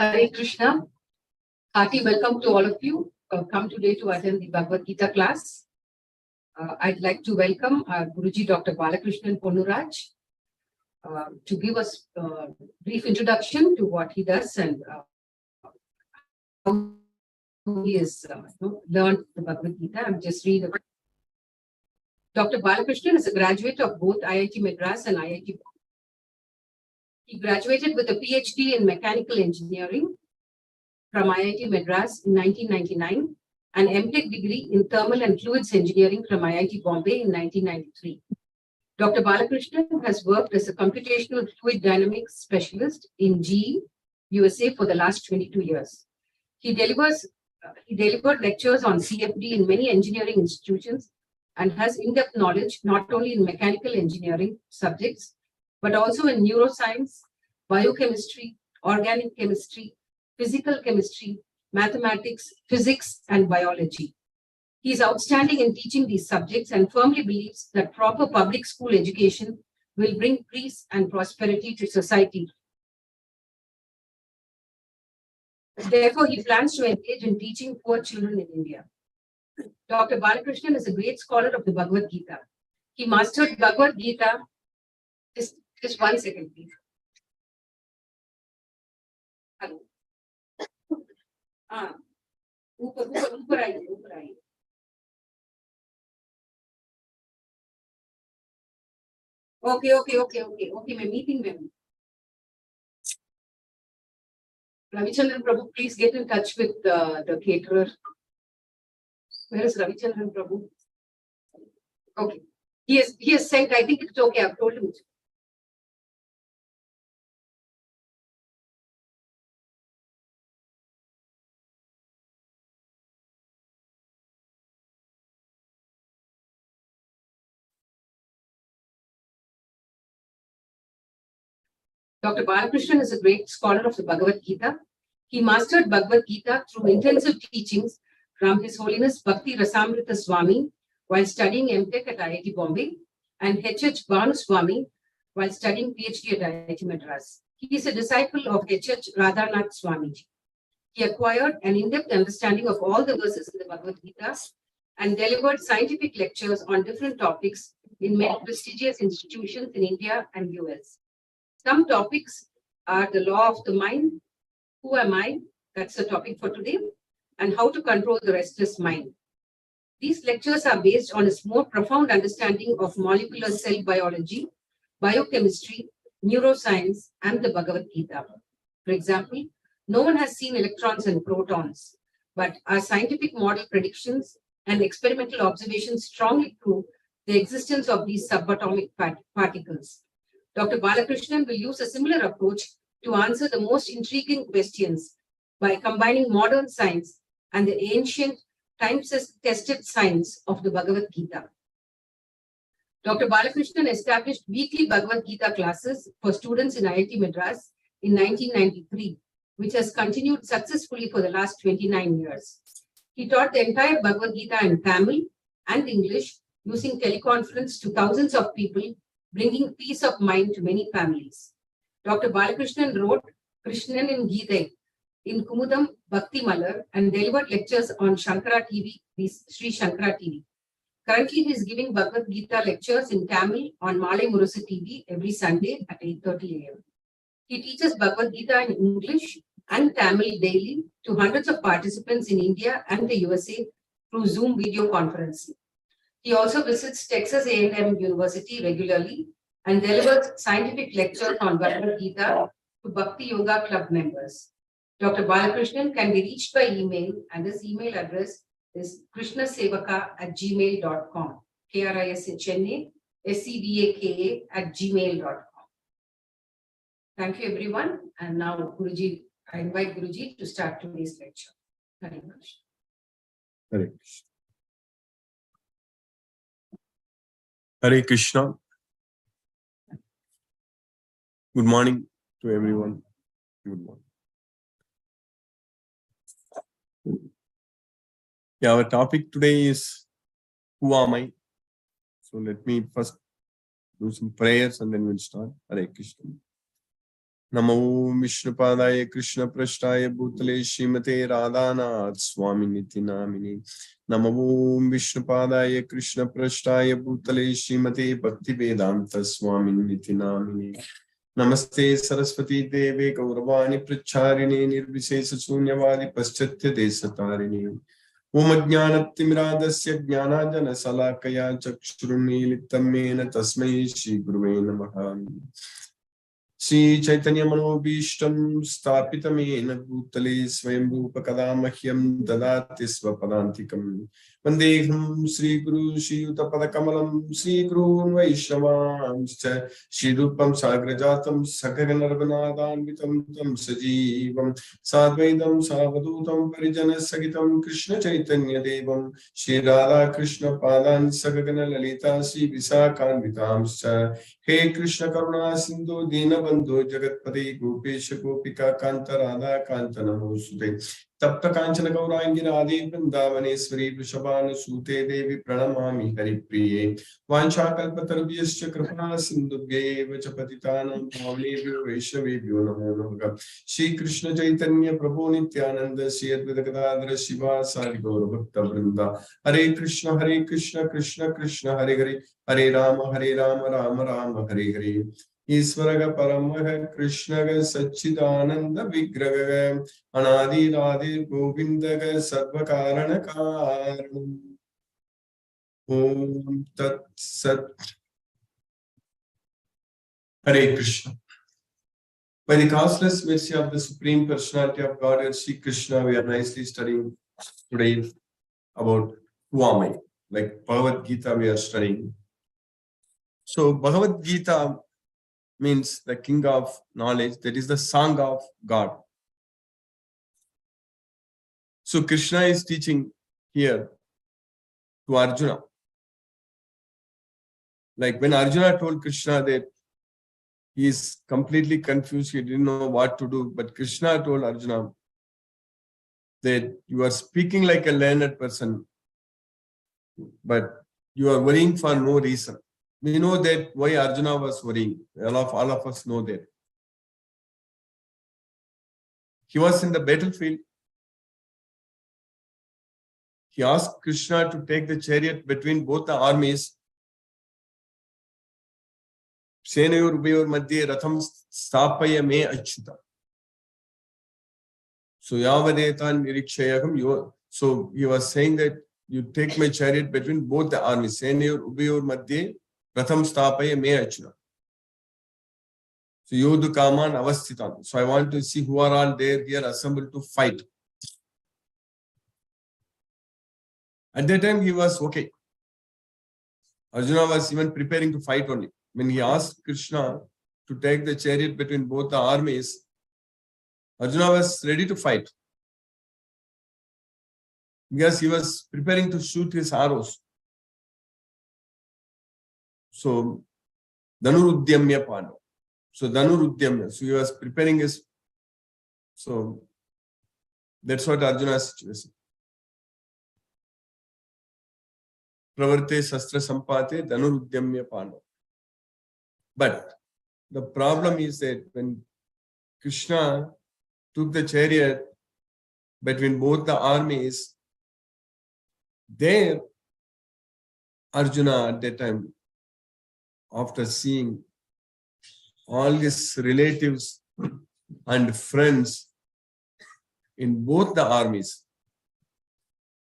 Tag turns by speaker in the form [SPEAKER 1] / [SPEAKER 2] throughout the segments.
[SPEAKER 1] Hare Krishna. Hearty welcome to all of you. Come today to attend the Bhagavad Gita class. I'd like to welcome our Guruji Dr. Balakrishnan Ponnuraj to give us a brief introduction to what he does and how he has learned the Bhagavad Gita. I'm just read about. Dr. Balakrishnan is a graduate of both IIT Madras and IIT Bombay. He graduated with a PhD in mechanical engineering from IIT Madras in 1999 and MTech degree in thermal and fluids engineering from IIT Bombay in 1993. Dr. Balakrishnan has worked as a computational fluid dynamics specialist in GE, USA for the last 22 years. He delivered lectures on CFD in many engineering institutions and has in-depth knowledge not only in mechanical engineering subjects, but also in neuroscience, biochemistry, organic chemistry, physical chemistry, mathematics, physics, and biology. He is outstanding in teaching these subjects and firmly believes that proper public school education will bring peace and prosperity to society. Therefore, he plans to engage in teaching poor children in India. Dr. Balakrishnan is a great scholar of the Bhagavad Gita. He mastered Bhagavad Gita. Just 1 second, please. Hello. ऊपर आइए. Okay, मैं meeting में हूँ. Ravichandran Prabhu, please get in touch with the caterer. Where is Ravichandran Prabhu? Okay. He has sent, I think it's okay, I've told him. Dr. Balakrishnan is a great scholar of the Bhagavad Gita. He mastered Bhagavad Gita through intensive teachings from His Holiness Bhakti Rasamrita Swami while studying MTech at IIT Bombay and H.H. Bhanu Swami while studying PhD at IIT Madras. He is a disciple of H.H. Radhanath Swamiji. He acquired an in-depth understanding of all the verses in the Bhagavad Gita and delivered scientific lectures on different topics in many prestigious institutions in India and US. Some topics are the law of the mind, who am I, that's the topic for today, and how to control the restless mind. These lectures are based on a more profound understanding of molecular cell biology, biochemistry, neuroscience, and the Bhagavad Gita. For example, no one has seen electrons and protons, but our scientific model predictions and experimental observations strongly prove the existence of these subatomic particles. Dr. Balakrishnan will use a similar approach to answer the most intriguing questions by combining modern science and the ancient, time-tested science of the Bhagavad Gita. Dr. Balakrishnan established weekly Bhagavad Gita classes for students in IIT Madras in 1993, which has continued successfully for the last 29 years. He taught the entire Bhagavad Gita in Tamil and English using teleconference to thousands of people, bringing peace of mind to many families. Dr. Balakrishnan wrote Krishnan in Gita in Kumudam Bhakti Malar and delivered lectures on Shankara TV, Sri Shankara TV. Currently, he is giving Bhagavad Gita lectures in Tamil on Malay Murusa TV every Sunday at 8:30 a.m. He teaches Bhagavad Gita in English and Tamil daily to hundreds of participants in India and the USA through Zoom video conferencing. He also visits Texas A&M University regularly and delivers scientific lectures on Bhagavad Gita to Bhakti Yoga Club members. Dr. Balakrishnan can be reached by email, and his email address is krishnasevaka@gmail.com, KRISHNASEVAKA@gmail.com. Thank you, everyone. And now, Guruji, I invite Guruji to start today's lecture. Hare Krishna.
[SPEAKER 2] Hare Krishna. Hare Krishna. Good morning to everyone. Good morning. Yeah, our topic today is who am I? So let me first do some prayers and then we'll start. Hare Krishna. Namo Vishnupadaya Krishna Prashtaya Bhutale Srimate Radhanath Swami Niti Namine. Namo Vishnupadaya Krishna Prashtaya Bhutale Srimate Bhakti Vedanta Swami Niti Namine. Namaste Saraswati Deve Gauravani Pracharine Nirvishesha Sunyavadi Paschatya Desatarini. Om Ajnanatimiradasya Jnanajana Salakaya Chakshurunilitam Mena Tasmai Shri Guruve Namaha. Shri Chaitanya Manobhishtam Stapitamena Bhutale Swayambhupa Kadamahyam Dadati Swapadantikam Vandeham Shri Guru Shri Utapadakamalam Shri Guru Vaishnavamscha Shri Rupam Sagrajatam Sakaganarvanadanvitam Tam Sajivam Sadvaidam Savadutam Parijana Sagitam Krishna Chaitanya Devam Shri Radha Krishna Padan Sakagana Lalita Shri Visakanvitamscha He Krishna Karuna Sindhu Dina Bandhu Jagatpati Gopesha Gopika Kanta Radha Kanta Namosude Tapta Kanchana Gaurangi Radhe Vrindavaneshwari Vrishabhanu Sute Devi Pranamami Haripriye Vancha Kalpatarubhyascha Kripana Sindhubhye Vachapatitanam Bhavnebhyo Vaishnavebhyo Namo Namaha Shri Krishna Chaitanya Prabhu Nityananda Shri Advaita Gadadhara Shiva Sari Gaura Bhakta Vrinda Hare Krishna Krishna Krishna Hare Hare Hare Rama Rama Rama Hare Hare Isvaraga Paramaha Krishnaga Satchidananda Vigraga Anadi Radhe Govindaga Sarvakarana Karanam Om Tat Sat Hare Krishna. By the causeless mercy of the Supreme Personality of God, Sri Krishna, we are nicely studying today about who am I? Like Bhagavad Gita, we are studying. So Bhagavad Gita means the king of knowledge, that is the song of God. So Krishna is teaching here to Arjuna. Like when Arjuna told Krishna that he is completely confused, he didn't know what to do, but Krishna told Arjuna that you are speaking like a learned person, but you are worrying for no reason. We know that why Arjuna was worrying. All of us know that. He was in the battlefield. He asked Krishna to take the chariot between both the armies. Senayor Ubayor Madhye Ratham Stapaya Me Achyuta. So Yavadetan Nirikshayakam. So he was saying that you take my chariot between both the armies. Senayor Ubayor Madhye Ratham Stapaya Me Achyuta. So Yodhu Kaman Avasthitan. So I want to see who are all there here assembled to fight. At that time he was okay. Arjuna was even preparing to fight only. When he asked Krishna to take the chariot between both the armies, Arjuna was ready to fight. Because he was preparing to shoot his arrows. So, Dhanurudyamya Pano. So, Dhanurudyamya. So, he was preparing his. So, that's what Arjuna's situation. Pravarte Sastra Sampate Dhanurudyamya Pano. But the problem is that when Krishna took the chariot between both the armies, there Arjuna at that time, after seeing all his relatives and friends in both the armies,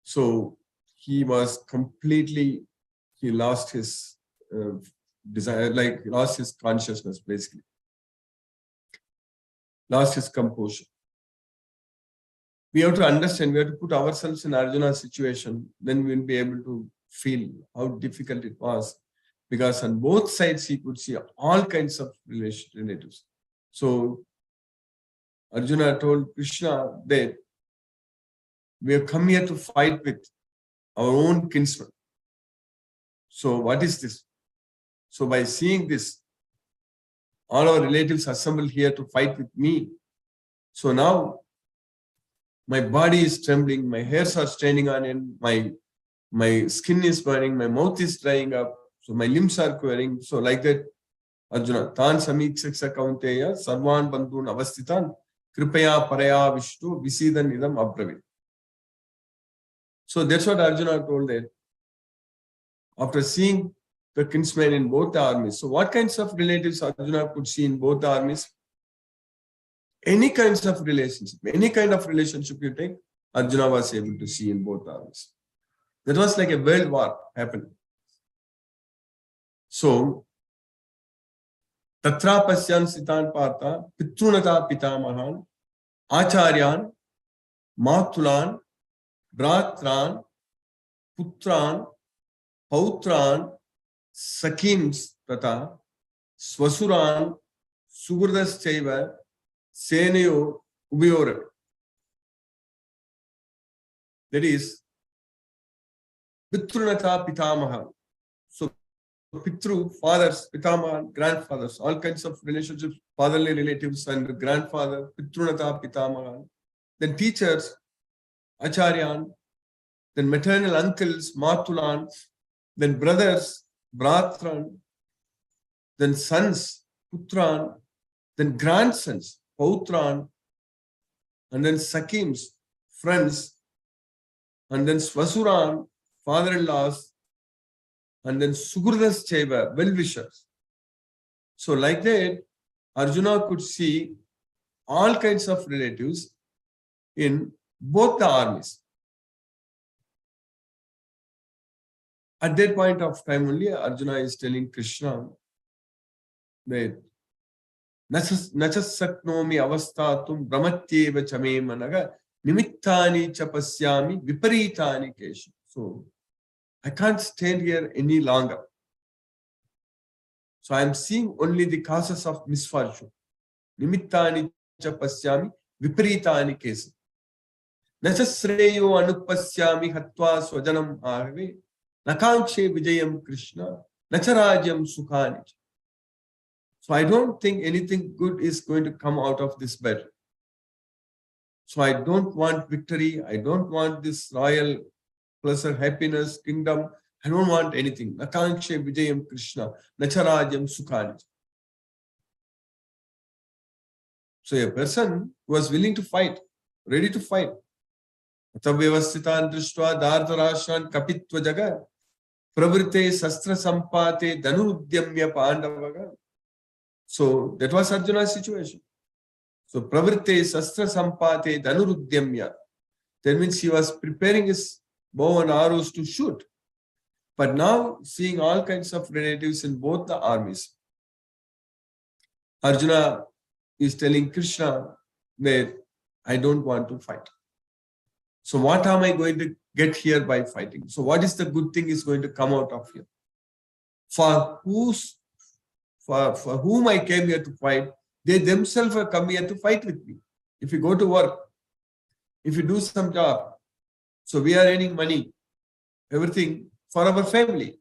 [SPEAKER 2] so he was completely, he lost his desire, like lost his consciousness basically, lost his composure. We have to understand, we have to put ourselves in Arjuna's situation, then we will be able to feel how difficult it was, because on both sides he could see all kinds of relatives. So Arjuna told Krishna that we have come here to fight with our own kinsmen. So what is this? So by seeing this, all our relatives assembled here to fight with me. So now my body is trembling, my hairs are standing on end, my skin is burning, my mouth is drying up, so my limbs are quivering. So like that, Arjuna, Tan Samikshaksa Kaunteya, Sarvan Bandhun Avastitan, Kripaya Paraya Vishtu, Visidan Idam Abravit. So that's what Arjuna told there. After seeing the kinsmen in both the armies. So what kinds of relatives Arjuna could see in both the armies? Any kinds of relationship, any kind of relationship you take, Arjuna was able to see in both armies. That was like a world war happening. So, Tatra Pasyan Sitan Partha, Pitrunata Pitamahan, Acharyan, Matulan, Bratran, Putran, Pautran, Sakims Tata, Swasuran, Sugurdas Chaiva, Seneyo Ubiore. That is Pitrunata Pitamaha. So Pitru, fathers, Pitamaha, grandfathers, all kinds of relationships, fatherly relatives and grandfather, Pitrunata Pitamaha. Then teachers, Acharyan, then maternal uncles, Matulan, then brothers, Bratran, then sons, Putran, then grandsons, Pautran, and then Sakims, friends, and then Swasuran, father-in-laws, and then Sugurdas Chaiva, well-wishers. So like that, Arjuna could see all kinds of relatives in both the armies. At that point of time only, Arjuna is telling Krishna that Nachasaknomi avastatum brahmatyeva chame managa nimittani chapasyami viparitani keshu. So I can't stand here any longer. So I am seeing only the causes of misfortune. Nimittani chapasyami viparitani keshu. Nachasreyo anupasyami hatva swajanam ahave nakankshe vijayam Krishna nacharajyam sukhani. So I don't think anything good is going to come out of this battle. So I don't want victory. I don't want this royal pleasure, happiness, kingdom. I don't want anything. Nakankshe vijayam Krishna nacharajyam sukhani. So a person who was willing to fight, ready to fight. Atavyavasthitan drishtva dhartarashran kapitva jaga pravrite sastra sampate dhanurudyamya pandavaga. So that was Arjuna's situation. So pravrite sastra sampate dhanurudyamya. That means he was preparing his bow and arrows to shoot. But now seeing all kinds of relatives in both the armies, Arjuna is telling Krishna that I don't want to fight. So what am I going to get here by fighting? So what is the good thing is going to come out of here? For whom I came here to fight, they themselves have come here to fight with me. If you go to work, if you do some job, so we are earning money, everything for our family.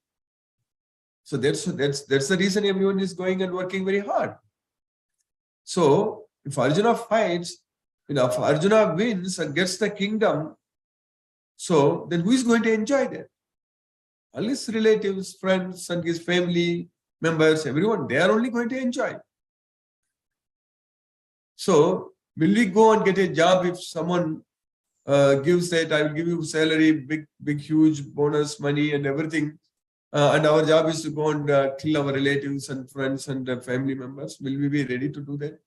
[SPEAKER 2] So that's the reason everyone is going and working very hard. So if Arjuna fights, if Arjuna wins and gets the kingdom, so then who is going to enjoy that? All his relatives, friends, and his family members, everyone, they are only going to enjoy. So will we go and get a job if someone gives that, I will give you salary, big, huge bonus, money and everything, and our job is to go and kill our relatives and friends and family members? Will we be ready to do that?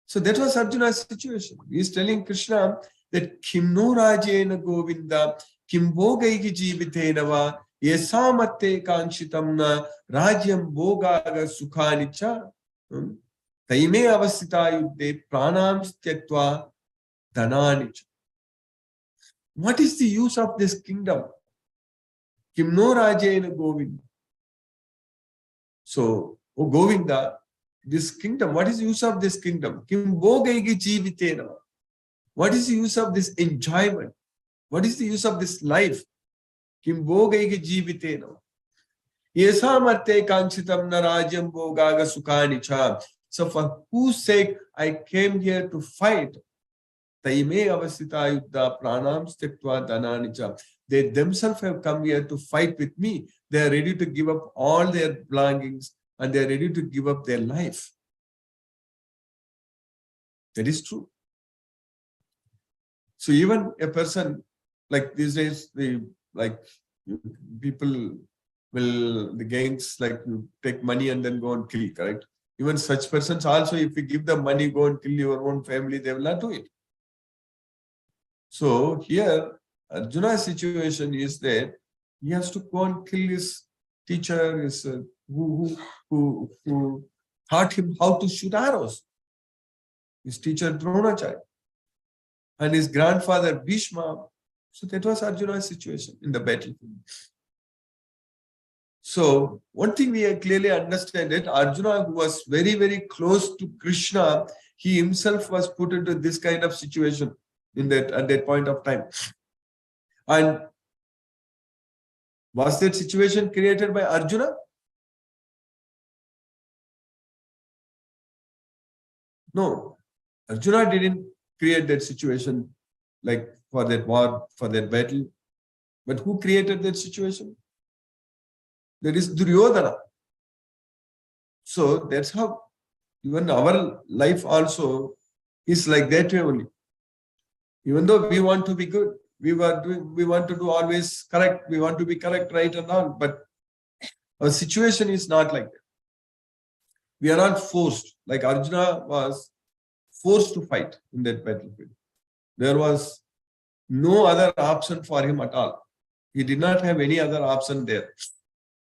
[SPEAKER 2] So that was Arjuna's situation. He is telling Krishna that Kim no rajena govinda, Kim bhogaiki jivitena va, yesamatte kanshitam na, rajyam bhogaga sukhani cha, taime avasita yudde pranam styaktva dhanani cha. What is the use of this kingdom? Kim no rajena govinda. So, oh Govinda, this kingdom, what is the use of this kingdom? Kim bhogaiki jivitena. What is the use of this enjoyment? What is the use of this life? Kim bhogaiki jivitena. Yesamarte kanchitam na rajyam bhogaga sukhani cha. So for whose sake I came here to fight? Taime avasita yuddha pranam styaktva dhanani cha. They themselves have come here to fight with me. They are ready to give up all their belongings and they are ready to give up their life. That is true. So even a person like these days, people will, the gangs take money and then go and kill, correct? Even such persons also, if you give them money, go and kill your own family, they will not do it. So here, Arjuna's situation is that he has to go and kill his teacher, who taught him how to shoot arrows. His teacher Dronacharya and his grandfather Bhishma. So that was Arjuna's situation in the battlefield. So one thing we clearly understand that Arjuna, who was very, very close to Krishna, he himself was put into this kind of situation at that point of time. And was that situation created by Arjuna? No. Arjuna didn't create that situation for that war, for that battle. But who created that situation? That is Duryodhana. So that's how even our life also is like that way only. Even though we want to be good, we want to do always correct, we want to be correct, right and all, but our situation is not like that. We are not forced, like Arjuna was forced to fight in that battlefield. There was no other option for him at all. He did not have any other option there.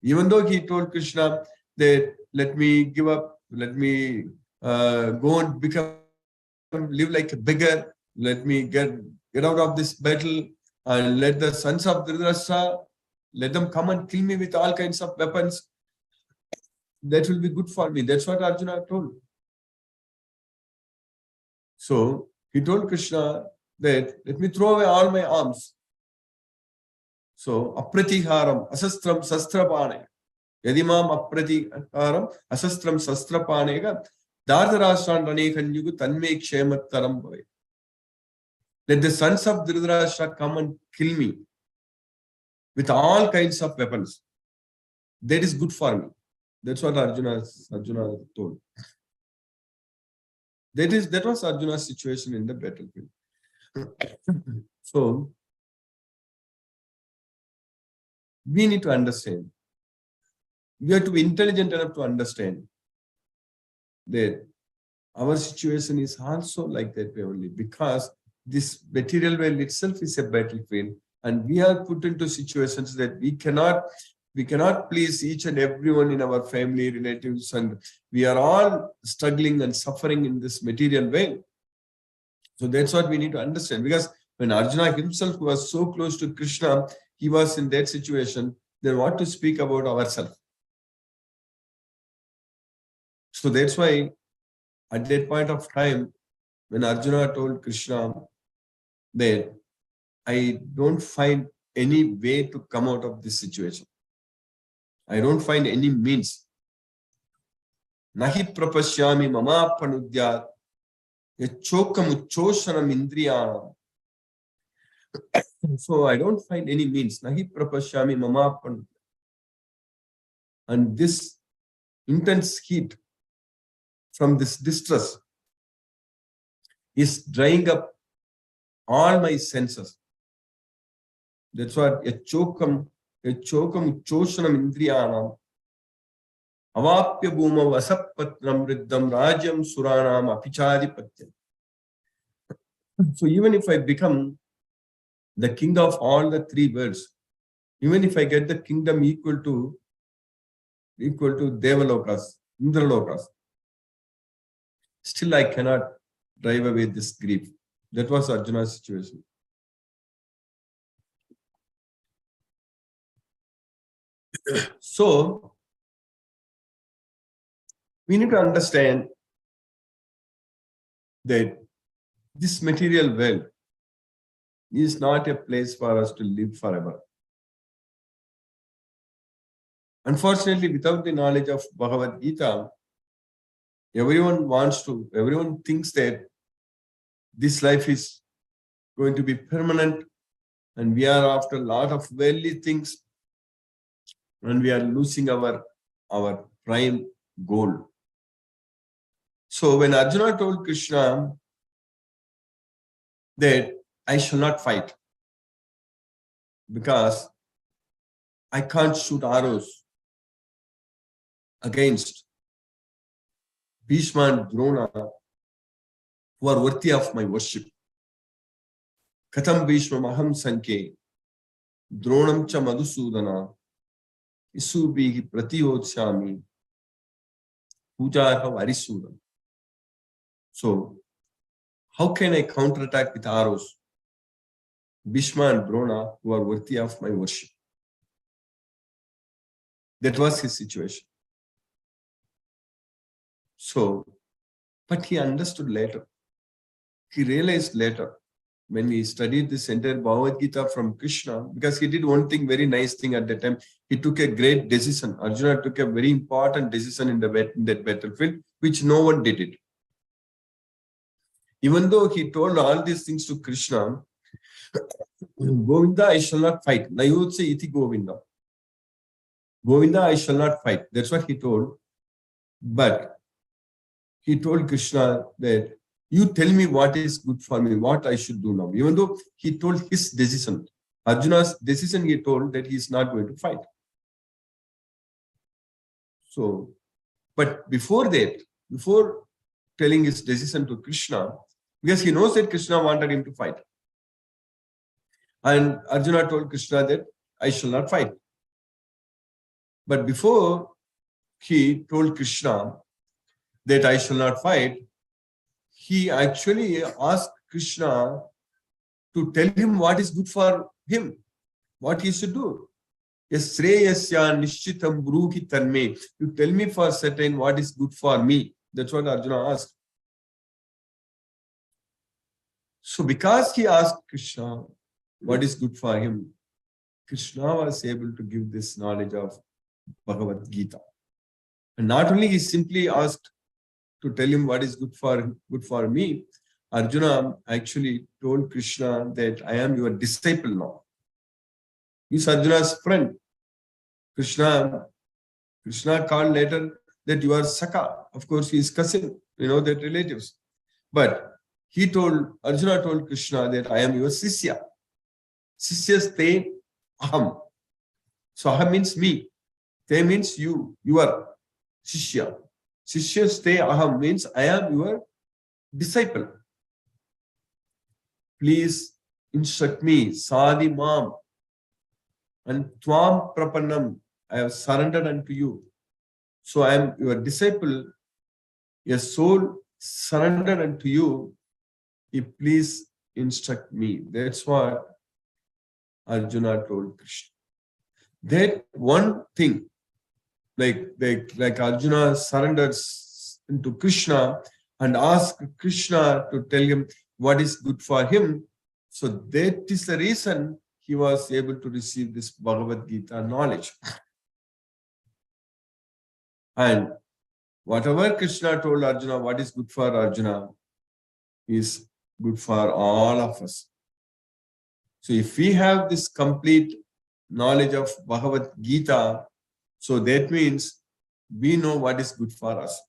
[SPEAKER 2] Even though he told Krishna that let me give up, let me go and live like a beggar, let me get out of this battle and let the sons of Dhritarashtra, let them come and kill me with all kinds of weapons. That will be good for me. That's what Arjuna told. So he told Krishna that let me throw away all my arms. So apratiharam asastram sastrapane. Yadimam apratiharam asastram sastrapanega dardharashran ranekanyugu tanme kshematharam bhave. Let the sons of Dhritarashtra come and kill me with all kinds of weapons. That is good for me. That's what Arjuna told. That was Arjuna's situation in the battlefield. So we need to understand. We have to be intelligent enough to understand that our situation is also like that way only, because this material world itself is a battlefield, and we are put into situations that we cannot please each and everyone in our family, relatives, and we are all struggling and suffering in this material way. So that's what we need to understand, because when Arjuna himself was so close to Krishna, he was in that situation, then what to speak about ourselves? So that's why at that point of time, when Arjuna told Krishna that I don't find any way to come out of this situation, I don't find any means. Nahi prapashyami mama panudyat yachokamuchoshanam indriyanam. So I don't find any means. Nahi prapashyami mama panudyat. And this intense heat from this distress is drying up all my senses. That's what yachokam uchoshanam indriyanam avapya bhuma vasapatram riddham rajyam suranam apichadipatyam. So even if I become the king of all the three worlds, even if I get the kingdom equal to Devalokas, Indralokas, still I cannot drive away this grief. That was Arjuna's situation. So we need to understand that this material world is not a place for us to live forever. Unfortunately, without the knowledge of Bhagavad Gita, everyone thinks that this life is going to be permanent and we are after a lot of worldly things and we are losing our prime gold. So when Arjuna told Krishna that I shall not fight because I can't shoot arrows against Bhishma and Drona, who are worthy of my worship. Katham Bhishma Maham Sanke, Dronam Cha Madhusudana, Isubhi Pratiyotshami, Puja Varisudana. So, how can I counterattack with arrows Bhishma and Drona, who are worthy of my worship? That was his situation. So, but he understood later. He realized later when he studied this entire Bhagavad Gita from Krishna, because he did one thing, very nice thing at that time. He took a great decision. Arjuna took a very important decision in that battlefield, which no one did it. Even though he told all these things to Krishna, Govinda, I shall not fight. Nayotse iti Govinda. Govinda, I shall not fight. That's what he told. But he told Krishna that you tell me what is good for me, what I should do now. Even though he told his decision, Arjuna's decision, he told that he is not going to fight. So, but before that, before telling his decision to Krishna, because he knows that Krishna wanted him to fight. And Arjuna told Krishna that I shall not fight. But before he told Krishna that I shall not fight, he actually asked Krishna to tell him what is good for him, what he should do. Yasreyasya nishchitam bruhi tanme. You tell me for certain what is good for me. That's what Arjuna asked. So because he asked Krishna what is good for him, Krishna was able to give this knowledge of Bhagavad Gita. And not only he simply asked to tell him what is good for me, Arjuna actually told Krishna that I am your disciple now. He's Arjuna's friend. Krishna called later that you are Saka. Of course, he is cousin, that relatives. But Arjuna told Krishna that I am your Sisya. Sisya te aham. So aham means me. Te means you are Sishya. Sishya te aham means I am your disciple. Please instruct me. Sadi mam. And tvam prapannam. I have surrendered unto you. So I am your disciple, your soul surrendered unto you. Please instruct me. That's what Arjuna told Krishna. That one thing, like Arjuna surrenders into Krishna and asks Krishna to tell him what is good for him. So that is the reason he was able to receive this Bhagavad Gita knowledge. And whatever Krishna told Arjuna, what is good for Arjuna is good for all of us. So if we have this complete knowledge of Bhagavad Gita, so that means we know what is good for us.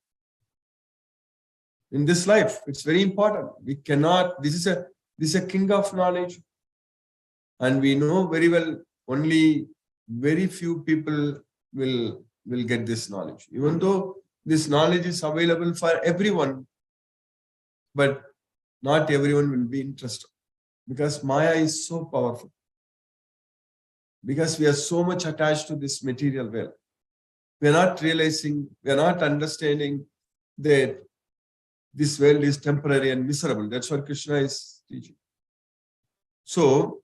[SPEAKER 2] In this life, it's very important. We cannot, this is a king of knowledge. And we know very well, only very few people will get this knowledge. Even though this knowledge is available for everyone, but not everyone will be interested. Because Maya is so powerful. Because we are so much attached to this material world. We are not realizing, we are not understanding that this world is temporary and miserable. That's what Krishna is teaching. So,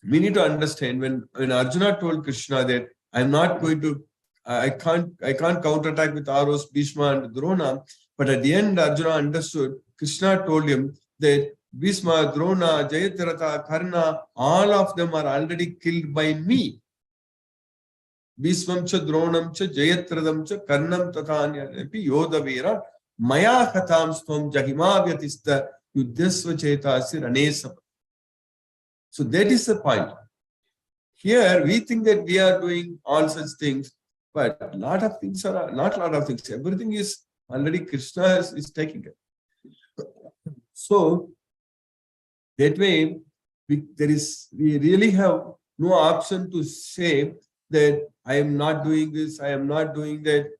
[SPEAKER 2] we need to understand when Arjuna told Krishna that I'm not going to, I can't counterattack with arrows, Bhishma and Drona, but at the end Arjuna understood, Krishna told him that Bhishma, Drona, Jayadrata, Karna, all of them are already killed by me. Bhishmam cha, Dronam cha, Jayatradam cha, Karnam tathanyapi Yodavira, Maya katham stvam jahima vyatista yuddhasva chetasi ranesam. So that is the point. Here we think that we are doing all such things, But a lot of things are not a lot of things. Everything is already Krishna is taking it. So that way, we really have no option to say that I am not doing this, I am not doing that.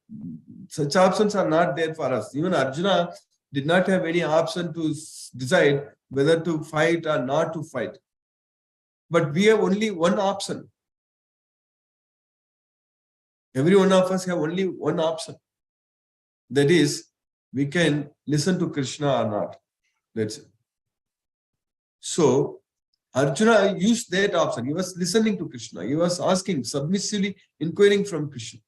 [SPEAKER 2] Such options are not there for us. Even Arjuna did not have any option to decide whether to fight or not to fight. But we have only one option. Every one of us have only one option. That is, we can listen to Krishna or not. That's it. So, Arjuna used that option. He was listening to Krishna. He was asking, submissively inquiring from Krishna.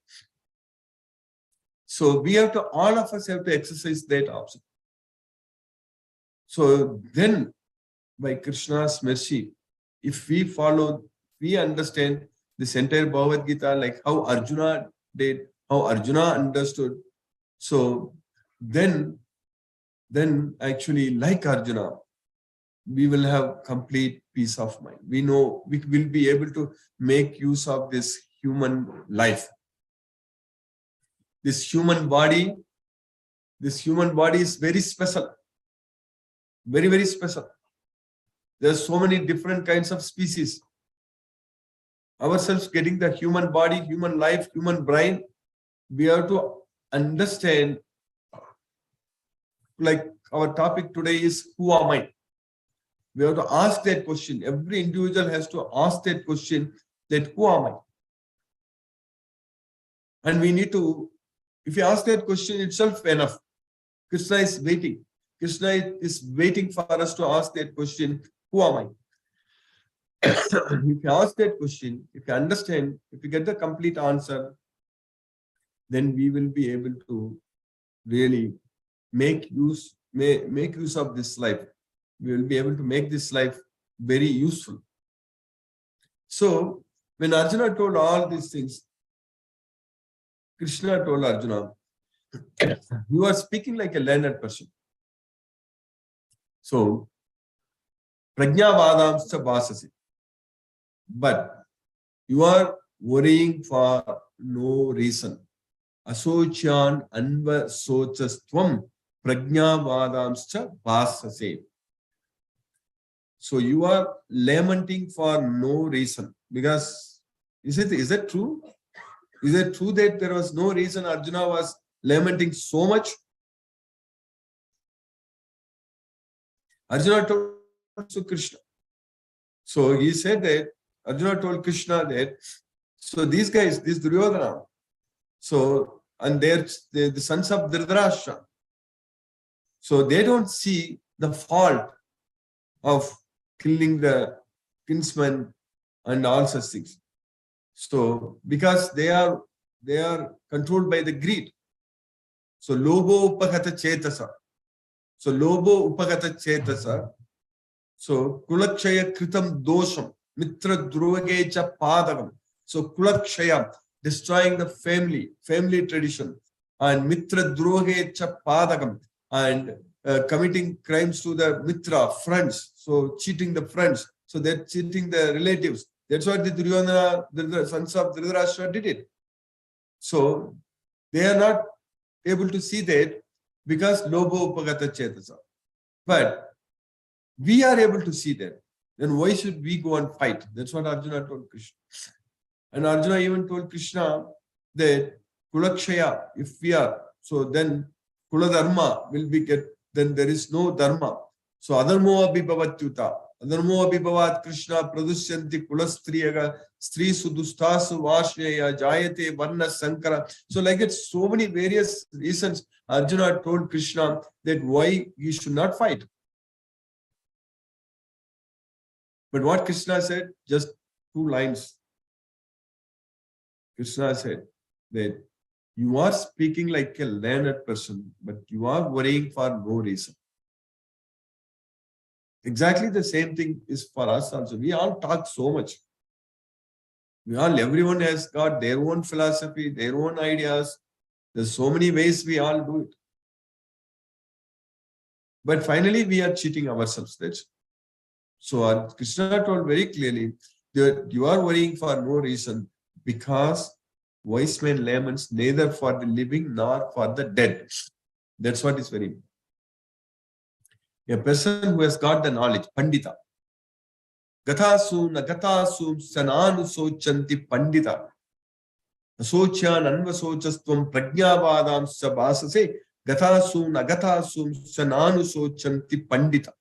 [SPEAKER 2] So, all of us have to exercise that option. So, then, by Krishna's mercy, if we understand this entire Bhagavad Gita, like how Arjuna did, how Arjuna understood. So, then actually, like Arjuna, we will have complete peace of mind. We know we will be able to make use of this human life. This human body is very special. Very, very special. There are so many different kinds of species. Ourselves getting the human body, human life, human brain, we have to understand, like our topic today is, who am I? We have to ask that question. Every individual has to ask that question, that who am I? And we need to, if you ask that question itself enough, Krishna is waiting. Krishna is waiting for us to ask that question, who am I? If you ask that question, if you understand, if you get the complete answer, then we will be able to really make use of this life. We will be able to make this life very useful. So, when Arjuna told all these things, Krishna told Arjuna, you are speaking like a learned person. So, prajnavadamscha bhasasi. But you are worrying for no reason. Asochan anva sochastvam prajnavadamscha bhasase. So you are lamenting for no reason. Because is it true? Is it true that there was no reason Arjuna was lamenting so much? Arjuna told to Krishna. So he said that Arjuna told Krishna that, so these guys, this Duryodhana, so, and they're the sons of Dhritarashtra. So they don't see the fault of killing the kinsman and all such things. So, because they are controlled by the greed. So, lobo upagata chetasa. So, lobo upagata chetasa. So, kulakshaya kritam dosham. Mitra druvagecha padagam. So, kulakshaya, destroying the family tradition. And mitra druvagecha padagam. And committing crimes to the mitra, friends. So, cheating the friends. So, they're cheating the relatives. That's what the Duryodhana, the sons of Dhritarashtra did it. So, they are not able to see that because lobo upagata chetasa. But we are able to see that. Then why should we go and fight? That's what Arjuna told Krishna. And Arjuna even told Krishna that kulakshaya, if we are, so then kula dharma will be get, then there is no dharma. So adharmo abhibhavatyuta. Adharmo abhibhavat Krishna pradusyanti kulastriyaga stri sudustasu vashneya jayate varna sankara. So like it, so many various reasons Arjuna told Krishna that why he should not fight. But what Krishna said, just 2 lines. Krishna said that you are speaking like a learned person, but you are worrying for no reason. Exactly the same thing is for us also. We all talk so much. Everyone has got their own philosophy, their own ideas. There's so many ways we all do it. But finally, we are cheating ourselves. So Krishna told very clearly that you are worrying for no reason because Wise man laments neither for the living nor for the dead. That's what is very important. A person who has got the knowledge, Pandita. Gathasum nagatasum sananu sochanti Pandita. Asochan anvasochastvam prajnavadam sabhasase. Gathasum nagatasum sananu sochanti Pandita.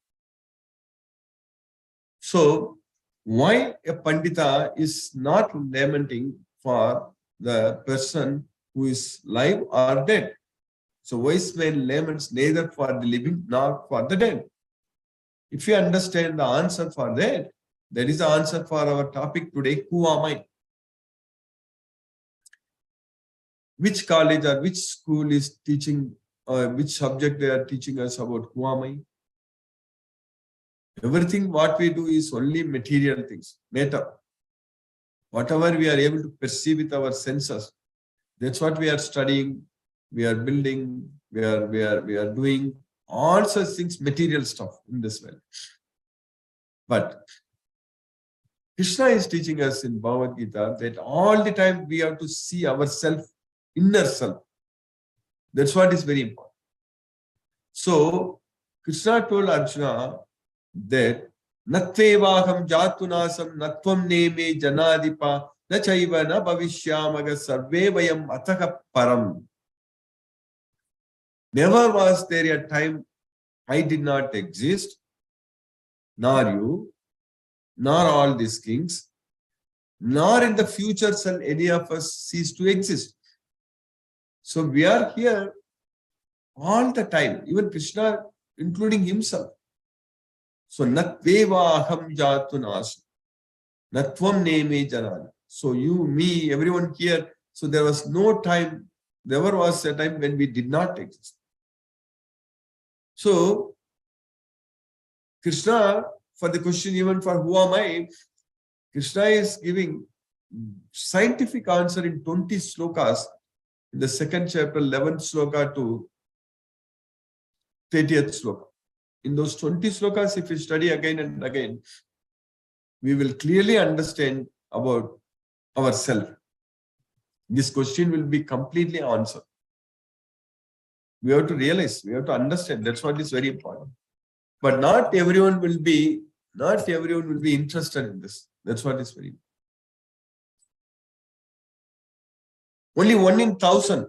[SPEAKER 2] So, why a Pandita is not lamenting for the person who is alive or dead? So, wise man laments neither for the living nor for the dead. If you understand the answer for that, that is the answer for our topic today, who am I? Which college or which school is teaching, or which subject they are teaching us about who am I? Everything what we do is only material things, matter. Whatever we are able to perceive with our senses, that's what we are studying, we are building, we are doing all such things, material stuff in this world. But Krishna is teaching us in Bhagavad Gita that all the time we have to see ourselves, inner self. That's what is very important. So Krishna told Arjuna that Natvevaham jatunasam natvam neme janadipa na chaiva na bhavishyamaga sarve vayam ataka param. Never was there a time I did not exist, nor you, nor all these kings, nor in the future shall any of us cease to exist. So we are here all the time, even Krishna including himself. So natveva aham jatunas, natvam neme janani. So you, me, everyone here, so there was no time, never was a time when we did not exist. So Krishna, for the question even for who am I, Krishna is giving scientific answer in 20 slokas in the second chapter, 11th sloka to 30th sloka. In those 20 slokas, if we study again and again, we will clearly understand about ourselves. This question will be completely answered. We have to realize, we have to understand. That's what is very important. But not everyone will be interested in this. That's what is very important. Only 1 in 1,000.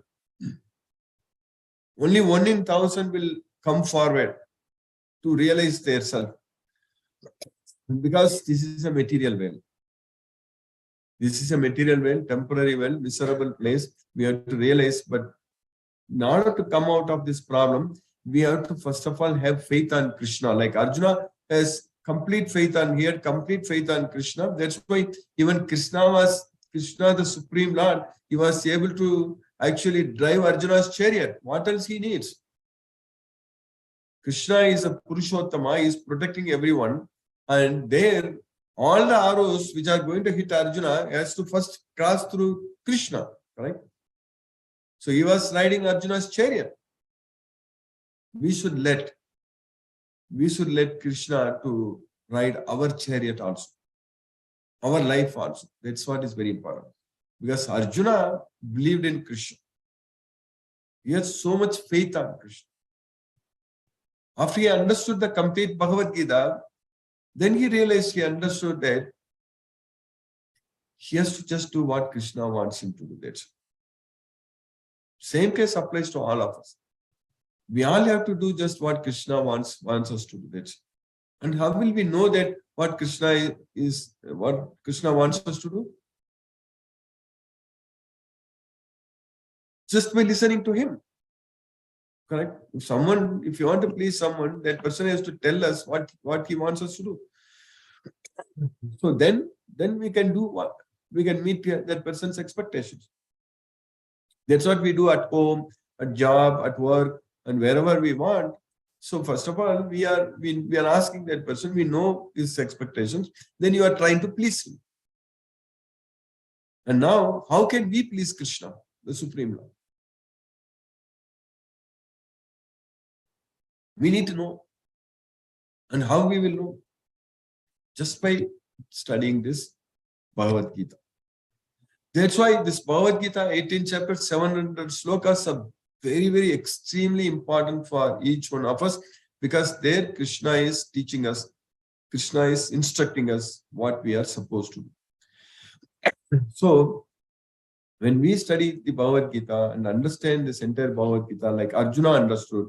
[SPEAKER 2] Only 1 in 1,000 will come forward to realize their self. Because this is a material world. This is a material world, temporary world, miserable place. We have to realize, but in order to come out of this problem, we have to first of all have faith on Krishna. Like Arjuna has complete faith on here, complete faith on Krishna. That's why even Krishna, the Supreme Lord, he was able to actually drive Arjuna's chariot. What else he needs? Krishna is a Purushottama, he is protecting everyone. And there, all the arrows which are going to hit Arjuna has to first cross through Krishna, right? So he was riding Arjuna's chariot. We should let Krishna to ride our chariot also, our life also. That's what is very important. Because Arjuna believed in Krishna. He had so much faith on Krishna. After he understood the complete Bhagavad Gita, then he realized, he understood that he has to just do what Krishna wants him to do. That's it. Same case applies to all of us. We all have to do just what Krishna wants us to do. That's it. And how will we know that what Krishna wants us to do? Just by listening to him. Correct? If you want to please someone, that person has to tell us what he wants us to do. So then we can do what? We can meet that person's expectations. That's what we do at home, at job, at work, and wherever we want. So first of all, we are asking that person, we know his expectations, then you are trying to please him. And now, how can we please Krishna, the Supreme Lord? We need to know. And how we will know? Just by studying this Bhagavad Gita. That's why this Bhagavad Gita, 18 chapters, 700 slokas are very, very extremely important for each one of us, because there Krishna is teaching us, Krishna is instructing us what we are supposed to do. So, when we study the Bhagavad Gita and understand this entire Bhagavad Gita like Arjuna understood,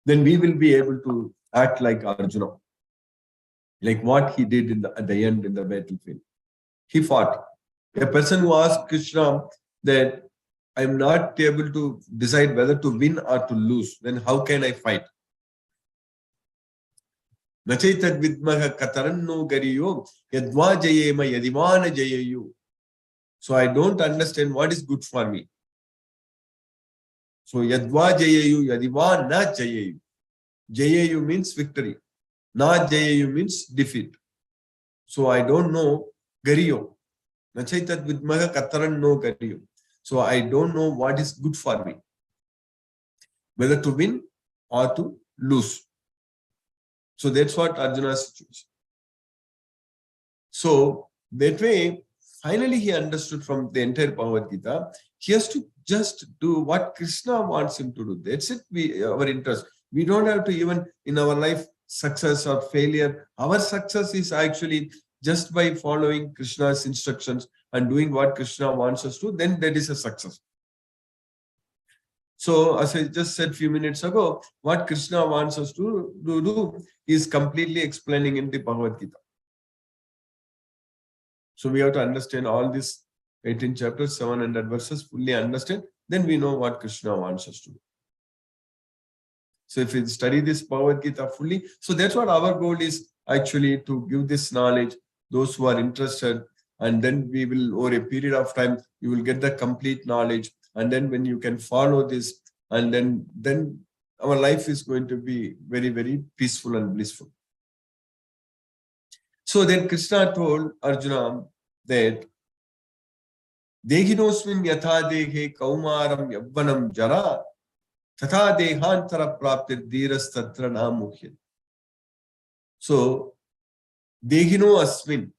[SPEAKER 2] then we will be able to act like Arjuna, like what he did at the end in the battlefield. He fought. A person who asked Krishna that I'm not able to decide whether to win or to lose, then how can I fight? Nachaitad vidmaha kataranno gariyo yadva jayema yadivana jayayu. So I don't understand what is good for me. So yadva jayayu yadiva na jayayu. Jayayu means victory. Na jayayu means defeat. So I don't know gariyo. Nachaitad vidmaha kataranno gariyo. So I don't know what is good for me, whether to win or to lose. So that's what Arjuna's situation. So that way, finally he understood from the entire Bhagavad Gita, he has to just do what Krishna wants him to do. That's it, our interest. We don't have to even in our life success or failure. Our success is actually just by following Krishna's instructions and doing what Krishna wants us to, then that is a success. So, as I just said a few minutes ago, what Krishna wants us to do is completely explaining in the Bhagavad Gita. So, we have to understand all these 18 chapters, 700 verses, fully understand, then we know what Krishna wants us to do. So, if we study this Bhagavad Gita fully, so that's what our goal is actually, to give this knowledge, those who are interested, and then we will, over a period of time, you will get the complete knowledge. And then when you can follow this, and then our life is going to be very, very peaceful and blissful. So then Krishna told Arjuna that Dehinosmin yatha dehe kaumaram yavvanam jara tatha dehantara praptir dhiras tatra na mukhya. So Dehino asmin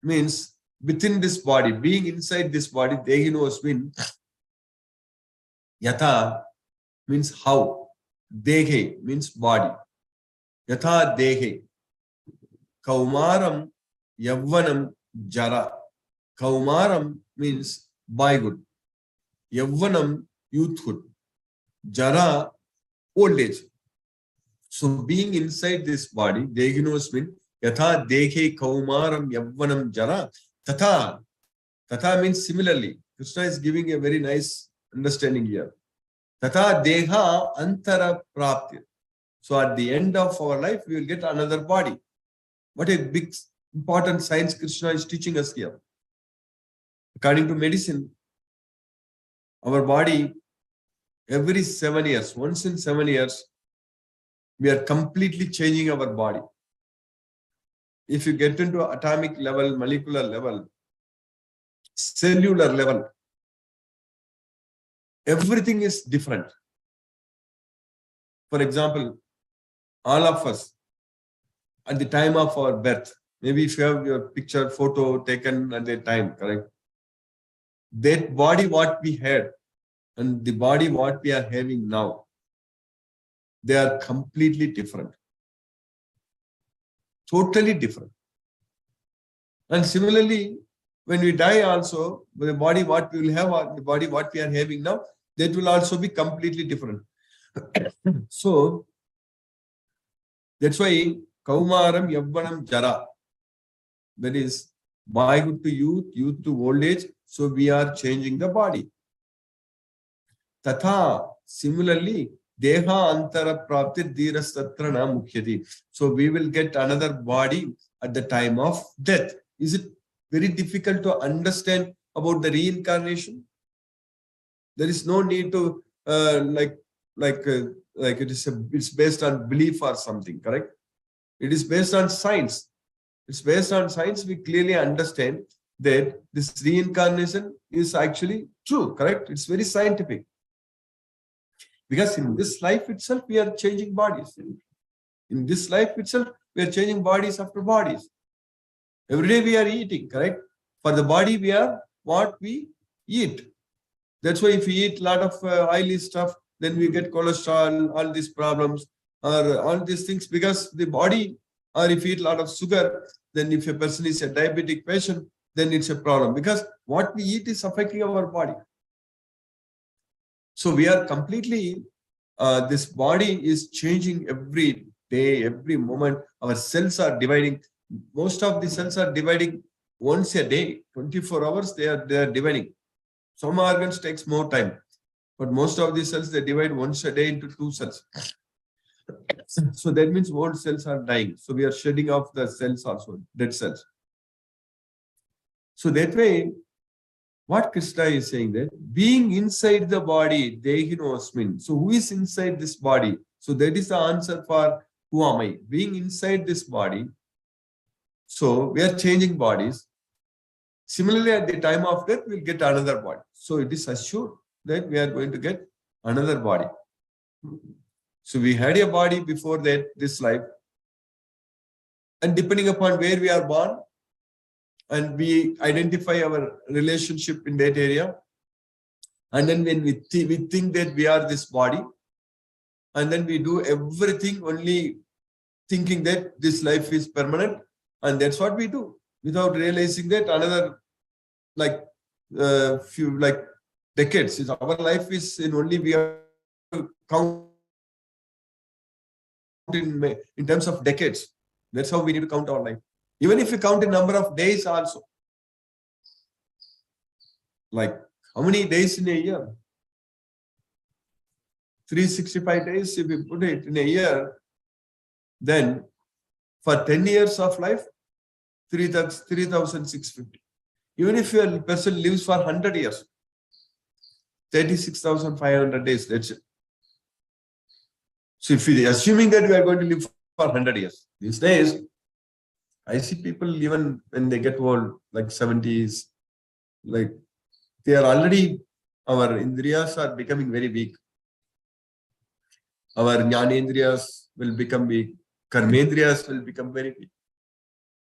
[SPEAKER 2] means within this body, being inside this body, Dehino asmin. Yatha means how. Dehe means body. Yatha dehe. Kaumaram yavvanam jara. Kaumaram means boyhood. Yavvanam youthhood. Jara old age. So being inside this body, dehinosmin, yatha dehe kaumaram yavvanam jara. Tatha. Tatha means similarly. Krishna is giving a very nice understanding here. Tatha deha antara prapti. So at the end of our life, we will get another body. What a big important science Krishna is teaching us here. According to medicine, our body, every 7 years, once in 7 years, we are completely changing our body. If you get into atomic level, molecular level, cellular level, everything is different. For example, all of us, at the time of our birth, maybe if you have your picture, photo taken at the time, correct? That body what we had and the body what we are having now, they are completely different. Totally different. And similarly, when we die also, the body what we will have or the body what we are having now, that will also be completely different. So, that's why Kaumaram Yavvanam Jara, that is boyhood to youth, youth to old age. So we are changing the body. Tatha, similarly, Deha Antara Prapti Dhiras Tatra na Mukhyati. So we will get another body at the time of death. Is it very difficult to understand about the reincarnation? There is no need to like it's based on belief or something, correct? It is based on science. It's based on science. We clearly understand that this reincarnation is actually true, correct? It's very scientific. Because in this life itself, we are changing bodies. In this life itself, we are changing bodies after bodies. Every day we are eating, correct? For the body, we are what we eat. That's why if we eat a lot of oily stuff, then we get cholesterol, all these problems, or all these things, because the body, or if you eat a lot of sugar, then if a person is a diabetic patient, then it's a problem, because what we eat is affecting our body. So we are completely, this body is changing every day, every moment. Our cells are dividing. Most of the cells are dividing once a day, 24 hours, they are dividing. Some organs takes more time, but most of the cells, they divide once a day into 2 cells. So that means old cells are dying. So we are shedding off the cells also, dead cells. So that way, what Krishna is saying, that being inside the body, Dehinosmin. So who is inside this body? So that is the answer for who am I? Being inside this body. So we are changing bodies. Similarly, at the time of death, we'll get another body. So it is assured that we are going to get another body. So we had a body before that, this life. And depending upon where we are born, and we identify our relationship in that area. And then when we think that we are this body, and then we do everything only thinking that this life is permanent. And that's what we do, without realizing that another few decades. Our life is in only, we have to count in terms of decades. That's how we need to count our life. Even if you count a number of days also. Like how many days in a year? 365 days, if you put it in a year, then for 10 years of life, 3,650. Even if a person lives for 100 years, 36,500 days, that's it. So if we are assuming that we are going to live for 100 years, these days, I see people even when they get old, like 70s, like they are already, our indriyas are becoming very weak. Our jnanendriyas will become weak. Karmendriyas will become very weak.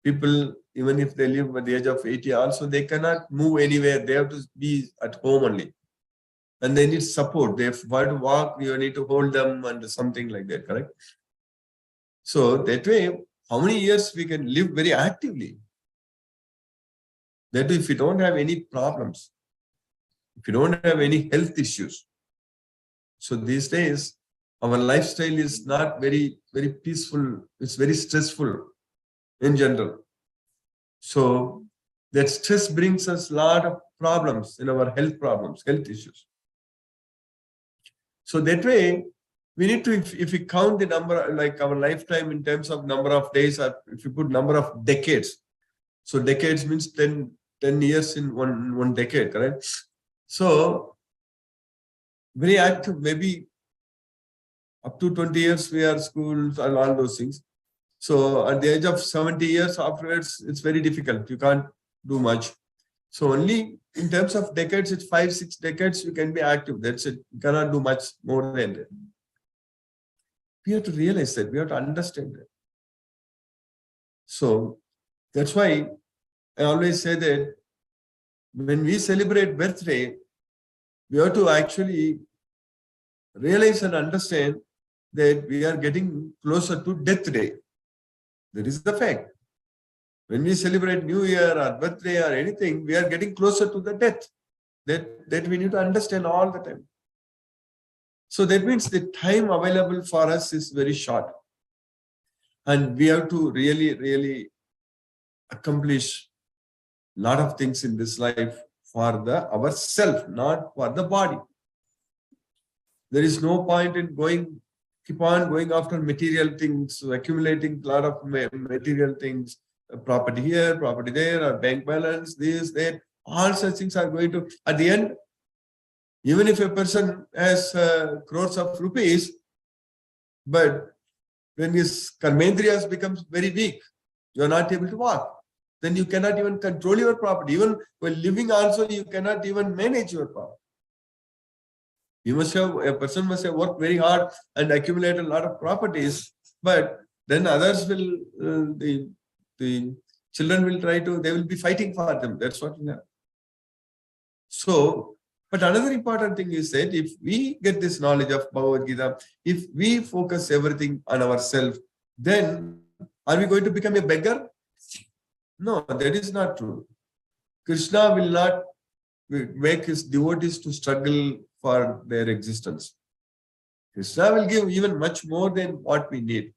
[SPEAKER 2] People, even if they live at the age of 80 also, they cannot move anywhere. They have to be at home only. And they need support. They want to walk, you need to hold them and something like that, correct? So that way, how many years we can live very actively? That if we don't have any problems, if you don't have any health issues. So these days, our lifestyle is not very, very peaceful. It's very stressful in general. So that stress brings us a lot of problems in our health problems, health issues. So that way, we need to, if we count the number, like our lifetime in terms of number of days, or if you put number of decades, so decades means 10 years in one decade, correct? So very active, maybe up to 20 years we are schools and all those things. So at the age of 70 years afterwards, it's very difficult. You can't do much. So only in terms of decades, it's 5-6 decades you can be active. That's it. You cannot do much more than that. We have to realize that. We have to understand that. So that's why I always say that when we celebrate birthday, we have to actually realize and understand that we are getting closer to death day. That is the fact. When we celebrate New Year or birthday or anything, we are getting closer to the death. That we need to understand all the time. So that means the time available for us is very short. And we have to really, really accomplish a lot of things in this life for ourself, not for the body. There is no point in keep on going after material things, accumulating a lot of material things, property here, property there, or bank balance, this, that. All such things are going to, at the end, even if a person has crores of rupees, but when his karmendriyas becomes very weak, you are not able to walk. Then you cannot even control your property. Even while living also, you cannot even manage your property. A person must have worked very hard and accumulated a lot of properties, but then others will, the Children will they will be fighting for them. That's what will happen. So, but another important thing is that if we get this knowledge of Bhagavad Gita, if we focus everything on ourselves, then are we going to become a beggar? No, that is not true. Krishna will not make his devotees to struggle for their existence. Krishna will give even much more than what we need,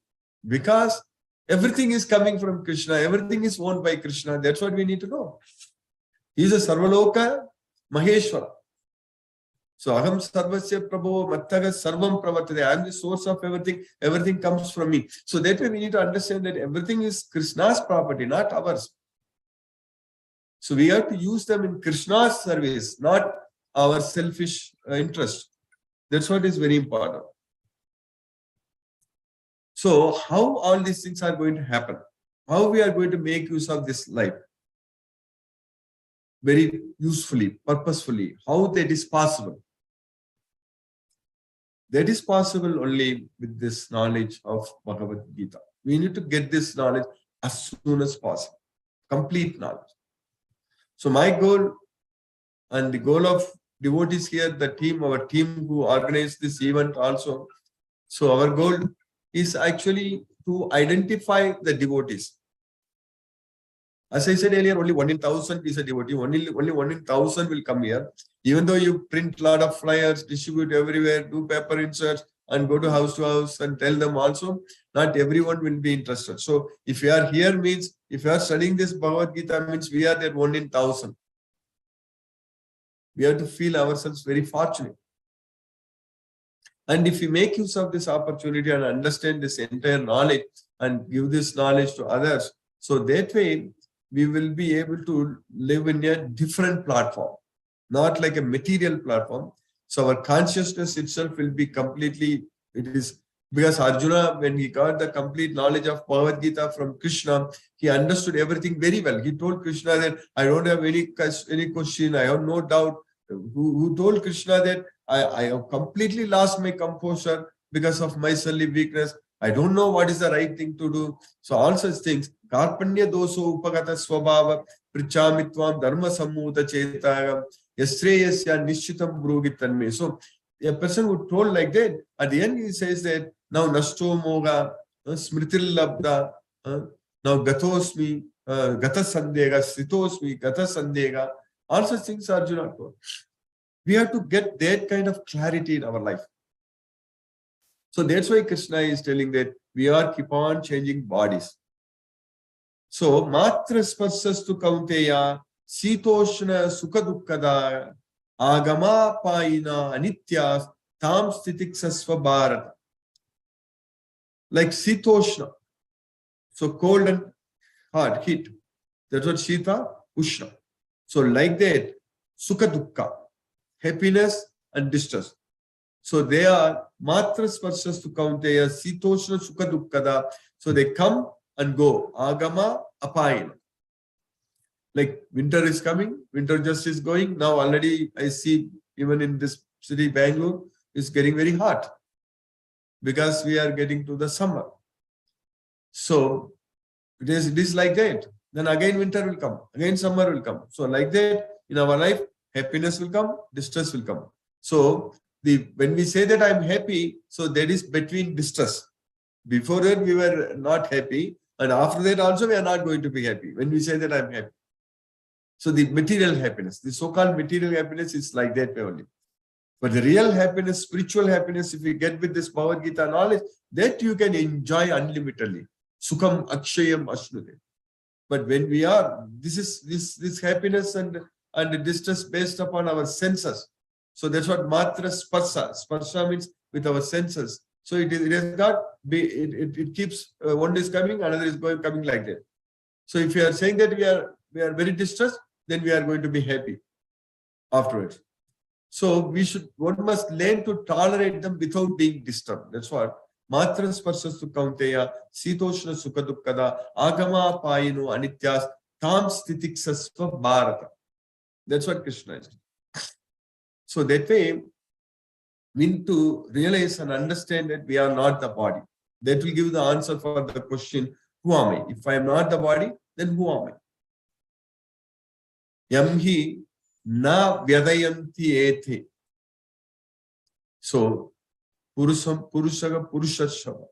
[SPEAKER 2] because everything is coming from Krishna, everything is owned by Krishna. That's what we need to know. He is a Sarvaloka Maheshwara. So aham sarvasya prabho mattaga sarvam pravartate. I am the source of everything. Everything comes from me. So that way we need to understand that everything is Krishna's property, not ours. So we have to use them in Krishna's service, not our selfish interest. That's what is very important. So how all these things are going to happen? How we are going to make use of this life? Very usefully, purposefully. How that is possible? That is possible only with this knowledge of Bhagavad Gita. We need to get this knowledge as soon as possible. Complete knowledge. So my goal and the goal of devotees here, our team who organized this event also. So our goal is actually to identify the devotees. As I said earlier, only 1 in 1,000 is a devotee. Only 1 in 1,000 will come here. Even though you print a lot of flyers, distribute everywhere, do paper inserts, and go to house and tell them also, not everyone will be interested. So if you are here means, if you are studying this Bhagavad Gita means we are that 1 in 1,000. We have to feel ourselves very fortunate. And if we make use of this opportunity and understand this entire knowledge and give this knowledge to others, so that way we will be able to live in a different platform, not like a material platform. So our consciousness itself will be completely, it is because Arjuna, when he got the complete knowledge of Bhagavad Gita from Krishna, he understood everything very well. He told Krishna that I don't have any question, I have no doubt. Who told Krishna that I have completely lost my composure because of my silly weakness. I don't know what is the right thing to do. So all such things. Karpanya doso upagata swabhava prichamitvam dharma sammuta chetagam yasreyasya nishchitam brugitanme. So a person who told like that, at the end he says that now nashto moga, smritil labda, now gatosmi, gata sandega, sritosmi, gata sandega. All such things Arjuna told. We have to get that kind of clarity in our life. So that's why Krishna is telling that we are keep on changing bodies. So matra sparsastu kaunteya sitoshna sukadukkada agama paina anitya tam stitiksasva bharata. Like sitoshna. So cold and hot, heat. That's what Shita, Ushna. So like that, sukadukka, happiness and distress. So they are matra sparshas to kaunteya sitoshna sukadukkada. So they come and go. Agama apayana. Like winter is coming, winter just is going. Now already I see even in this city, Bangalore, is getting very hot because we are getting to the summer. So it is like that. Then again winter will come, again summer will come. So like that in our life, happiness will come, distress will come. So when we say that I'm happy, so that is between distress. Before that we were not happy, and after that also we are not going to be happy when we say that I'm happy. So the material happiness, the so-called material happiness is like that only. But the real happiness, spiritual happiness, if you get with this Bhagavad Gita knowledge, that you can enjoy unlimitedly. Sukham akshayam ashnute. But when we are, this happiness and distress based upon our senses. So that's what matra sparsa. Sparsa means with our senses. So it has got it keeps one is coming, another is coming like that. So if you are saying that we are very distressed, then we are going to be happy afterwards. So one must learn to tolerate them without being disturbed. That's what. Matra sparsastu kaunteya sitoshna sukadukkada agama payino anityas tam stitiksasva bharata. That's what Krishna is. So that way, we need to realize and understand that we are not the body. That will give the answer for the question, Who am I? If I am not the body, then who am I? Yam hi na vyadayanti ethe. So, Purushaga Purushashava.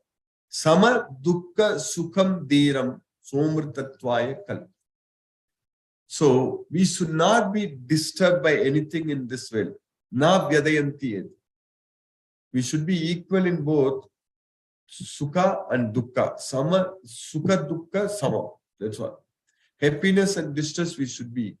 [SPEAKER 2] Sama dukkha sukham dhiram somrtatvaya kal. So, we should not be disturbed by anything in this world. Na vyadayanti ethe. We should be equal in both sukha and dukkha. Sama, sukha, dukkha, sama. That's what. Happiness and distress we should be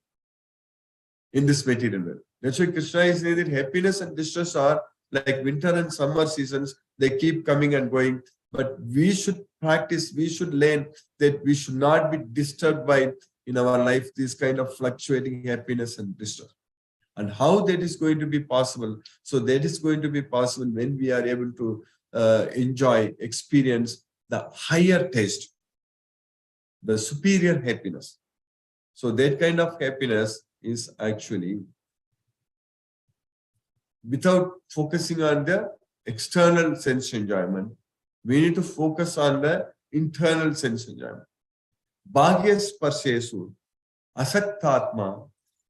[SPEAKER 2] in this material world. That's why Krishna is saying that happiness and distress are like winter and summer seasons. They keep coming and going. But we should practice, we should learn that we should not be disturbed by in our life this kind of fluctuating happiness and distress. And how that is going to be possible? So that is going to be possible when we are able to enjoy, experience the higher taste, the superior happiness. So that kind of happiness is actually without focusing on the external sense enjoyment. We need to focus on the internal sense enjoyment. Bhagyas parsesu asaktatma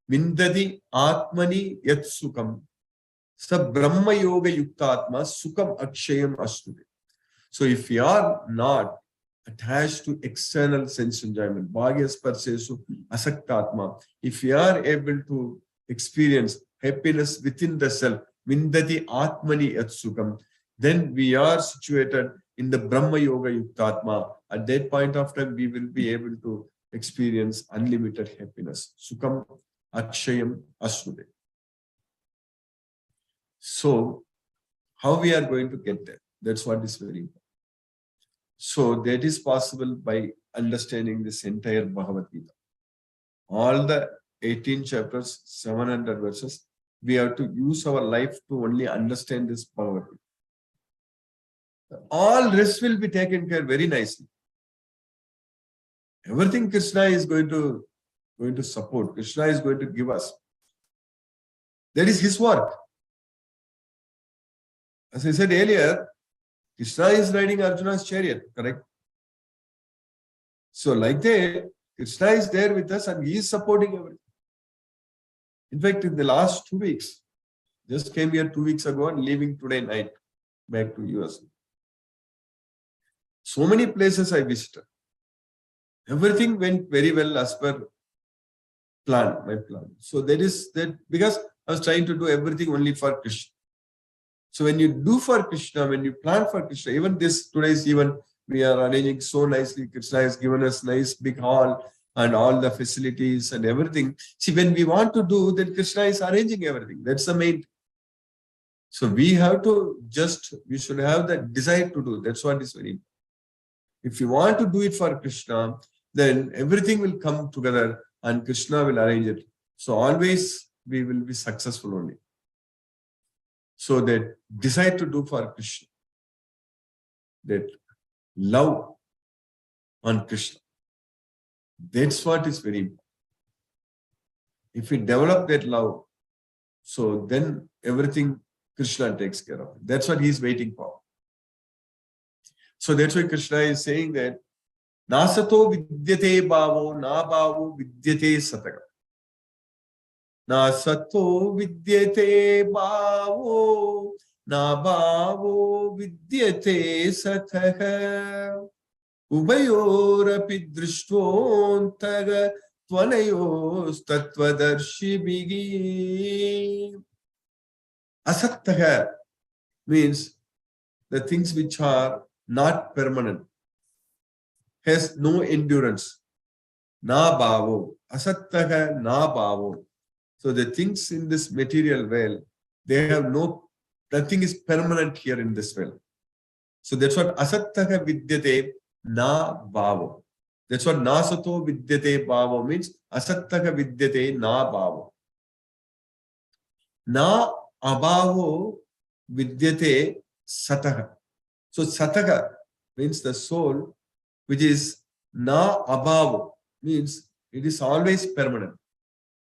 [SPEAKER 2] vindadi atmani yat sukham sa brahma yoga yuktatma sukham akshayam astude. So if you are not attached to external sense enjoyment, bhagyas parsesu asaktatma, if you are able to experience happiness within the self, vindadi atmani yat sukham, then we are situated in the Brahma Yoga Yuktatma. At that point of time, we will be able to experience unlimited happiness. Sukham Akshayam Asnude. So, how we are going to get there? That's what is very important. So, that is possible by understanding this entire Bhagavad Gita. All the 18 chapters, 700 verses, we have to use our life to only understand this Bhagavad Gita. All rest will be taken care very nicely. Everything Krishna is going to support. Krishna is going to give us. That is his work. As I said earlier, Krishna is riding Arjuna's chariot, correct? So like that, Krishna is there with us and he is supporting everything. In fact, in the last 2 weeks, just came here 2 weeks ago and leaving today night back to US. So many places I visited. Everything went very well as per my plan. So that is that because I was trying to do everything only for Krishna. So when you do for Krishna, when you plan for Krishna, even today's even we are arranging so nicely. Krishna has given us nice big hall and all the facilities and everything. See, when we want to do, then Krishna is arranging everything. That's the main. So we have to we should have the desire to do. That's what is very important. If you want to do it for Krishna, then everything will come together and Krishna will arrange it. So always we will be successful only. So that desire to do for Krishna, that love on Krishna, that's what is very important. If we develop that love, so then everything Krishna takes care of. That's what he is waiting for. So that's why Krishna is saying that Nasato vidyate bhavo, na bhavo vidyate sataka. Nasato vidyate bhavo, na bhavo vidyate sataka. Ubayorapi drishtvontaga tvanayos tattvadarshibhigi. Asattaka means the things which are not permanent, has no endurance. Na bhavo. Asattaka na bhavo. So the things in this material world, they have nothing is permanent here in this world. So that's what asattaka vidyate na bhavo. That's what nasato vidyate bhavo means. Asattaka vidyate na bhavo. Na abhavo vidyate sataka. So sataka means the soul, which is na abhava, means it is always permanent.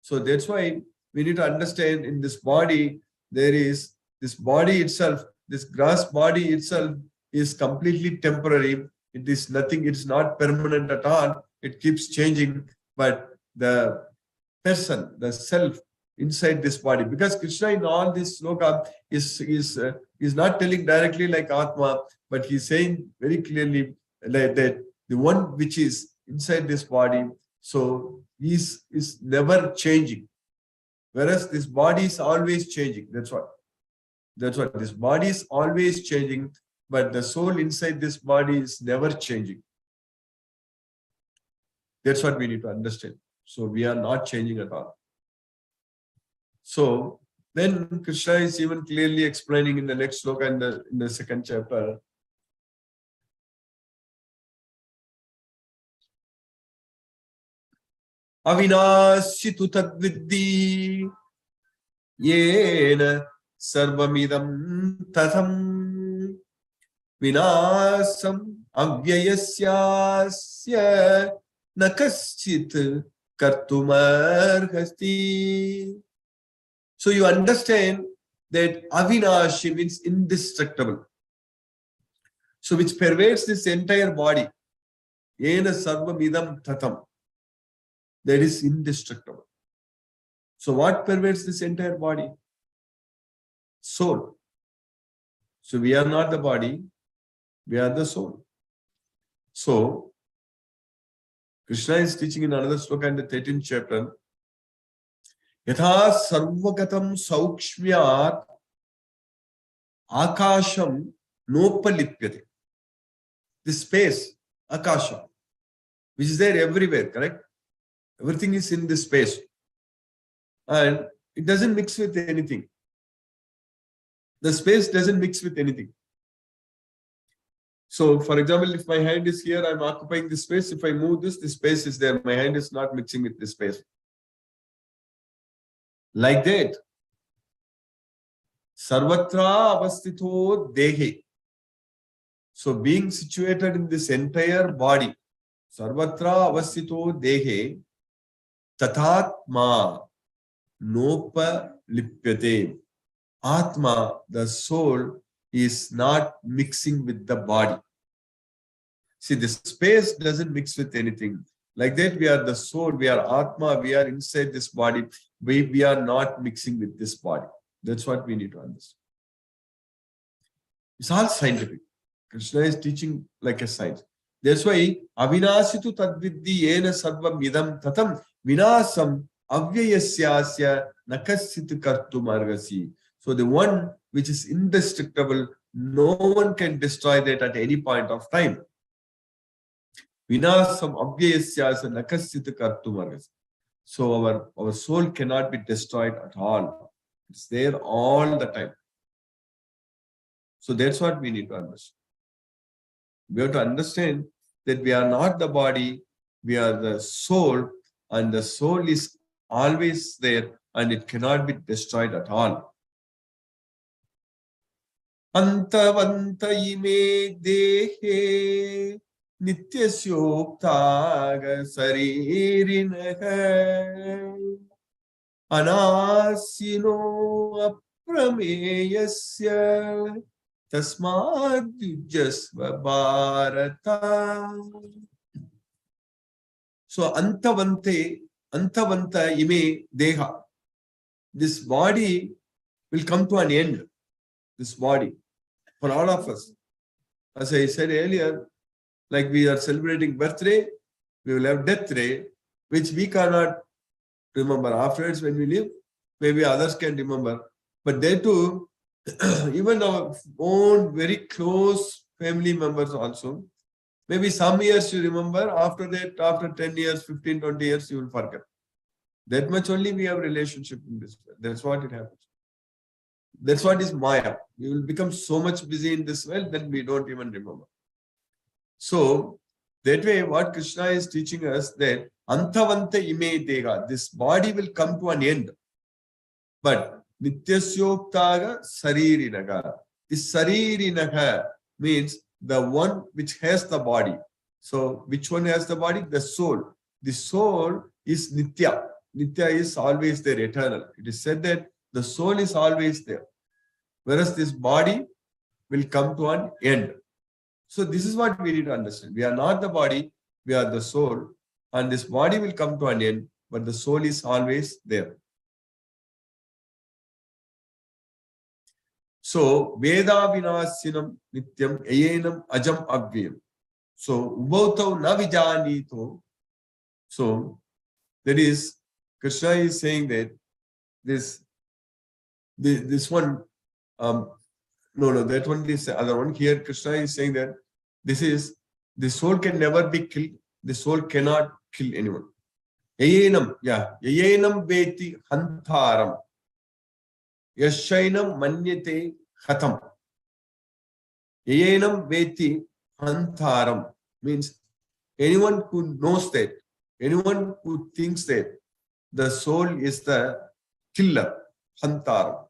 [SPEAKER 2] So that's why we need to understand in this body, there is this body itself, this gross body itself is completely temporary. It is nothing, it's not permanent at all. It keeps changing. But the person, the self inside this body, because Krishna in all this sloka is not telling directly like Atma, but he's saying very clearly that the one which is inside this body, so is never changing. Whereas this body is always changing. That's what. This body is always changing, but the soul inside this body is never changing. That's what we need to understand. So we are not changing at all. So then Krishna is even clearly explaining in the next sloka in the second chapter. Avinashitu tadviddhi yena sarvamidam tatham vinasam avyayasyasya nakaschit kartumarhasti. So you understand that Avinashi means indestructible. So which pervades this entire body. Yena sarvamidam tatham. That is indestructible. So what pervades this entire body? Soul. So we are not the body, we are the soul. So Krishna is teaching in another sloka in the 13th chapter. Yatha sarvagatam saukshmyat akasham nopalipyate. This space, akasha, which is there everywhere, correct? Everything is in this space. And it doesn't mix with anything. The space doesn't mix with anything. So, for example, if my hand is here, I'm occupying this space. If I move this, the space is there. My hand is not mixing with this space. Like that. Sarvatra avastito dehe. So, being situated in this entire body, Sarvatra avastito dehe, tathatma nopa lipyate. Atma, the soul, is not mixing with the body. See, the space doesn't mix with anything. Like that, we are the soul, we are Atma, we are inside this body. We are not mixing with this body. That's what we need to understand. It's all scientific. Krishna is teaching like a science. That's why, avinasitu tadviddhi yena sarvam idam tatam vinasam avyayasyasya nakasit kartum argasi. So the one which is indestructible, no one can destroy that at any point of time. Vinasam avyayasyasya nakasit kartum argasi. So our soul cannot be destroyed at all. It's there all the time. So that's what we need to understand. We have to understand that we are not the body, we are the soul, and the soul is always there and it cannot be destroyed at all. Antavanta ime dehe nityasyoktaga saririnaha anasino aprameyasya tasmad yujasva bharata. So antavanta ime deha. This body will come to an end. This body. For all of us. As I said earlier, like we are celebrating birthday, we will have death day, which we cannot remember. Afterwards, when we live, maybe others can remember. But they too, even our own very close family members also, maybe some years you remember, after that, after 10 years, 15, 20 years, you will forget. That much only we have relationship in this world. That's what it happens. That's what is Maya. We will become so much busy in this world that we don't even remember. So, that way what Krishna is teaching us that Antavanta ime dega, this body will come to an end. But Nityasyoktaga saririnaga. This saririnaga means the one which has the body. So, which one has the body? The soul. The soul is Nitya. Nitya is always there, eternal. It is said that the soul is always there. Whereas this body will come to an end. So this is what we need to understand. We are not the body, we are the soul. And this body will come to an end, but the soul is always there. So, Veda Vinasinam Nityam Ayenam Ajam Avyam. So, Ubhautau Navijanito. So, that is, Krishna is saying that this one, that one is the other one. Here, Krishna is saying that the soul can never be killed. The soul cannot kill anyone. Yayenam, Yayenam Veti Hantaram. Yashainam Manyate Khatam. Yayenam Veti Hantaram means anyone who knows that, anyone who thinks that the soul is the killer, Hantaram.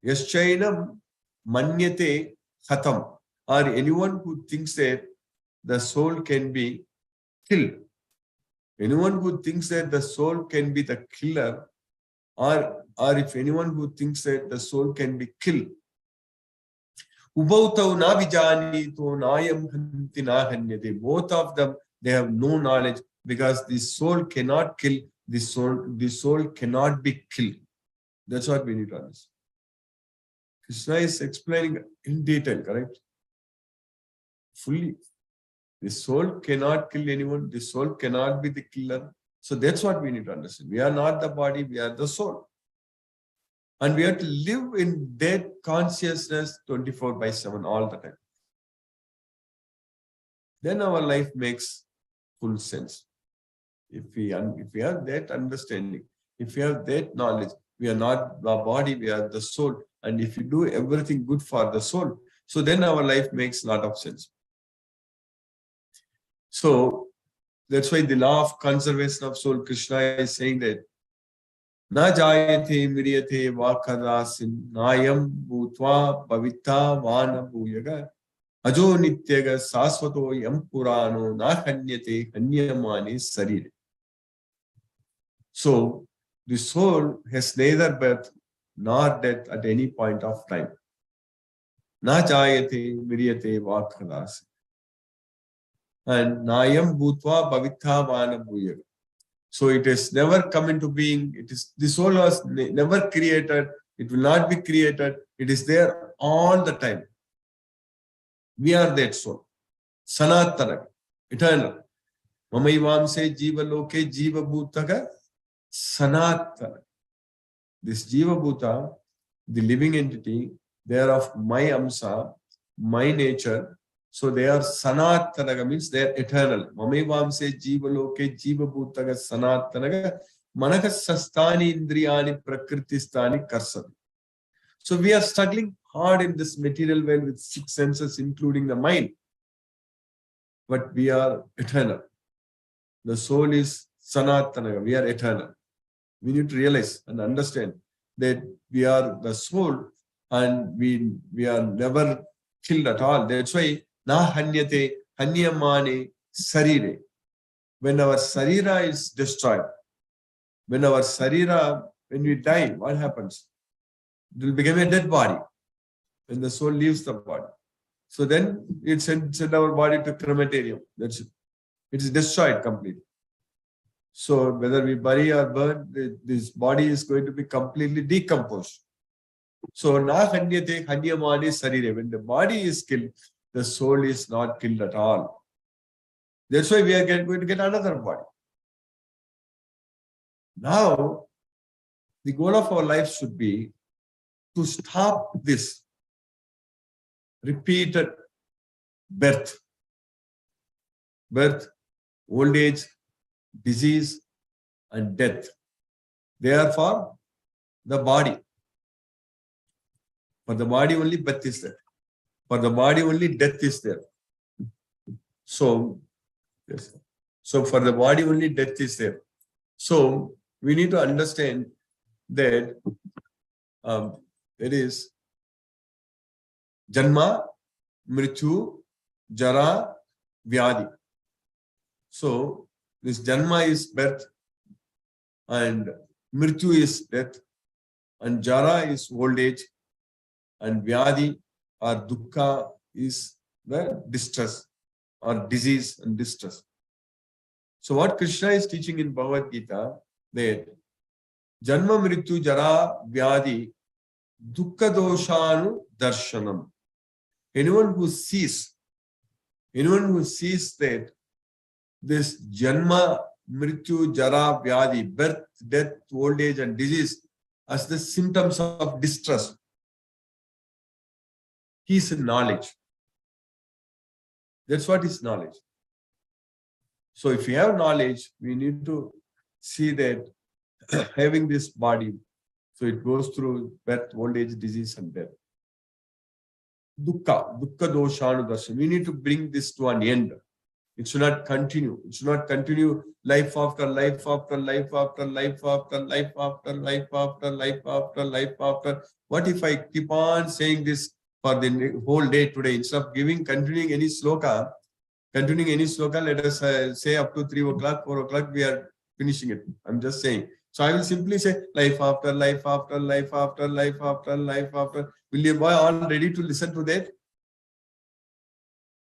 [SPEAKER 2] Yaschainam Manyate Khatam, or anyone who thinks that the soul can be killed. Anyone who thinks that the soul can be the killer, or if anyone who thinks that the soul can be killed. Ubautau na vijanito nayam hanti na hanyate. Both of them, they have no knowledge because the soul cannot kill, the soul cannot be killed. That's what we need to understand. Krishna is explaining in detail, correct? Fully. The soul cannot kill anyone, the soul cannot be the killer. So that's what we need to understand. We are not the body, we are the soul. And we have to live in that consciousness 24/7 all the time. Then our life makes full sense. If we have that understanding, if we have that knowledge, we are not the body, we are the soul. And if you do everything good for the soul, so then our life makes a lot of sense. So that's why the law of conservation of soul, Krishna is saying that Na jayate miriyate vakadasin nayam bhutva bhavita vana bhuyaga ajo nityaga sasvato yam purano na hanyate hanyamani sarire. So the soul has neither birth nor death at any point of time. Na jayate miriyate vakadasin. And nayam bhutva bhavita vana bhuyaga. So it has never come into being. The soul was never created. It will not be created. It is there all the time. We are that soul. Sanatana, eternal. Mamaivamse jiva loke jiva bhutaga sanatana. This jiva bhuta, the living entity, they are of my amsa, my nature. So they are sanatanaga, means they are eternal. Mamevamse jiva loke jiva bhutaga sanatanaga manaka sastani indriyani prakritistani karsati. So we are struggling hard in this material world with 6 senses, including the mind. But we are eternal. The soul is sanatanaga. We are eternal. We need to realize and understand that we are the soul and we are never killed at all. That's why na hanyate hanyamane sarire. When our sarira is destroyed, when we die, what happens? It will become a dead body when the soul leaves the body. So then it sends our body to crematorium. That's it. It is destroyed completely. So whether we bury or burn, this body is going to be completely decomposed. So na hanyate hanyamane sarire. When the body is killed, the soul is not killed at all. That's why we are going to get another body. Now, the goal of our life should be to stop this repeated birth, old age, disease, and death. They are for the body. For the body only birth is there. For the body only death is there. So, yes. So for the body only death is there. So we need to understand that it is Janma, Mrityu, Jara, Vyadi. So this Janma is birth and Mrityu is death and Jara is old age and Vyadi or Dukkha is the distress or disease and distress. So what Krishna is teaching in Bhagavad Gita, that Janma Mrityu Jara Vyadi Dukkha Doshanu Darshanam. Anyone who sees that this Janma, Mrityu, Jara, Vyadi, birth, death, old age and disease as the symptoms of distress, he is in knowledge. That's what is knowledge. So if we have knowledge, we need to see that having this body, so it goes through birth, old age, disease and death. Dukkha doshanu darshan. We need to bring this to an end. It should not continue. It should not continue life after life after life after life after life after life after life after life after. What if I keep on saying this for the whole day today? Instead of continuing any sloka, let us say up to 3 o'clock, 4 o'clock, we are finishing it. I'm just saying. So I will simply say life after life after life after life after life after. Will you be all ready to listen to that?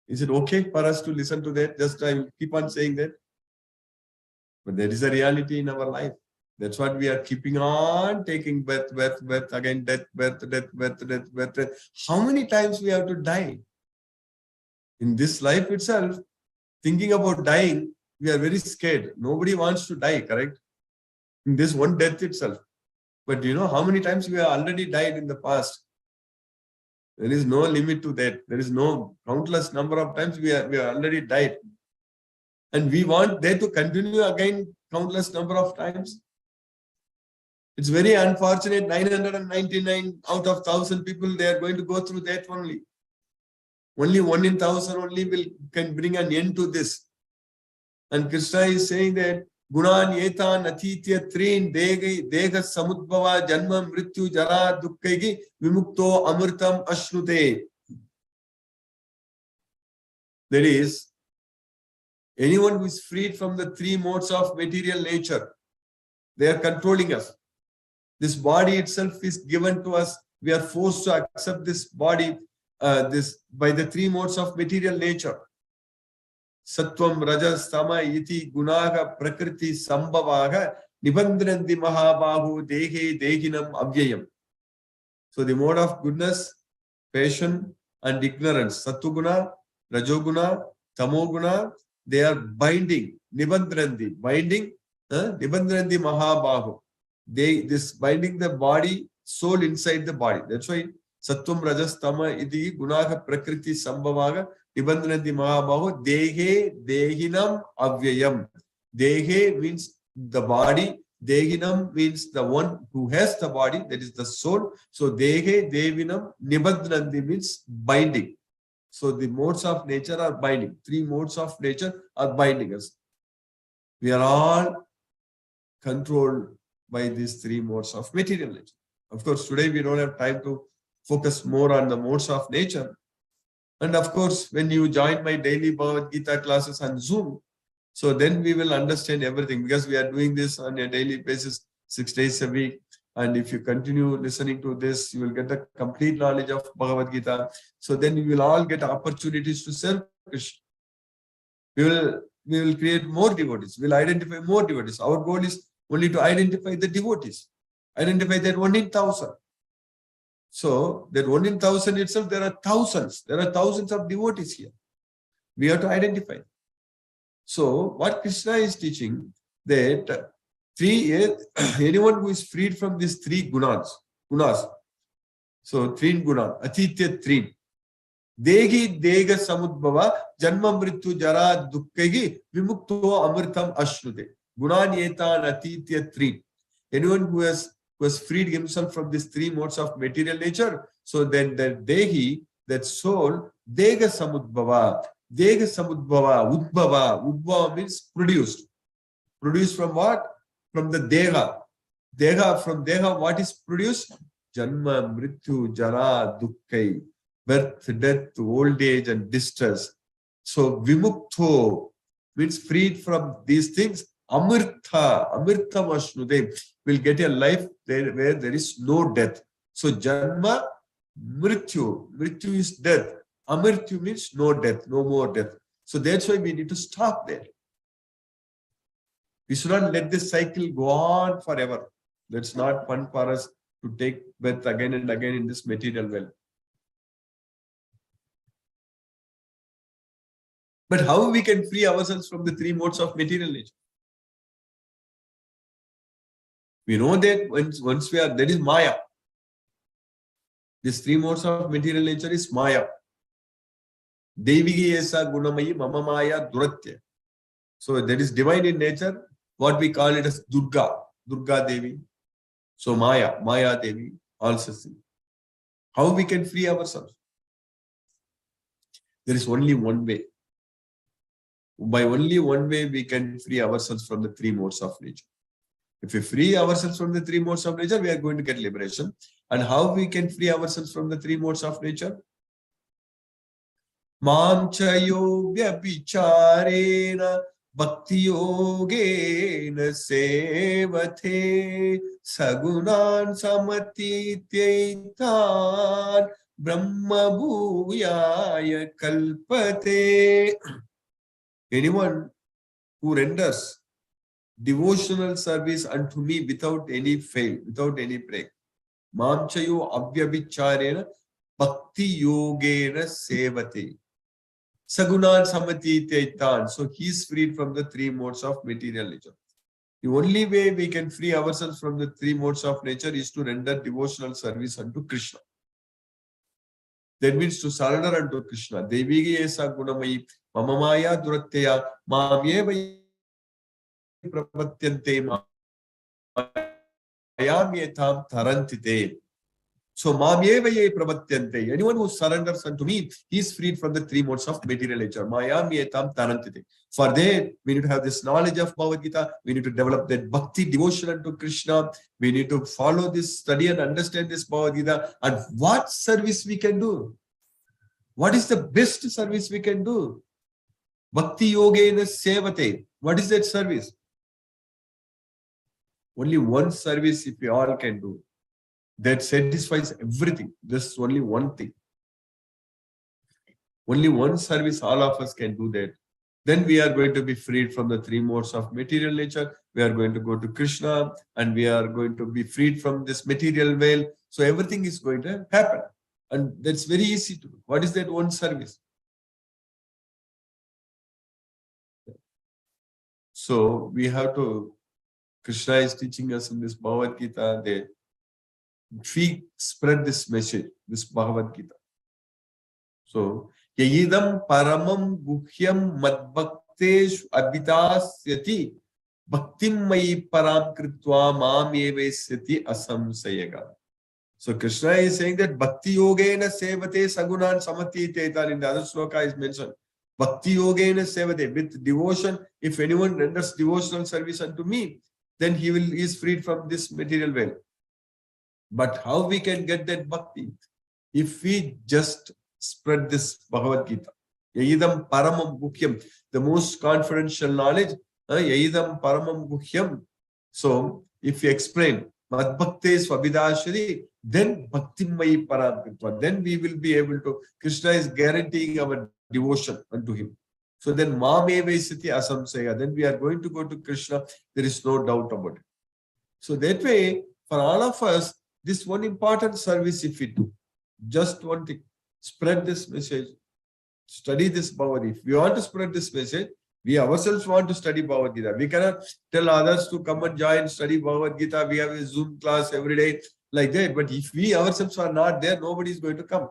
[SPEAKER 2] Is it okay for us to listen to that? Just I will keep on saying that. But there is a reality in our life. That's what we are keeping on taking birth, again death, birth. How many times we have to die? In this life itself, thinking about dying, we are very scared. Nobody wants to die, correct? In this one death itself. But you know how many times we have already died in the past? There is no limit to that. There is no countless number of times we have already died. And we want that to continue again countless number of times. It's very unfortunate. 999 out of 1,000 people, they are going to go through that only. Only 1 in 1,000 only can bring an end to this. And Krishna is saying that Gunan Yetan Atitya Trin Dega Samudbhava Janma Mrityu Jara Dukkegi Vimukto Amritam Ashnute. That is, anyone who is freed from the 3 modes of material nature, they are controlling us. This body itself is given to us. We are forced to accept this body by the 3 modes of material nature. Sattvam, Rajas, Tama, Iti, Gunaga, Prakriti, Sambhavaga, Nibandranti Mahabahu, Dehe, Dehinam, Avyayam. So the mode of goodness, passion and ignorance, Sattuguna, Rajoguna, Tamoguna, they are binding, Nibandranti, binding, Nibandranti Mahabahu. This binding the body, soul inside the body. That's why Sattvam, Rajas, Tama, Iti, Gunaga, Prakriti, Sambhavaga, Nibandhanati Mahabahu, Dehe, Dehinam, Avyayam. Dehe means the body. Dehinam means the one who has the body, that is the soul. So Dehe, Devinam, Nibandhanati means binding. So the modes of nature are binding. 3 modes of nature are binding us. We are all controlled by these 3 modes of material nature. Of course, today we don't have time to focus more on the modes of nature. And of course, when you join my daily Bhagavad Gita classes on Zoom, so then we will understand everything, because we are doing this on a daily basis, 6 days a week. And if you continue listening to this, you will get the complete knowledge of Bhagavad Gita. So then you will all get opportunities to serve Krishna. We will create more devotees. We will identify more devotees. Our goal is only to identify the devotees. Identify that 1 in 1,000. So that 1 in 1,000 itself, there are thousands. There are thousands of devotees here. We have to identify. So what Krishna is teaching, that anyone who is freed from these 3 gunas. So 3 guna, Atitya 3. Dehi Dega Samudbhava Janma Mrityu Jara Dukkegi Vimukto Amritam Ashnute. Gunan Yetan Atitya 3. Anyone who has freed himself from these 3 modes of material nature, so then that Dehi, that soul, Dega Samudbhava. Dega Samudbhava, Udbhava means produced. Produced from what? From the Deha. From Deha, what is produced? Janma, Mrityu, Jara, Dukkai. Birth, death, old age and distress. So Vimukto means freed from these things. Amirtha Mashnude will get a life where there is no death. So Janma, Mrityu is death. Amirtyu means no death, no more death. So that's why we need to stop there. We should not let this cycle go on forever. That's not fun for us to take birth again and again in this material world. But how we can free ourselves from the three modes of material nature? We know that once we are, that is Maya. These three modes of material nature is Maya. Devigi esa gunamayi mama maya duratya. So that is divine in nature. What we call it as Durga, Durga Devi. So Maya, Maya Devi, also see. How we can free ourselves? There is only one way. By only one way we can free ourselves from the three modes of nature. If we free ourselves from the three modes of nature, we are going to get liberation. And how we can free ourselves from the three modes of nature? Mam chayo vyabhicharena bhakti yogena sevate sagunan samatityetan brahma bhuyaya kalpate. Anyone who renders devotional service unto me without any fail, without any break. Mam chayo avyabhicharena bhakti yogena sevate. Sagunan samati taitan. So he is freed from the three modes of material nature. The only way we can free ourselves from the three modes of nature is to render devotional service unto Krishna. That means to surrender unto Krishna. Devigi esa gunamayi mamamaya duratya mamyeva prapatyante mayamyetam tarantite. So mamyevaye prapatyante. Anyone who surrenders unto me, he is freed from the three modes of material nature. Mayamyetam tarantite. For that, we need to have this knowledge of Bhagavad Gita. We need to develop that bhakti devotion unto Krishna. We need to follow this study and understand this Bhagavad Gita. And what service we can do? What is the best service we can do? Bhakti yogena sevate. What is that service? Only one service if we all can do. That satisfies everything. This is only one thing. Only one service all of us can do that. Then we are going to be freed from the three modes of material nature. We are going to go to Krishna and we are going to be freed from this material veil. So everything is going to happen. And that's very easy to do. What is that one service? So we have to, Krishna is teaching us in this Bhagavad Gita that we spread this message, this Bhagavad Gita. So, Yayidam paramam guhyam madbhaktesh abhitasyati bhaktim mayi param kritva mam evesyati asamsayaga. So Krishna is saying that bhakti yogena sevate sagunan samati tetan. In the other sloka is mentioned. Bhakti yogena sevate. With devotion, if anyone renders devotional service unto me, then he is freed from this material veil. But how we can get that bhakti? If we just spread this Bhagavad Gita. Yayidam paramam guhyam. The most confidential knowledge. Yayidam paramam guhyam. So, if we explain Madbhakte Swabhidashari, then Bhaktimmayi Param. Then we will be able to, Krishna is guaranteeing our devotion unto him. So then Mamevesiti Asamsaya. Then we are going to go to Krishna. There is no doubt about it. So that way, for all of us, this one important service if we do. Just one thing. Spread this message. Study this Bhagavad Gita. If we want to spread this message, we ourselves want to study Bhagavad Gita. We cannot tell others to come and join, study Bhagavad Gita. We have a Zoom class every day like that. But if we ourselves are not there, nobody is going to come.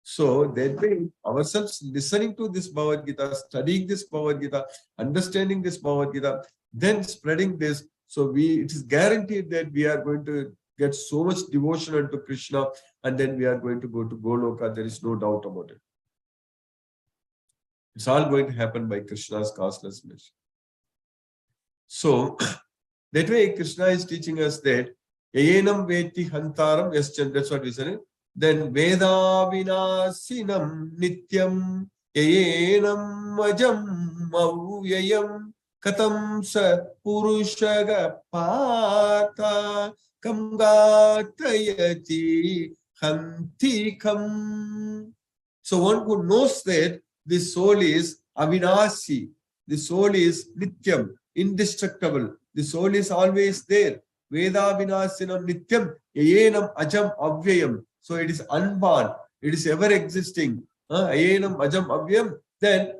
[SPEAKER 2] So that way, ourselves listening to this Bhagavad Gita, studying this Bhagavad Gita, understanding this Bhagavad Gita, then spreading this. So it is guaranteed that we are going to get so much devotion unto Krishna, and then we are going to go to Goloka. There is no doubt about it. It's all going to happen by Krishna's causeless mercy. So that way Krishna is teaching us that Yayenam veti hantaram yaschan. That's what we said. Then Veda vinasinam nityam Yayenam majam mavyayam katam sa purushaga pata kam gatayati hantikam. So one who knows that the soul is avinasi, the soul is nityam, indestructible, the soul is always there. Veda vinasinam nityam, ayenam ajam avyayam. So it is unborn, it is ever existing. Ayenam ajam avyayam. Then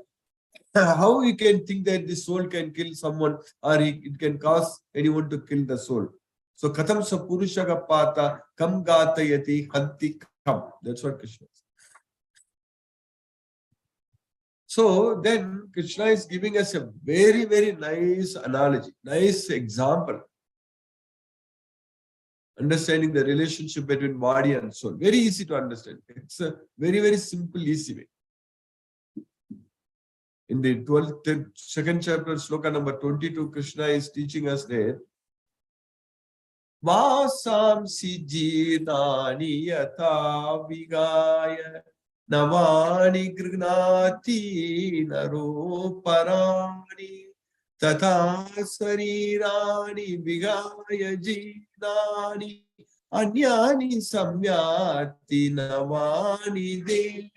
[SPEAKER 2] how we can think that the soul can kill someone or it can cause anyone to kill the soul? So katham sa purusha pata kam gatayati hanti kam. That's what Krishna says. So then Krishna is giving us a very, very nice analogy, nice example. Understanding the relationship between body and soul. Very easy to understand. It's a very, very simple, easy way. In the 12th, second chapter, sloka number 22, Krishna is teaching us that Vasamsi jidani yatha vigaya navani grignati naro parani tatha sarirani vigaya jidani anyani samyati navani de.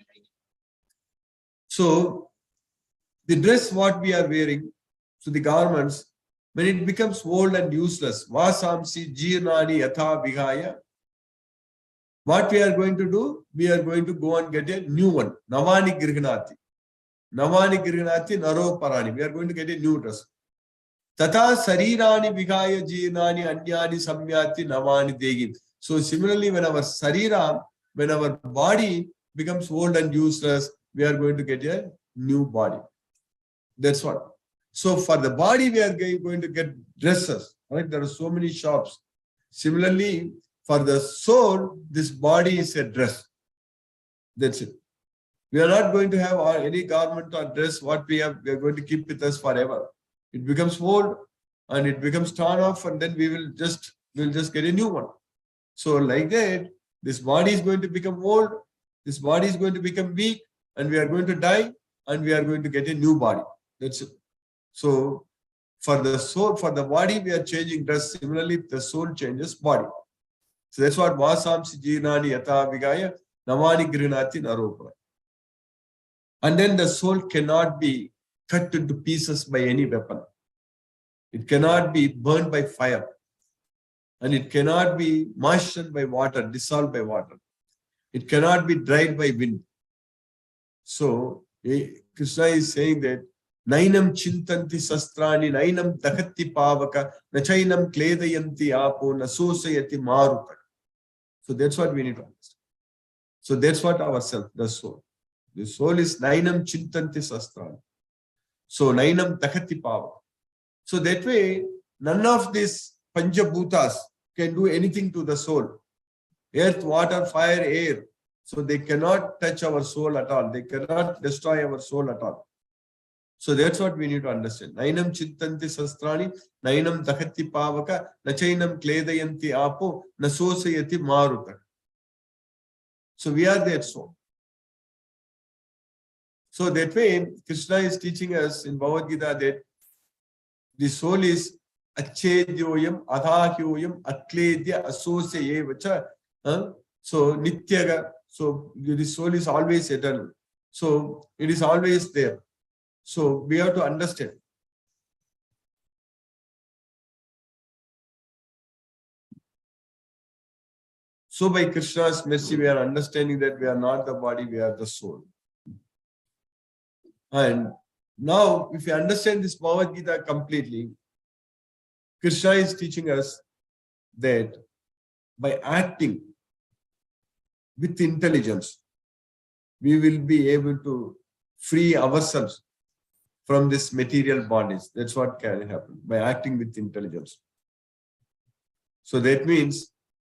[SPEAKER 2] So the dress what we are wearing, so the garments, when it becomes old and useless, vasamsi jirnani yatha vihaya, what we are going to do? We are going to go and get a new one. Navani girganati. Navani girganati naro parani. We are going to get a new dress. Tata sarirani vihaya jirnani anyani samyati navani degi. So similarly, when our sarira, when our body becomes old and useless, we are going to get a new body. That's what. So for the body, we are going to get dresses. Right? There are so many shops. Similarly, for the soul, this body is a dress. That's it. We are not going to have any garment or dress. What we have, we are going to keep with us forever. It becomes old and it becomes torn off, and then we'll just get a new one. So like that, this body is going to become old. This body is going to become weak, and we are going to die, and we are going to get a new body. That's it. So for the soul, for the body, we are changing dress. Similarly, the soul changes body. So that's what vasamsi jirnani yatha vigaya navani grinati naropara. And then the soul cannot be cut into pieces by any weapon. It cannot be burned by fire. And it cannot be moistened by water, dissolved by water. It cannot be dried by wind. So Krishna is saying that Nainam chintanti sastrani, nainam dakati pavaka, nachainam kledayanti apo, nasosayati maruta. So that's what we need to understand. So that's what ourself, the soul. The soul is nainam chintanti sastrani. So nainam dakati pavaka. So that way, none of these panjabhutas can do anything to the soul. Earth, water, fire, air. So they cannot touch our soul at all. They cannot destroy our soul at all. So that's what we need to understand. Nainam chintanti sastrani, nainam dakati pavaka, nachainam kledayanti apo, nasosayati maruta. So we are that soul. So that way, Krishna is teaching us in Bhagavad Gita that the soul is achedyoyam, adhahyoyam, akledya, asosyevacha. So nityaga. So the soul is always eternal. So it is always there. So we have to understand. So by Krishna's mercy, we are understanding that we are not the body, we are the soul. And now, if you understand this Bhagavad Gita completely, Krishna is teaching us that by acting with intelligence, we will be able to free ourselves from this material bodies. That's what can happen by acting with intelligence. So that means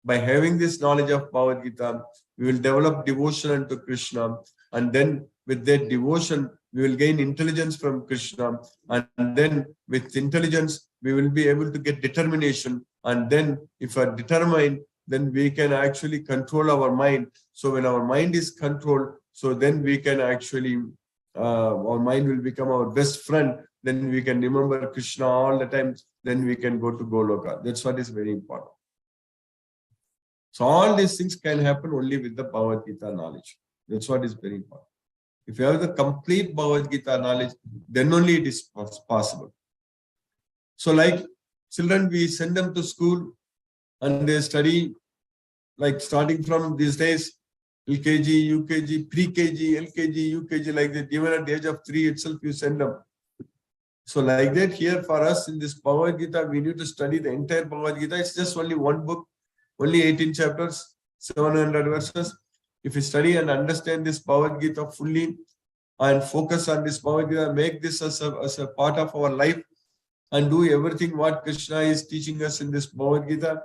[SPEAKER 2] by having this knowledge of Bhagavad Gita, we will develop devotion unto Krishna, and then with that devotion, we will gain intelligence from Krishna, and then with intelligence, we will be able to get determination, and then if we are determined, then we can actually control our mind. So when our mind is controlled, so then we can actually our mind will become our best friend. Then we can remember Krishna all the time. Then we can go to Goloka. That's what is very important. So all these things can happen only with the Bhagavad Gita knowledge. That's what is very important. If you have the complete Bhagavad Gita knowledge, then only it is possible. So like children, we send them to school and they study, like starting from these days, LKG, UKG, pre-KG, LKG, UKG, like that. Even at the age of 3 itself, you send them. So like that, here for us in this Bhagavad Gita, we need to study the entire Bhagavad Gita. It's just only one book, only 18 chapters, 700 verses. If you study and understand this Bhagavad Gita fully and focus on this Bhagavad Gita, make this as a part of our life and do everything what Krishna is teaching us in this Bhagavad Gita.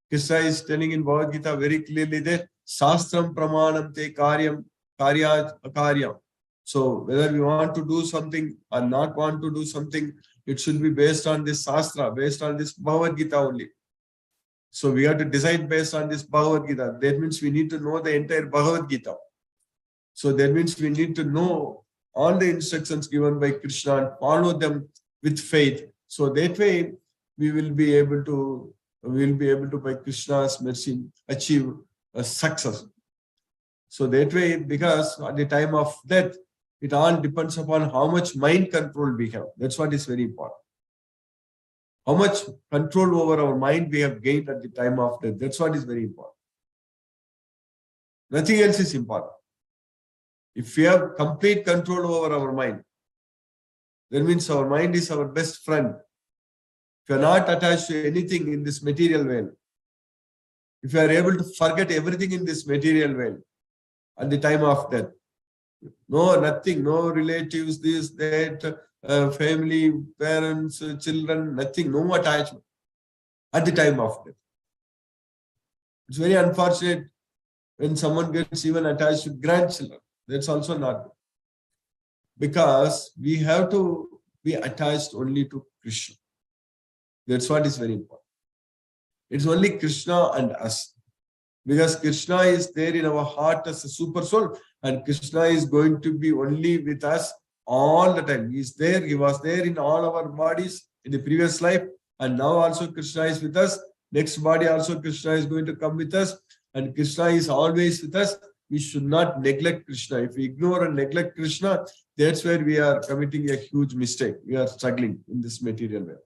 [SPEAKER 2] Krishna is telling in Bhagavad Gita very clearly that Shastram Pramanam Te Karyam Karya Akaryam. So whether we want to do something or not want to do something, it should be based on this Shastra, based on this Bhagavad Gita only. So we have to decide based on this Bhagavad Gita. That means we need to know the entire Bhagavad Gita. So that means we need to know all the instructions given by Krishna and follow them with faith. So that way we will be able to by Krishna's mercy achieve a success. So that way, because at the time of death, it all depends upon how much mind control we have. That's what is very important. How much control over our mind we have gained at the time of death. That's what is very important. Nothing else is important. If we have complete control over our mind, that means our mind is our best friend. If you are not attached to anything in this material world, if you are able to forget everything in this material world at the time of death, no, nothing, no relatives, this, that, family, parents, children, nothing, no attachment at the time of death. It's very unfortunate when someone gets even attached to grandchildren. That's also not good. Because we have to be attached only to Krishna. That's what is very important. It's only Krishna and us. Because Krishna is there in our heart as a super soul, and Krishna is going to be only with us all the time. He is there, he was there in all our bodies in the previous life, and now also Krishna is with us. Next body also Krishna is going to come with us, and Krishna is always with us. We should not neglect Krishna. If we ignore and neglect Krishna, that's where we are committing a huge mistake. We are struggling in this material world.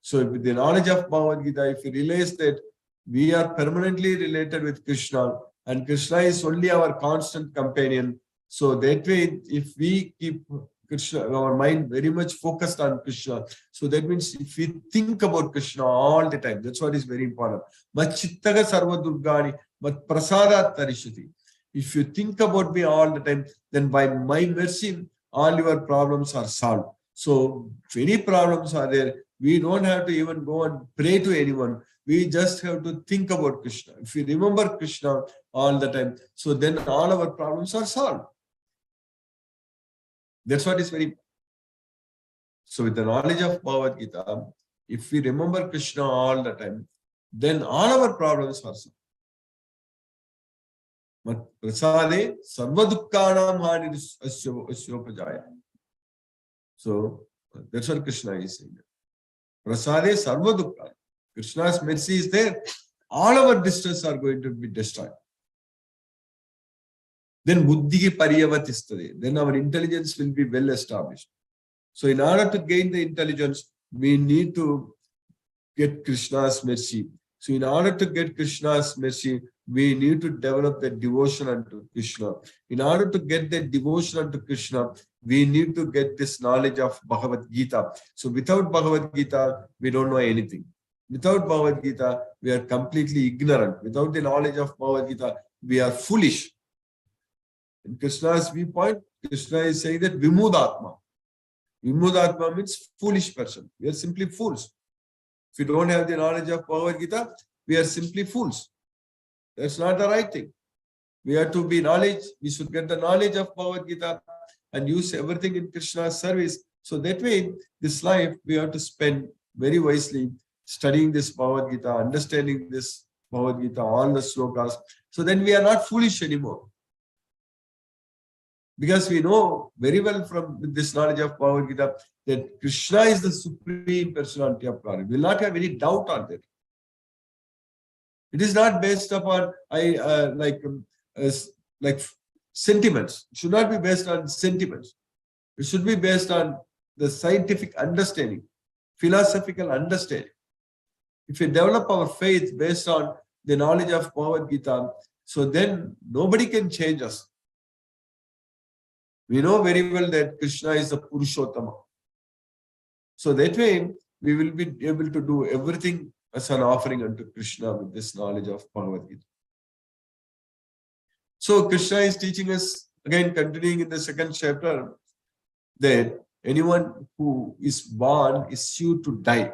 [SPEAKER 2] So with the knowledge of Bhagavad Gita, if we realize that we are permanently related with Krishna, and Krishna is only our constant companion. So that way, if we keep Krishna, our mind very much focused on Krishna, so that means if we think about Krishna all the time, that's what is very important. Machittaga sarva durgani, mat prasadat tarishati. If you think about me all the time, then by my mercy, all your problems are solved. So if any problems are there, we don't have to even go and pray to anyone. We just have to think about Krishna. If we remember Krishna all the time, so then all our problems are solved. That's what is very important. So with the knowledge of Bhagavad Gita, if we remember Krishna all the time, then all our problems are solved. Mat prasade sarva dukkhanam hani asyopajaya. So that's what Krishna is saying. Prasade sarva dukkhanam. Krishna's mercy is there. All our distress are going to be destroyed. Then buddhi pariyavatistade. Then our intelligence will be well established. So in order to gain the intelligence, we need to get Krishna's mercy. So in order to get Krishna's mercy, we need to develop the devotion unto Krishna. In order to get the devotion unto Krishna, we need to get this knowledge of Bhagavad Gita. So without Bhagavad Gita, we don't know anything. Without Bhagavad Gita, we are completely ignorant. Without the knowledge of Bhagavad Gita, we are foolish. In Krishna's viewpoint, Krishna is saying that Vimudatma. Vimudatma means foolish person. We are simply fools. If we don't have the knowledge of Bhagavad Gita, we are simply fools. That's not the right thing. We have to be knowledge. We should get the knowledge of Bhagavad Gita and use everything in Krishna's service. So that way, this life, we have to spend very wisely studying this Bhagavad Gita, understanding this Bhagavad Gita, all the slokas. So then we are not foolish anymore. Because we know very well from this knowledge of Bhagavad Gita that Krishna is the supreme personality of God. We will not have any doubt on that. It is not based upon like sentiments. It should not be based on sentiments. It should be based on the scientific understanding, philosophical understanding. If we develop our faith based on the knowledge of Bhagavad Gita, so then nobody can change us. We know very well that Krishna is the Purushottama. So that way, we will be able to do everything as an offering unto Krishna with this knowledge of Bhagavad Gita. So Krishna is teaching us, again continuing in the second chapter, that anyone who is born is sure to die.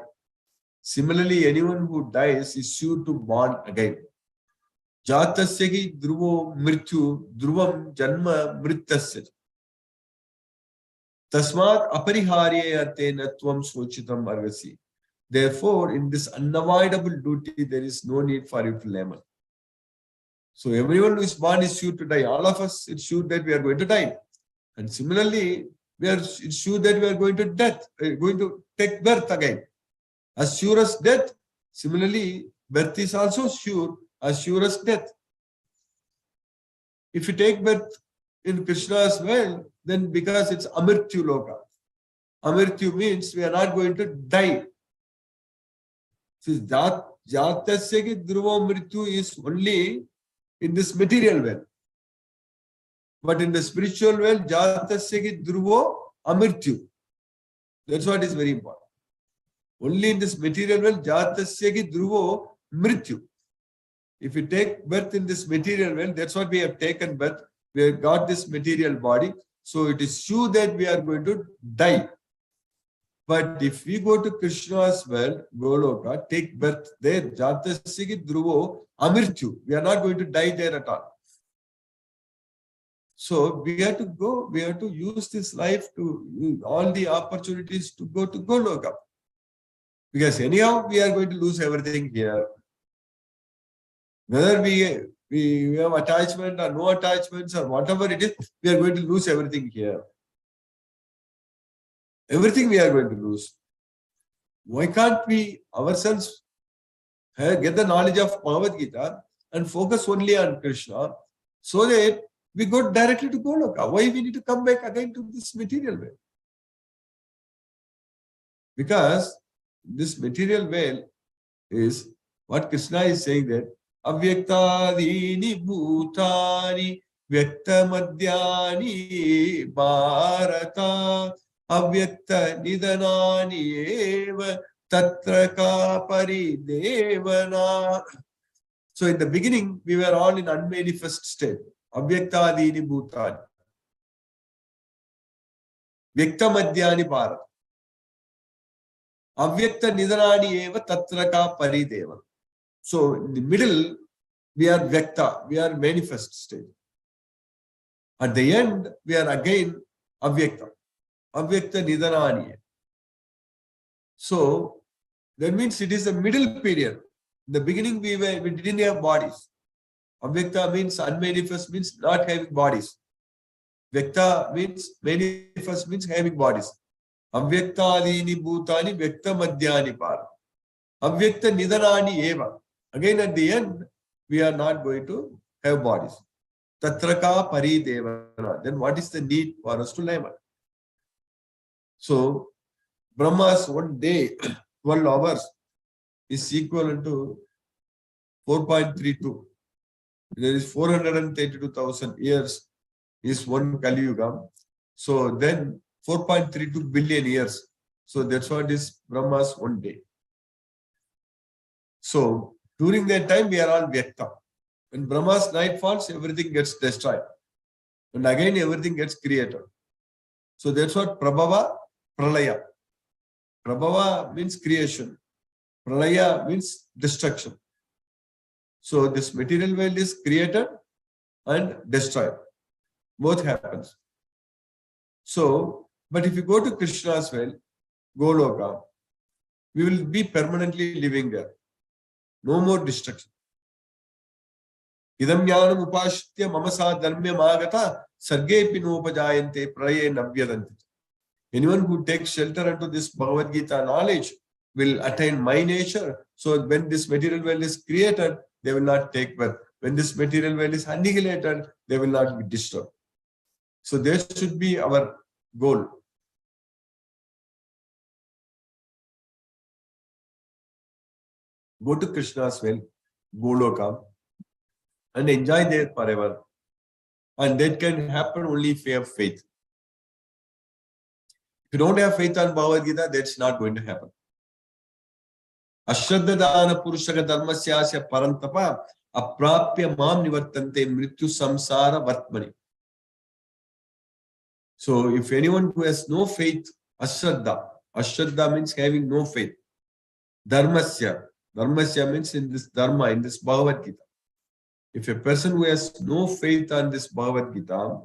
[SPEAKER 2] Similarly, anyone who dies is sure to born again. Jatasya ki dhruvo mrityu dhruvam janma mritasya. Tasmat apariharya tena tvam sochitam argasi. Therefore, in this unavoidable duty, there is no need for you to lament. So everyone who is born is sure to die. All of us, it's sure that we are going to die. And similarly, it's sure that we are going to take birth again. As sure as death, similarly, birth is also sure as death. If you take birth in Krishna as well, then because it's Amirtyu Loka. Amirtyu means we are not going to die. So Jatasya ki dhruva mrityu is only in this material world. But in the spiritual world, Jatasya ki dhruvo amirtyu. That's what is very important. Only in this material world, Jatasya ki dhruvo mrityu. If you take birth in this material world, that's what we have taken birth. We have got this material body. So it is sure that we are going to die. But if we go to Krishna's world, Goloka, take birth there, Jatasya ki dhruvo amirtyu. We are not going to die there at all. So we have to go, we have to use this life to all the opportunities to go to Goloka. Because anyhow, we are going to lose everything here. Whether we have attachment or no attachments or whatever it is, we are going to lose everything here. Everything we are going to lose. Why can't we ourselves get the knowledge of Bhagavad Gita and focus only on Krishna so that we go directly to Goloka? Why we need to come back again to this material way? Because this material way is what Krishna is saying that Avyaktadini bhutani vyaktamadhyani bharata avyakta nidanani eva tatra ka paridevana. So in the beginning, we were all in unmanifest state. Avyaktadini bhutani vyaktamadhyani bharata avyakta nidanani eva tatra ka paridevana. So in the middle, we are Vyakta, we are manifest state. At the end, we are again Avyakta. Avyakta Nidanani. So that means it is a middle period. In the beginning, we didn't have bodies. Avyakta means unmanifest, means not having bodies. Vyakta means manifest, means having bodies. Avyakta adini bhutani vyakta madhyani para. Avyakta nidanani eva. Again, at the end, we are not going to have bodies. Tatraka paridevana. Then what is the need for us to lament? So, Brahma's one day, 12 hours, is equivalent to 4.32. There is 432,000 years is one Kali Yuga. So then 4.32 billion years. So that's what is Brahma's one day. So during that time, we are all Vyakta. When Brahma's night falls, everything gets destroyed. And again, everything gets created. So that's what Prabhava, Pralaya. Prabhava means creation. Pralaya means destruction. So this material world is created and destroyed. Both happens. So, but if you go to Krishna's world, Goloka, we will be permanently living there. No more destruction. Idam jnanam upashitya mamasa dharmya magata sarge pinopajayante praye navyadanti. Anyone who takes shelter unto this Bhagavad Gita knowledge will attain my nature. So when this material world is created, they will not take birth. when this material world is annihilated, they will not be destroyed. So there should be our goal. Go to Krishna's well, Goloka, and enjoy there forever. And that can happen only if you have faith. If you don't have faith on Bhagavad Gita, that's not going to happen. Ashraddhadana Purushaga Dharmasyasya Parantapa Aprapya Mam Nivartante Mrityu Samsara Vatmani. So if anyone who has no faith, Ashraddha means having no faith. Dharmasya means in this Dharma, in this Bhagavad Gita. If a person who has no faith on this Bhagavad Gita,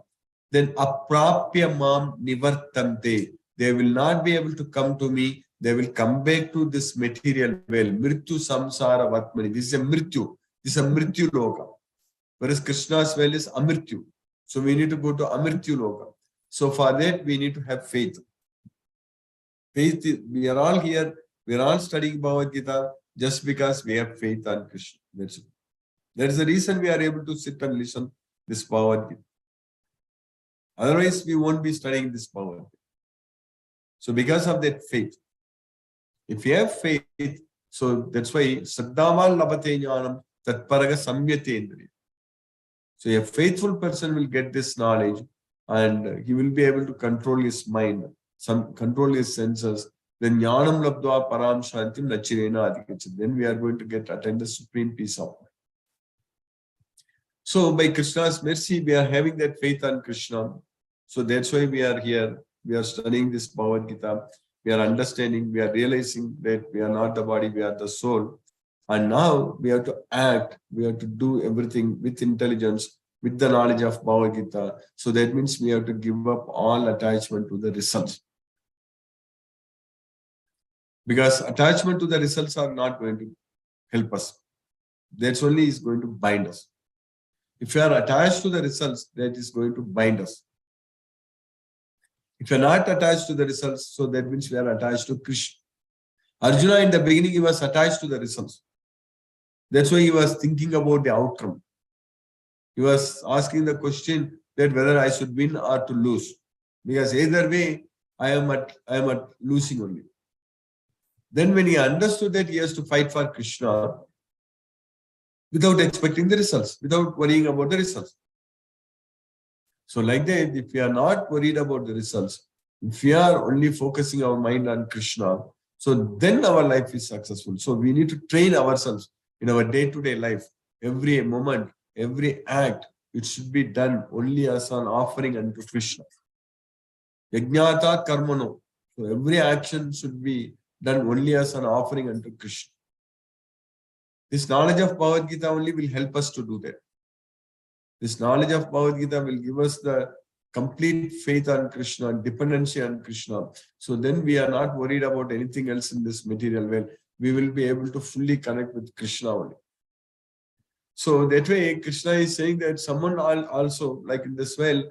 [SPEAKER 2] then Aprapya Mam Nivartante. They will not be able to come to me. They will come back to this material well. Mrityu Samsara Vatmani. This is a Mrityu. This is a Mrityu Loka. Whereas Krishna's well is Amrityu. So we need to go to Amrityu Loka. So for that, we need to have faith. Faith, we are all here. We are all studying Bhagavad Gita just because we have faith on Krishna. That's it. That is the reason we are able to sit and listen this Bhagavad Gita. Otherwise, we won't be studying this Bhagavad Gita. So because of that faith, if you have faith, so that's why Saddhaval Labate Jnanam Tatparaga Samyate Indriya. So a faithful person will get this knowledge and he will be able to control his mind, control his senses. Then Jnanam Labdva Param Shantim Nachirena Adhikachit. Then we are going to attain the supreme peace of mind. So by Krishna's mercy, we are having that faith on Krishna. So that's why we are here. We are studying this Bhagavad Gita. We are understanding, we are realizing that we are not the body, we are the soul. And now we have to act, we have to do everything with intelligence, with the knowledge of Bhagavad Gita. So that means we have to give up all attachment to the results. Because attachment to the results are not going to help us. That's only is going to bind us. If you are attached to the results, that is going to bind us. If you are not attached to the results, so that means we are attached to Krishna. Arjuna in the beginning, he was attached to the results. That's why he was thinking about the outcome. He was asking the question that whether I should win or to lose. Because either way, I am at losing only. Then when he understood that he has to fight for Krishna without expecting the results, without worrying about the results. So like that, if we are not worried about the results, if we are only focusing our mind on Krishna, so then our life is successful. So we need to train ourselves in our day-to-day life. Every moment, every act, it should be done only as an offering unto Krishna. Yajnata karmano. So every action should be done only as an offering unto Krishna. This knowledge of Bhagavad Gita only will help us to do that. This knowledge of Bhagavad Gita will give us the complete faith on Krishna, dependency on Krishna. So then we are not worried about anything else in this material world. We will be able to fully connect with Krishna only. So that way, Krishna is saying that someone also, like in this well,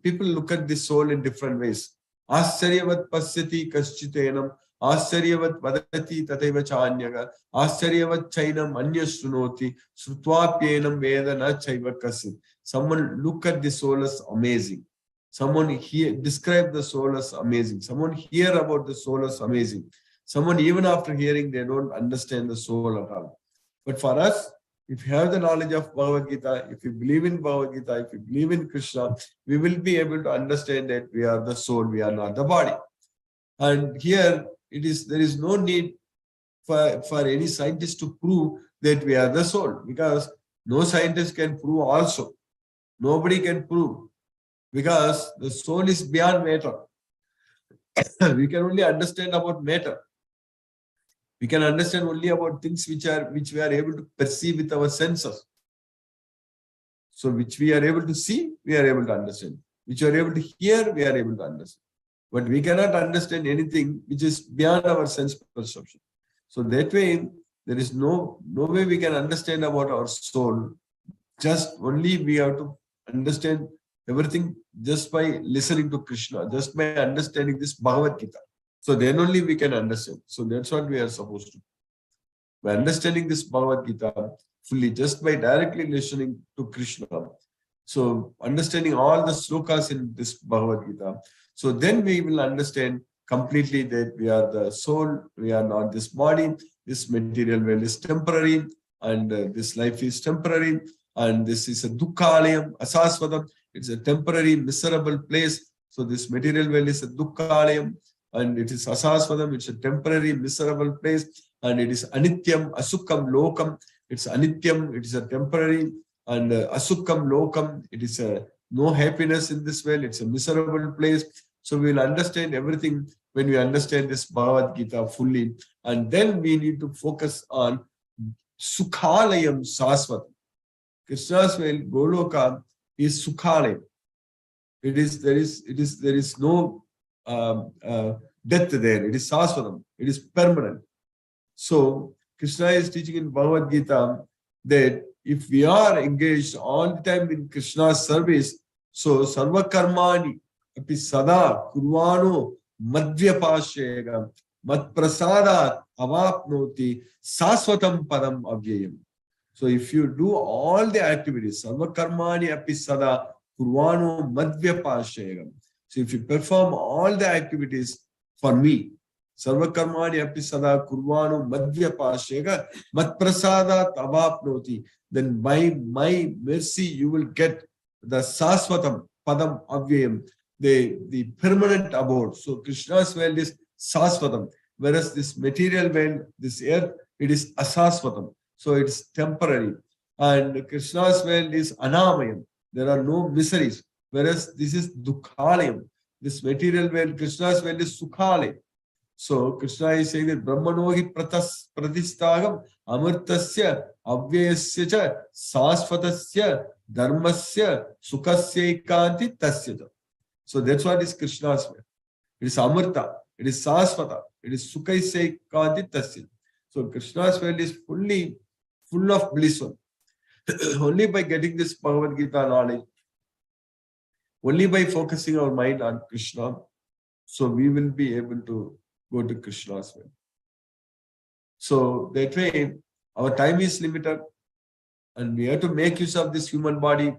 [SPEAKER 2] people look at the soul in different ways. Asaryavat pasyati kaschitenam, asaryavat vadati tateva chanyaga, asaryavat chainam anya sunoti, srutvapyenam vedana chaiva kasit. Someone look at the soul as amazing. Someone describe the soul as amazing. Someone hear about the soul as amazing. Someone even after hearing, they don't understand the soul at all. But for us, if you have the knowledge of Bhagavad Gita, if you believe in Bhagavad Gita, if you believe in Krishna, we will be able to understand that we are the soul, we are not the body. And here, there is no need for any scientist to prove that we are the soul, because no scientist can prove also. Nobody can prove, because the soul is beyond matter. We can only understand about matter. We can understand only about things which we are able to perceive with our senses. So which we are able to see, we are able to understand. Which we are able to hear, we are able to understand. But we cannot understand anything which is beyond our sense perception. So that way, there is no way we can understand about our soul. Just only we have to understand everything just by listening to Krishna, just by understanding this Bhagavad Gita. So then only we can understand. So that's what we are supposed to do. By understanding this Bhagavad Gita, fully just by directly listening to Krishna. So understanding all the slokas in this Bhagavad Gita. So then we will understand completely that we are the soul, we are not this body, this material world is temporary, and this life is temporary, and this is a dukkhalayam, asasvadam, it's a temporary, miserable place. So this material world is a dukkhalayam, and it is asasvadam, it's a temporary, miserable place, and it is anityam, asukham, lokam, it's anityam, it is a temporary, and asukham, lokam, it is a no happiness in this world, it's a miserable place. So we will understand everything when we understand this Bhagavad Gita fully. And then we need to focus on Sukhalayam Saswat. Krishna's well, Goloka is Sukhalayam. There is no death there. It is Saswatam. It is permanent. So Krishna is teaching in Bhagavad Gita that if we are engaged all the time in Krishna's service, so Sarva Karmani api sada kurvano madhyapashega mat prasadat avapnoti saswatam padam avyayam. So if you do all the activities, Sarva Karmani api sada kurvano madhyapashega. So if you perform all the activities for me, Sarva Karmani api sada kurvano madhyapashega mat prasadat avapnoti, then by my mercy you will get the saswatam padam avyayam, the permanent abode. So Krishna's world is saswatam, whereas this material world, this earth, it is asaswatam. So it's temporary. And Krishna's world is anamayam. There are no miseries. Whereas this is dukkhalayam. This material world, Krishna's world is sukhalayam. So Krishna is saying that Brahmanohi pratistagam amartasya avyayasya cha sasvatasya dharmasya sukasya ikanti tasya. So that's what is Krishna's way. It is amarta, it is sasvata, it is sukaisya ikanti tasya. So Krishna's world is full of bliss. Only by getting this Bhagavad Gita knowledge, only by focusing our mind on Krishna, so we will be able to go to Krishna's way. So that way, our time is limited, and we have to make use of this human body,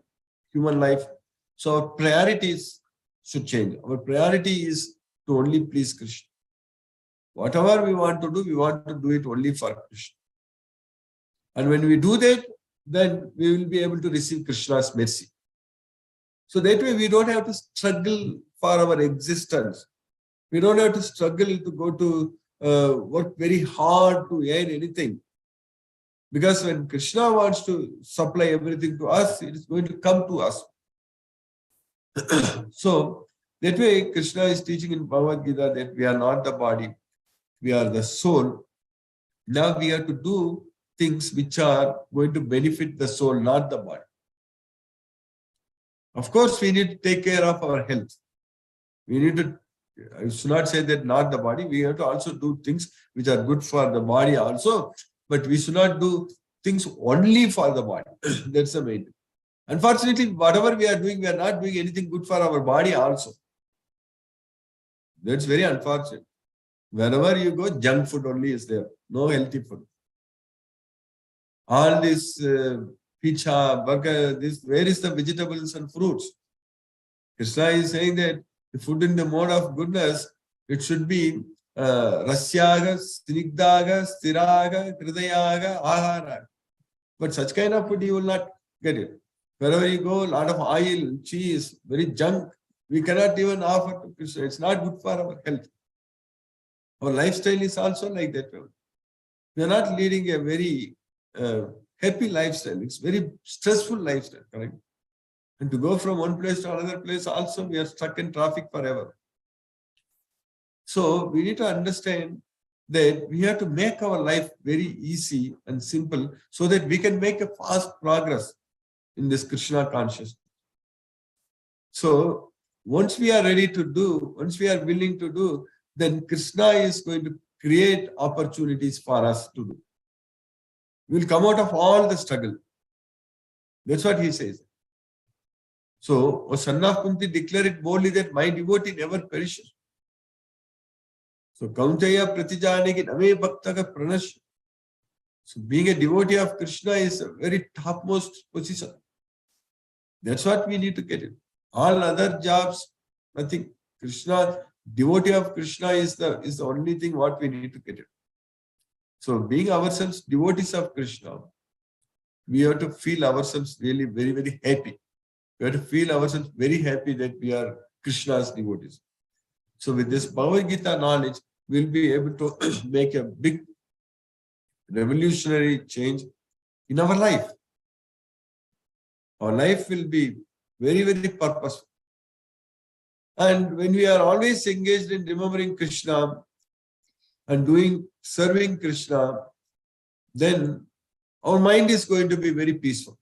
[SPEAKER 2] human life. So our priorities should change. Our priority is to only please Krishna. Whatever we want to do it only for Krishna. And when we do that, then we will be able to receive Krishna's mercy. So that way we don't have to struggle for our existence. We don't have to struggle to go to work very hard to earn anything. Because when Krishna wants to supply everything to us, it is going to come to us. So that way Krishna is teaching in Bhagavad Gita that we are not the body, we are the soul. Now we have to do things which are going to benefit the soul, not the body. Of course, we need to take care of our health. We need to, I should not say that not the body, we have to also do things which are good for the body also, but we should not do things only for the body. That's the main thing. Unfortunately, whatever we are doing, we are not doing anything good for our body also. That's very unfortunate. Wherever you go, junk food only is there, no healthy food. All this pizza, burger, where is the vegetables and fruits? Krishna is saying that the food in the mode of goodness, it should be rasyaga, snigdaga, stiraga, kridayaga, ahara. But such kind of food you will not get it. Wherever you go, a lot of oil, cheese, very junk, we cannot even offer to Krishna. It's not good for our health. Our lifestyle is also like that. We are not leading a very happy lifestyle. It's very stressful lifestyle, correct? And to go from one place to another place also, we are stuck in traffic forever. So we need to understand that we have to make our life very easy and simple so that we can make a fast progress in this Krishna consciousness. So once we are ready to do, once we are willing to do, then Krishna is going to create opportunities for us to do. We will come out of all the struggle. That's what he says. So, O son of Kunti, declare it boldly that my devotee never perishes. So, Kaunteya Pratijaniki Name Bhaktaka Pranash. So being a devotee of Krishna is a very topmost position. That's what we need to get it. All other jobs, nothing. Krishna, devotee of Krishna is the only thing what we need to get it. So being ourselves devotees of Krishna, we have to feel ourselves really very, very happy. We have to feel ourselves very happy that we are Krishna's devotees. So with this Bhagavad Gita knowledge, we'll be able to make a big revolutionary change in our life. Our life will be very, very purposeful. And when we are always engaged in remembering Krishna and serving Krishna, then our mind is going to be very peaceful.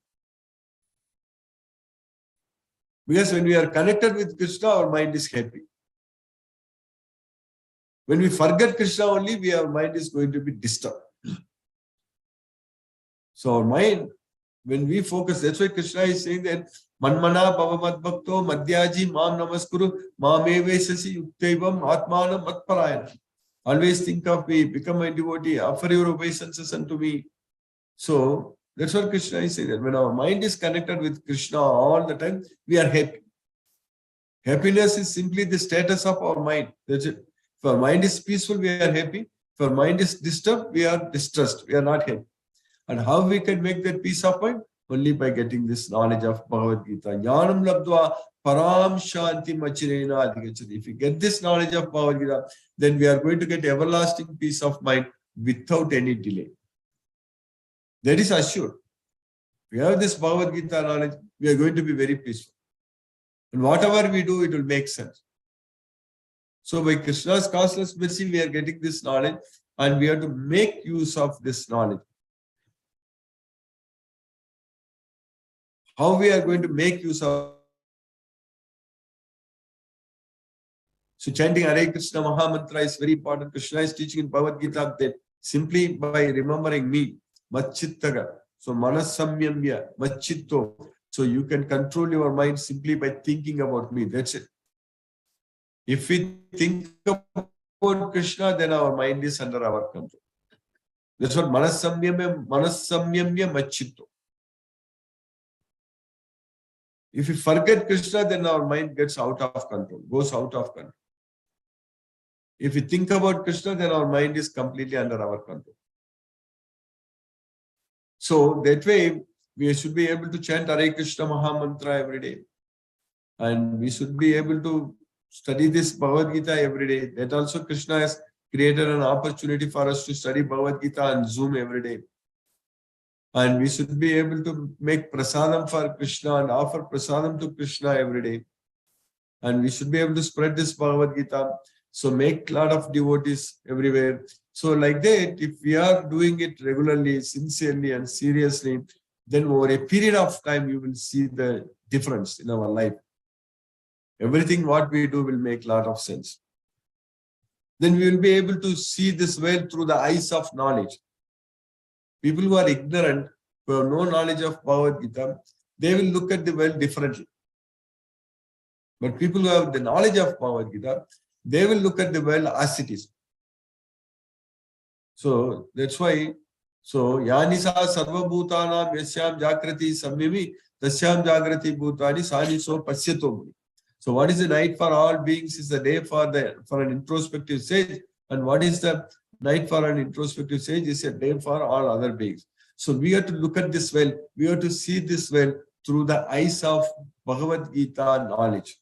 [SPEAKER 2] Because when we are connected with Krishna, our mind is happy. When we forget Krishna only, our mind is going to be disturbed. So our mind, when we focus, that's why Krishna is saying that Manmana Bhavamat Bhakto Madhyaji Mam Namaskuru Mamevesasi Yuktevam Atmanam Atparayana. Always think of me, become my devotee, offer your obeisances unto me. So that's what Krishna is saying, that when our mind is connected with Krishna all the time, we are happy. Happiness is simply the status of our mind. That's it. If our mind is peaceful, we are happy. If our mind is disturbed, we are distressed. We are not happy. And how we can make that peace of mind? Only by getting this knowledge of Bhagavad Gita. Jnanam labdva param shanti machirena adhigachati. If we get this knowledge of Bhagavad Gita, then we are going to get everlasting peace of mind without any delay. That is assured. If we have this Bhagavad Gita knowledge, we are going to be very peaceful. And whatever we do, it will make sense. So by Krishna's causeless mercy, we are getting this knowledge and we have to make use of this knowledge. How we are going to make use of? So chanting Hare Krishna Maha Mantra is very important. Krishna is teaching in Bhagavad Gita that simply by remembering me, Machittaga, so Manasamyamya, Machitto, so you can control your mind simply by thinking about me. That's it. If we think about Krishna, then our mind is under our control. That's what Manasamyamya Machitto. If we forget Krishna, then our mind gets out of control, goes out of control. If we think about Krishna, then our mind is completely under our control. So that way, we should be able to chant Hare Krishna Maha Mantra every day. And we should be able to study this Bhagavad Gita every day. That also Krishna has created an opportunity for us to study Bhagavad Gita on Zoom every day. And we should be able to make prasadam for Krishna and offer prasadam to Krishna every day. And we should be able to spread this Bhagavad Gita. So make a lot of devotees everywhere. So like that, if we are doing it regularly, sincerely and seriously, then over a period of time, you will see the difference in our life. Everything what we do will make a lot of sense. Then we will be able to see this world through the eyes of knowledge. People who are ignorant, who have no knowledge of Bhagavad Gita, they will look at the world differently. But people who have the knowledge of Bhagavad Gita, they will look at the world as it is. So that's why, so Yanisa Sarva Bhutanam Yasyam Jagrati Samyami Tasyam Jagrati Bhutani Saniso Pasyato. So what is the night for all beings is the day for an introspective sage, and what is the night for an introspective sage is a day for all other beings. So we have to look at this well, we have to see this well through the eyes of Bhagavad Gita knowledge.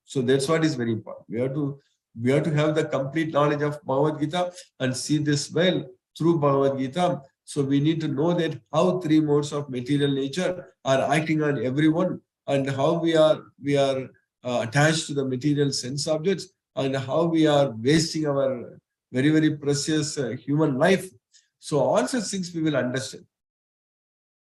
[SPEAKER 2] So that's what is very important. We have to have the complete knowledge of Bhagavad Gita and see this well through Bhagavad Gita. So we need to know that how three modes of material nature are acting on everyone, and how we are attached to the material sense objects, and how we are wasting our very, very precious human life. So all such things we will understand.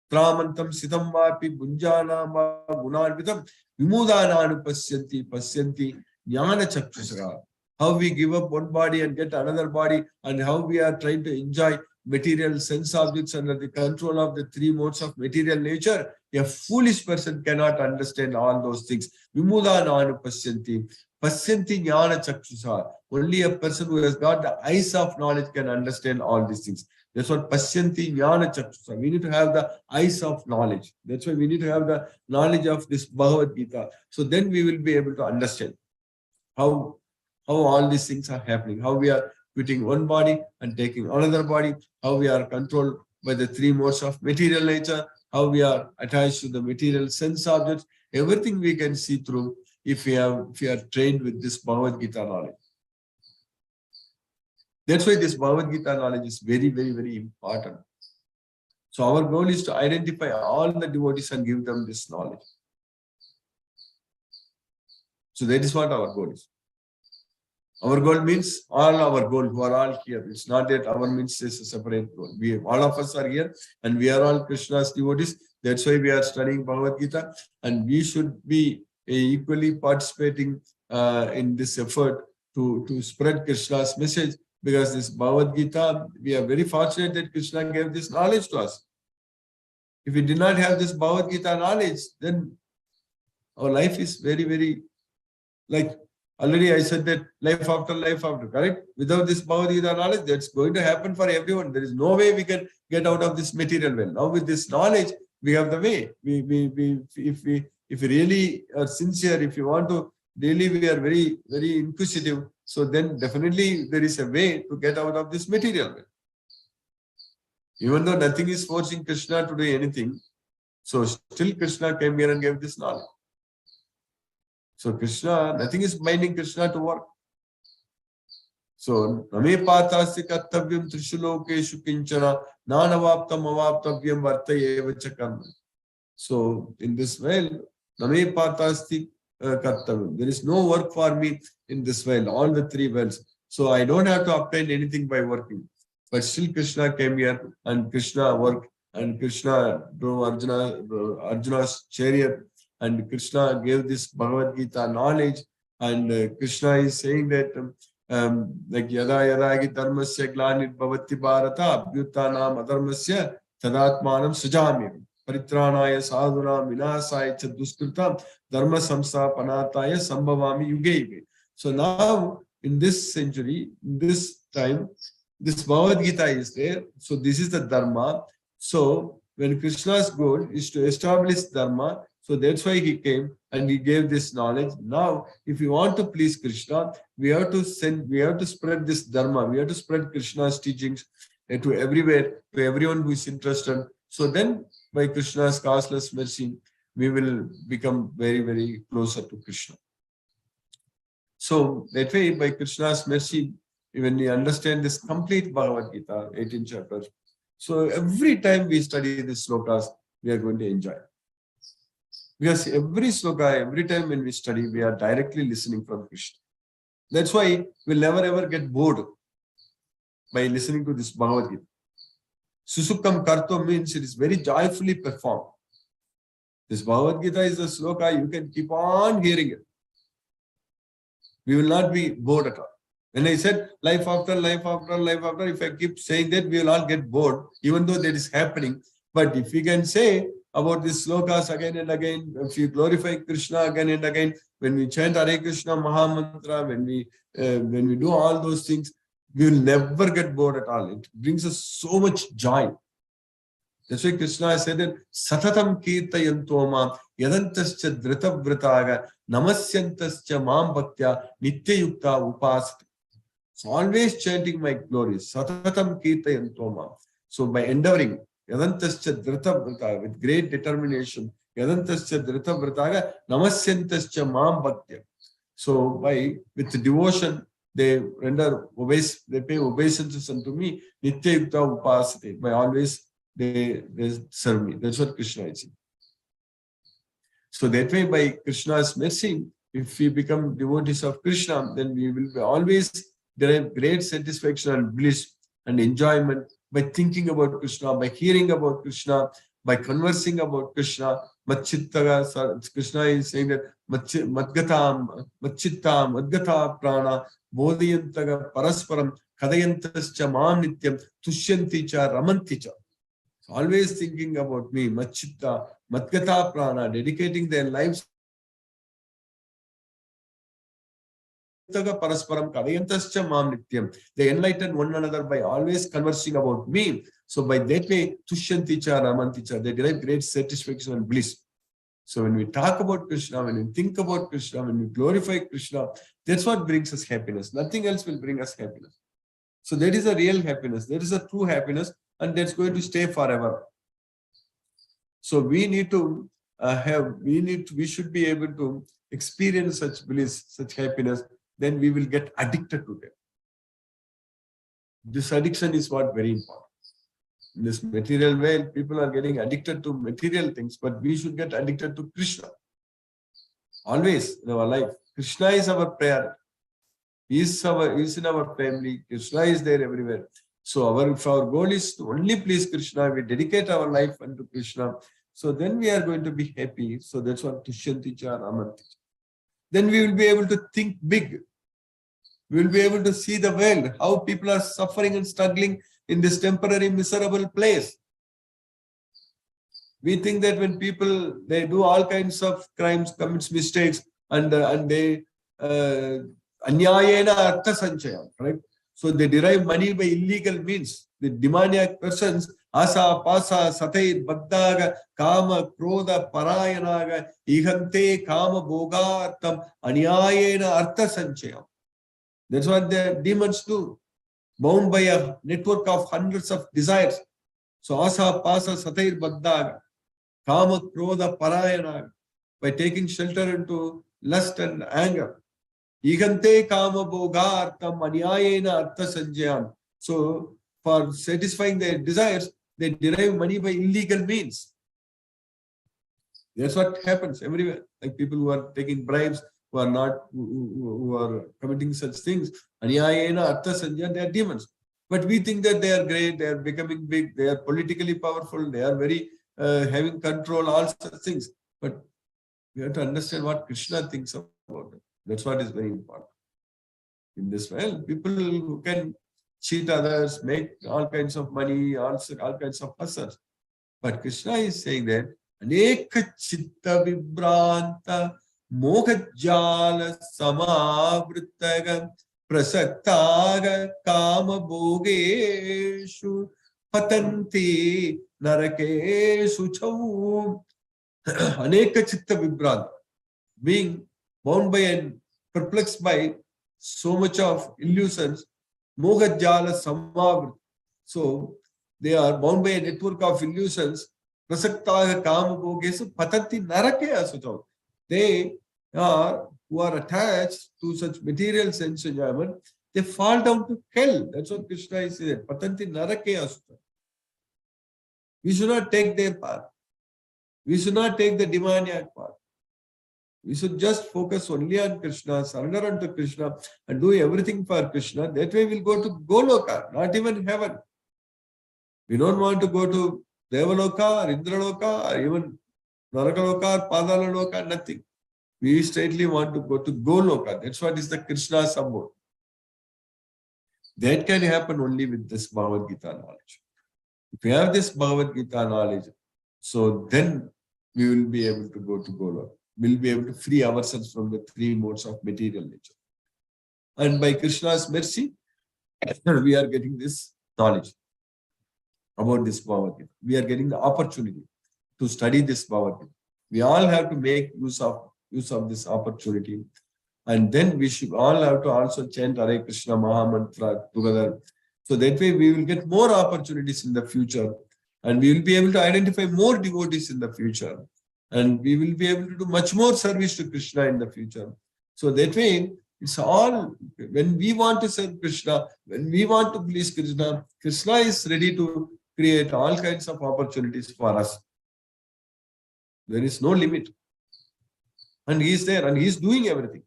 [SPEAKER 2] Tramantam sitam vapi bunjana va gunarvitam vimudana pasyanti jnana chakshusara. How we give up one body and get another body, and how we are trying to enjoy material sense objects under the control of the three modes of material nature, a foolish person cannot understand all those things. Vimuda nanu pasyanti. Pasyanti jnana chakshusa. Only a person who has got the eyes of knowledge can understand all these things. That's what pasyanti jnana chakshusa. We need to have the eyes of knowledge. That's why we need to have the knowledge of this Bhagavad Gita. So then we will be able to understand how all these things are happening, how we are quitting one body and taking another body, how we are controlled by the three modes of material nature, how we are attached to the material sense objects. Everything we can see through if we are trained with this Bhagavad Gita knowledge. That's why this Bhagavad Gita knowledge is very, very, very important. So our goal is to identify all the devotees and give them this knowledge. So that is what our goal is. Our goal means all our goal, who are all here. It's not that our means is a separate goal. All of us are here and we are all Krishna's devotees. That's why we are studying Bhagavad Gita, and we should be equally participating in this effort to spread Krishna's message, because this Bhagavad Gita, we are very fortunate that Krishna gave this knowledge to us. If we did not have this Bhagavad Gita knowledge, then our life is very, very, like already I said that life after, correct? Without this Bhagavad Gita knowledge, that's going to happen for everyone. There is no way we can get out of this material well. Now with this knowledge, we have the way. If we really are sincere, if you want to really, we are very, very inquisitive. So then definitely there is a way to get out of this material well. Even though nothing is forcing Krishna to do anything, so still Krishna came here and gave this knowledge. So Krishna, nothing is binding Krishna to work. So Name Patasti Kattavyam Trishulokeshu Kinchana Nanavaptam Avaptavyam Vartayeva Chakam. So in this way, Name Patasti Kattavyam. There is no work for me in this well, all the three wells. So I don't have to obtain anything by working. But still Krishna came here and Krishna worked, and Krishna drove Arjuna's chariot, and Krishna gave this Bhagavad Gita knowledge, and Krishna is saying that like yada yada gi dharmasya glanir bhavati bharata abhyutanam adharmasya tadatmanam sujami paritranaya sadhuna vinasaya cha duskritam dharma samstapanataya sambhavami yuge yuge. So now in this century, in this time, this Bhagavad Gita is there. So this is the Dharma. So when Krishna's goal is to establish Dharma, so that's why he came and he gave this knowledge. Now, if we want to please Krishna, we have to spread this Dharma. We have to spread Krishna's teachings to everywhere, to everyone who is interested. So then by Krishna's causeless mercy, we will become very, very closer to Krishna. So that way, by Krishna's mercy, when we understand this complete Bhagavad Gita, 18 chapters, so every time we study these slokas, we are going to enjoy. Because every sloka, every time when we study, we are directly listening from Krishna. That's why we'll never ever get bored by listening to this Bhagavad Gita. Susukam Karto means it is very joyfully performed. This Bhagavad Gita is a sloka, you can keep on hearing it. We will not be bored at all. When I said life after, if I keep saying that, we will all get bored, even though that is happening. But if we can say about these slokas again and again, if you glorify Krishna again and again, when we chant Hare Krishna Mahamantra, when we do all those things, we will never get bored at all. It brings us so much joy. That's why Krishna said that Satatam Kirtayantomam Yadantascha Dhritavrataga Namasyantascha Mam Bhaktya Nityayukta Upasati. So always chanting my glories. Satatam Kirtayantomam. So by endeavoring Yadantascha Dhritavrataga with great determination, Yadantascha Dhritavrataga Namasyantascha Mam Bhaktya. So with devotion, they pay obeisances unto me, Nityayukta Upasati. By always they serve me. That's what Krishna is saying. So that way, by Krishna's mercy, if we become devotees of Krishna, then we will always derive great satisfaction and bliss and enjoyment by thinking about Krishna, by hearing about Krishna, by conversing about Krishna. Krishna is saying that Matchitta Madgata Prana Bodhiyantaga Parasparam Kadayantascha mam nityam tushyanti cha ramanti cha. Always thinking about me, machitta, matgata prana, dedicating their lives. Parasparam kadayantascha mam nityam. They enlighten one another by always conversing about me. So by that way, tushyanti cha ramanti cha, they derive great satisfaction and bliss. So when we talk about Krishna, when we think about Krishna, when we glorify Krishna, that's what brings us happiness. Nothing else will bring us happiness. So that is a real happiness. That is a true happiness, and that's going to stay forever. So we need to we should be able to experience such bliss, such happiness. Then we will get addicted to them. This addiction is what very important. In this material world, people are getting addicted to material things, but we should get addicted to Krishna. Always in our life, Krishna is our prayer. He is in our family. Krishna is there everywhere. So if our goal is to only please Krishna, we dedicate our life unto Krishna. So then we are going to be happy. So that's what Tushyanti cha Ramanti. Then we will be able to think big. We will be able to see the world, how people are suffering and struggling in this temporary miserable place. We think that when people, they do all kinds of crimes, commits mistakes, and they anyayena artha sanchayam, right? So they derive money by illegal means. The demoniac persons, asa, pasa, satair, bagdaga, kama, krodha, parayanaga, ihante, kama, bogartam, anyayena artha sanchayam. That's what the demons do. Bound by a network of hundreds of desires. So asa, pasa, satair, bagdaga, kama, krodha, parayanaga, by taking shelter into lust and anger. Igante kama bogartam anyayena artha sanjayan. So for satisfying their desires, they derive money by illegal means. That's what happens everywhere. Like people who are taking bribes, who are committing such things. Anyayena artha sanjayan, they are demons. But we think that they are great, they are becoming big, they are politically powerful, they are very having control, all such things. But we have to understand what Krishna thinks about it. That's what is very important. In this world, people who can cheat others, make all kinds of money, also all kinds of hustles. But Krishna is saying that Aneka chitta vibranta moghajala samavrittaga prasaktaga kama bhogeshu patanti narakeshu chau. Aneka chitta vibranta, being bound by and perplexed by so much of illusions, moghajala samavrit. So they are bound by a network of illusions. Prasaktaha kama bhogesu patanti narake asuchau. They are who are attached to such material sense enjoyment, they fall down to hell. That's what Krishna is saying. Patanti narake asuchau. We should not take their path. We should not take the demoniac path. We should just focus only on Krishna, surrender unto Krishna, and do everything for Krishna. That way we'll go to Goloka, not even heaven. We don't want to go to Devaloka or Indraloka or even Narakaloka or Padalaloka, nothing. We straightly want to go to Goloka. That's what is the Krishna Sambodh. That can happen only with this Bhagavad Gita knowledge. If we have this Bhagavad Gita knowledge, so then we will be able to go to Goloka. We'll be able to free ourselves from the three modes of material nature. And by Krishna's mercy, we are getting this knowledge about this Bhagavad Gita. We are getting the opportunity to study this Bhagavad Gita. We all have to make use of this opportunity. And then we should all have to also chant Hare Krishna Maha Mantra together. So that way we will get more opportunities in the future. And we will be able to identify more devotees in the future. And we will be able to do much more service to Krishna in the future. So that way, it's all, when we want to serve Krishna, when we want to please Krishna, Krishna is ready to create all kinds of opportunities for us. There is no limit. And he is there and he is doing everything.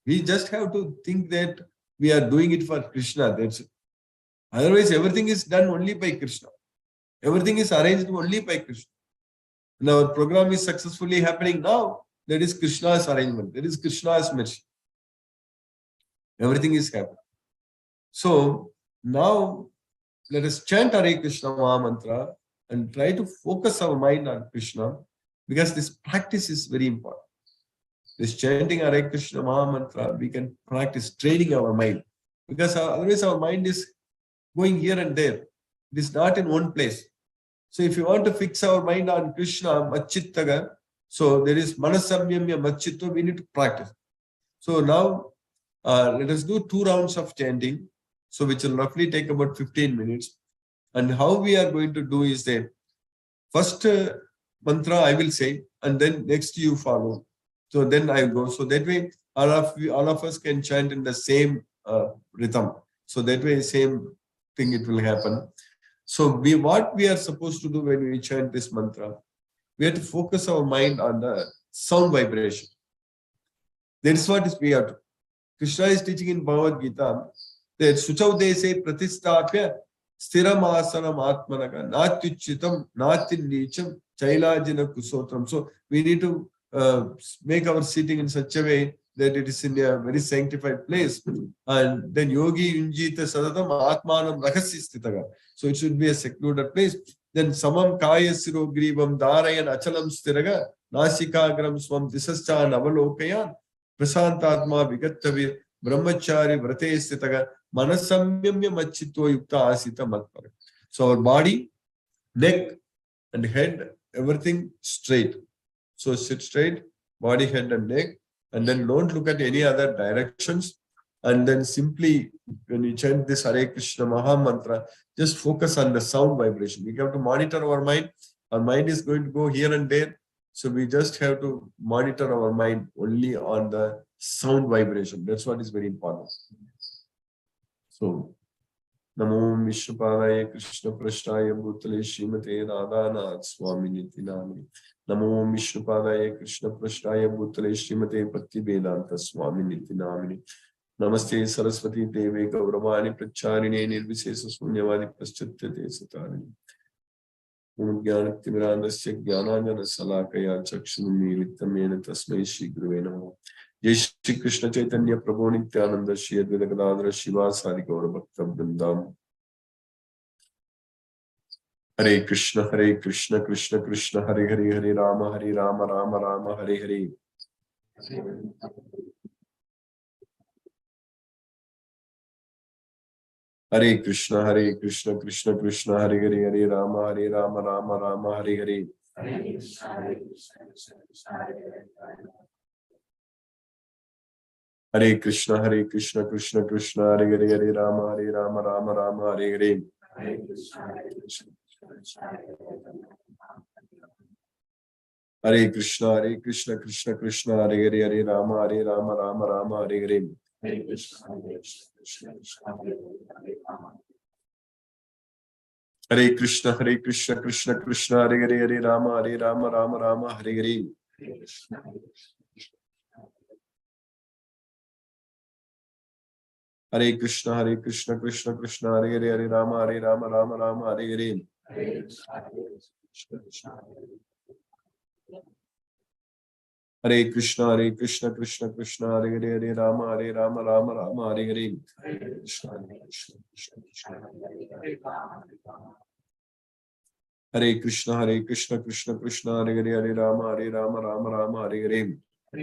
[SPEAKER 2] We just have to think that we are doing it for Krishna. That's it. Otherwise, everything is done only by Krishna. Everything is arranged only by Krishna. And our program is successfully happening now. That is Krishna's arrangement. That is Krishna's mercy. Everything is happening. So now let us chant Hare Krishna Maha Mantra and try to focus our mind on Krishna, because this practice is very important. This chanting Hare Krishna Maha Mantra, we can practice training our mind, because otherwise our mind is going here and there. It is not in one place. So if you want to fix our mind on Krishna, Machittaga, so there is Manasamyamya Machitta, we need to practice. So now let us do 2 rounds of chanting, so which will roughly take about 15 minutes. And how we are going to do is that first mantra I will say, and then next you follow. So then I go. So that way all of us can chant in the same rhythm. So that way same thing it will happen. So what we are supposed to do when we chant this mantra, we have to focus our mind on the sound vibration. That is what we have to. Krishna is teaching in Bhagavad Gita that Suchau Dese Pratistapya Stiram Asanam Atmanaka Natyuchitam Natin Nicham Chailajina Kusotram. So we need to make our sitting in such a way that it is in a very sanctified place. And then Yogi Unjita Sadatam Atmanam Rakasistitaga. So it should be a secluded place. Then Samam Kaya Siro Gribam Darayan Achalam Stiraga Nasikagram Swam Disascha Navalokayan Prasantatma Vigattavir Brahmachari Vrate Stitaga Manasamyamya Machitva Yukta Asita Matpara. So our body, neck, and head, everything straight. So sit straight, body, head, and neck, and then don't look at any other directions. And then simply, when you chant this Hare Krishna Maha Mantra, just focus on the sound vibration. We have to monitor our mind. Our mind is going to go here and there. So we just have to monitor our mind only on the sound vibration. That's what is very important. So, Namo Vishnupadaya Krishna Prashtaya Bhutale Srimate Radhanath Swami Nitinami. Namo Vishnupadaya Krishna Prashtaya Bhutale Srimate Bhakti Vedanta Swami Nitinamini. Namaste Saraswati Deve Gauravani Pracharine Nirvisesa Sunyavadi Paschatya Satarini. Om Jnana Timirandasya Jnananjana Salakaya Chakshunumi Vittamena Tasmai Shri Guruve Namaha. Jai Shri Krishna Chaitanya Prabhu Nityananda Shri Advaita Gadadhara Shivasari Gaura Bhakta Vrindam. Hare Krishna Krishna Krishna Hare Hare Hare Rama Rama Rama Hare Hare. Hare Krishna Krishna Krishna Hare Hare Hare Rama Rama Hare Hare. Hare Krishna Krishna Krishna Hare Hare Hare Rama Rama Hare Hare. Hare Krishna Krishna Krishna Hare Hare Hare Rama Rama Hare Hare. Hare Krishna Krishna Krishna Hare Hare Hare Rama Rama Hare Hare. Hare Krishna Krishna Krishna Hare Hare Hare Rama Rama Hare Hare. Hare Krishna Krishna Hare Hare Hare Rama Rama Hare Hare.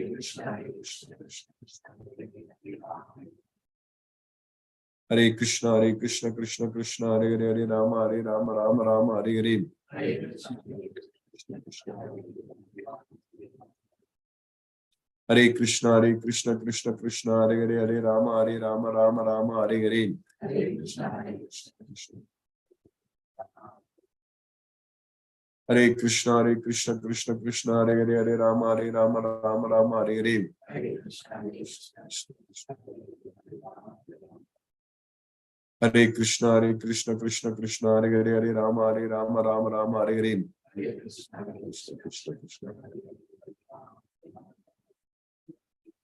[SPEAKER 2] Hare Krishna Krishna Hare Hare Hare Rama Rama Hare Hare. Hare Krishna Krishna Hare Hare Rama Rama Hare Hare.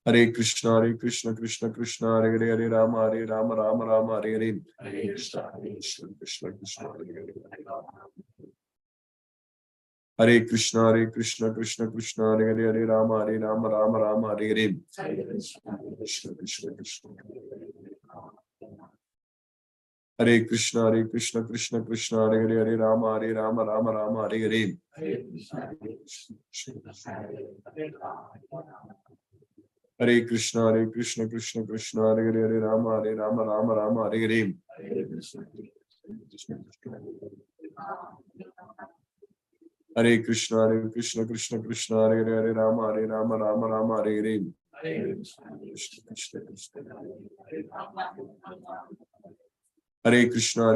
[SPEAKER 2] Hare Krishna Krishna Hare Hare Rama Rama Hare Hare. Hare Krishna Krishna Hare Hare Rama Rama Hare Hare. Hare Krishna Krishna Hare Hare Rama Rama Hare Hare. Hare Krishna Krishna Hare Hare Rama Rama Hare Hare. Hare Krishna Krishna Hare Hare Rama Rama Hare Hare. Hare Krishna, Krishna Krishna, Hare Hare, Hare Rama, Rama Rama, Hare Hare. Hare Krishna, Krishna Krishna, Hare Hare, Hare Rama, Rama, Hare Hare. Hare Krishna, Krishna, Hare Hare, Hare Rama, Rama, Hare Hare. Hare Krishna, Krishna, Hare Hare, Hare Rama, Rama, Hare Hare. Hare Krishna,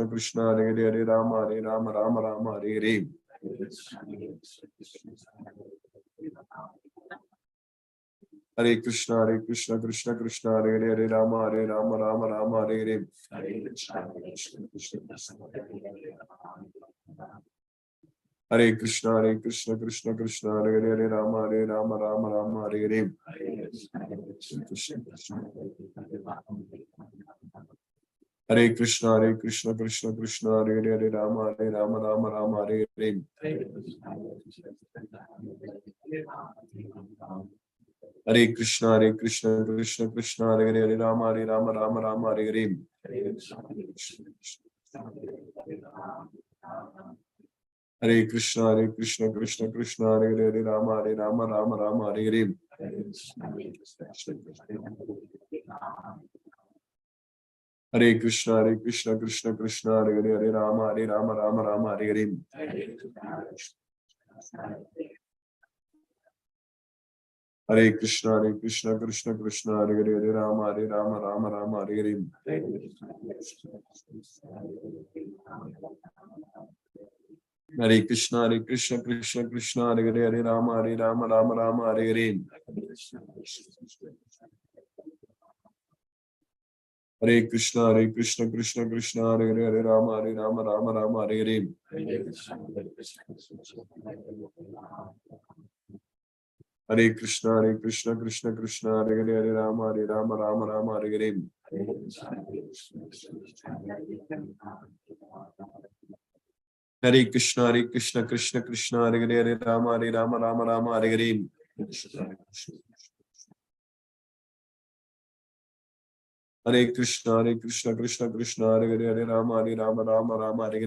[SPEAKER 2] Krishna, Hare Hare, Hare Rama, Rama, Hare Hare. Hare Krishna, Krishna, Hare Hare, Hare Rama, Rama, Hare Hare. Hare Krishna, Krishna, Hare Hare, Hare Rama, Rama, Hare Hare. Hare Krishna, Krishna, Hare Hare, Hare Rama, Rama, Hare Hare. Hare Krishna, Krishna, Hare Hare, Hare Rama, Hare Hare. Hare Krishna, Krishna, Hare Hare, Hare Rama, Hare Hare. Hare Krishna, Krishna, Hare Hare, Hare Rama, Hare Hare. Hare Krishna, Krishna, Hare Hare, Hare Rama, Hare Hare. Hare Krishna, Krishna, Hare Hare, Hare Rama, Hare Hare. Hare Krishna, Krishna, Hare Hare, Hare Rama, Hare Hare. Hare Krishna, Krishna, Hare Hare, Hare Rama, Hare Hare. Hare Krishna, Krishna, Hare Hare, Hare Rama, Hare Hare. Hare Krishna, Krishna, Hare Hare, Hare Rama, Hare Hare. Hare Krishna, Krishna, Hare Hare, Hare Rama, Hare Hare. Hare Krishna, Krishna, Hare Hare, Hare Rama, Hare Hare.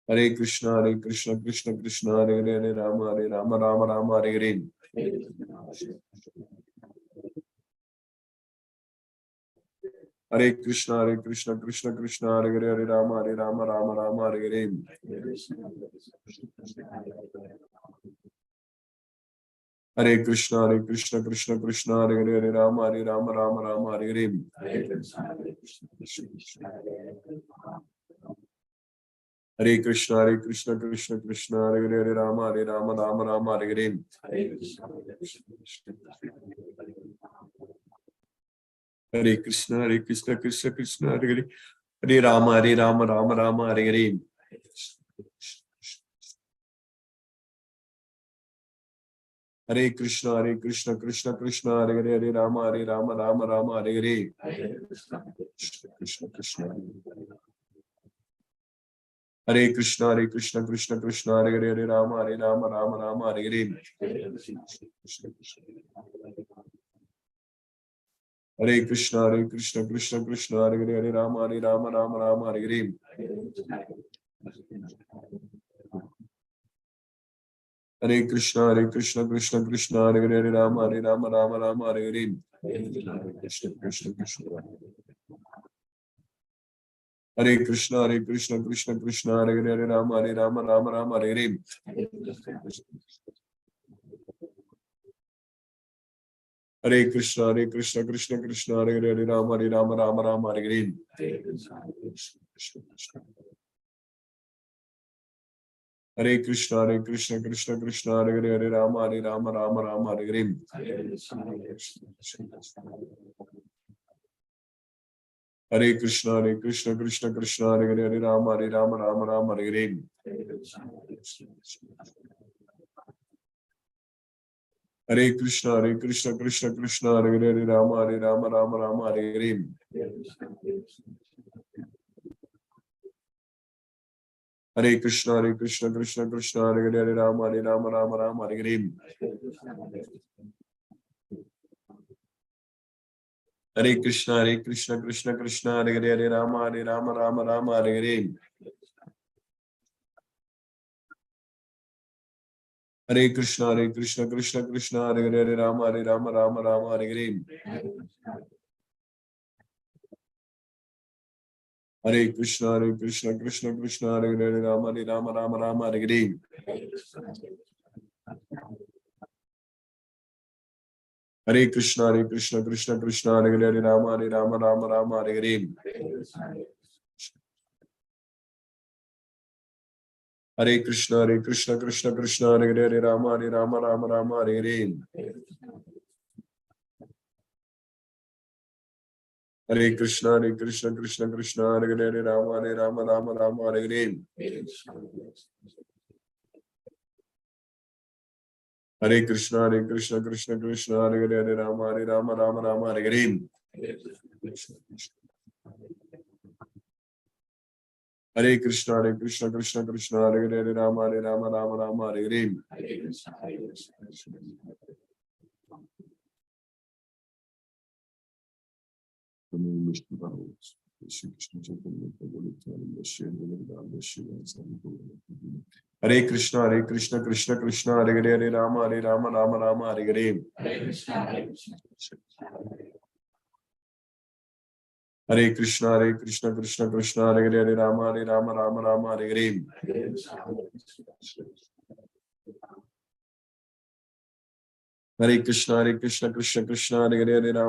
[SPEAKER 2] Hare Krishna, Krishna, Hare Hare, Hare Rama, Hare Hare. Hare Krishna, Krishna, Hare Hare, Hare Rama, Hare Hare. Hare Krishna, Krishna, Hare Hare, Hare Rama, Hare Hare. Hare Krishna, Krishna, Hare Hare, Hare Rama, Hare Hare. Hare Krishna, Krishna, Hare Hare, Hare Rama, Hare Hare. Hare Krishna, Krishna, Hare Hare, Hare Rama, Hare Hare. Hare Krishna, Krishna, Hare Hare, Hare Rama, Hare Hare. Hare Krishna, Krishna, Hare Hare, Hare Rama, Hare Hare. Hare Krishna, Krishna, Hare Hare, Hare Rama, Hare Hare. Hare Krishna, Krishna, Hare Hare, Hare Rama, Hare Hare. Hare Krishna, Krishna, Hare Hare, Hare Rama, Hare Hare. Hare Krishna, Krishna, Hare Hare, Hare Rama, Hare Hare. Hare Krishna, Krishna Krishna, Hare Hare, Hare Rama, Rama Rama, Hare Hare. Hare Krishna, Krishna Krishna, Hare Hare, Hare Rama, Rama Rama, Hare Hare. Hare Krishna, Krishna Krishna, Hare Hare, Hare Rama, Rama, Hare Hare. Hare Krishna, Krishna, Hare Hare, Hare Rama, Hare Hare. Hare Krishna, Krishna, Hare Hare, Hare Rama, Hare Hare. Hare Krishna, Krishna, Hare Hare, Hare Rama, Hare Hare. Hare Krishna, Krishna, Hare Hare, Hare Rama, Hare Hare. Hare Krishna, Krishna, Hare Hare, Hare Rama, Hare Hare. Hare Krishna, Krishna, Hare Hare, Hare Rama, Hare Hare. Hare Krishna, Krishna, Hare Hare, Hare Rama, Hare Hare. Hare Krishna, Krishna, Hare Hare, Hare Rama, Hare Hare. Hare Krishna, Krishna, Hare Hare, Hare Rama, Hare Hare. Hare Krishna, Krishna, Hare Hare, Hare Rama, Hare Hare. Hare Krishna, Krishna, Hare Hare, Hare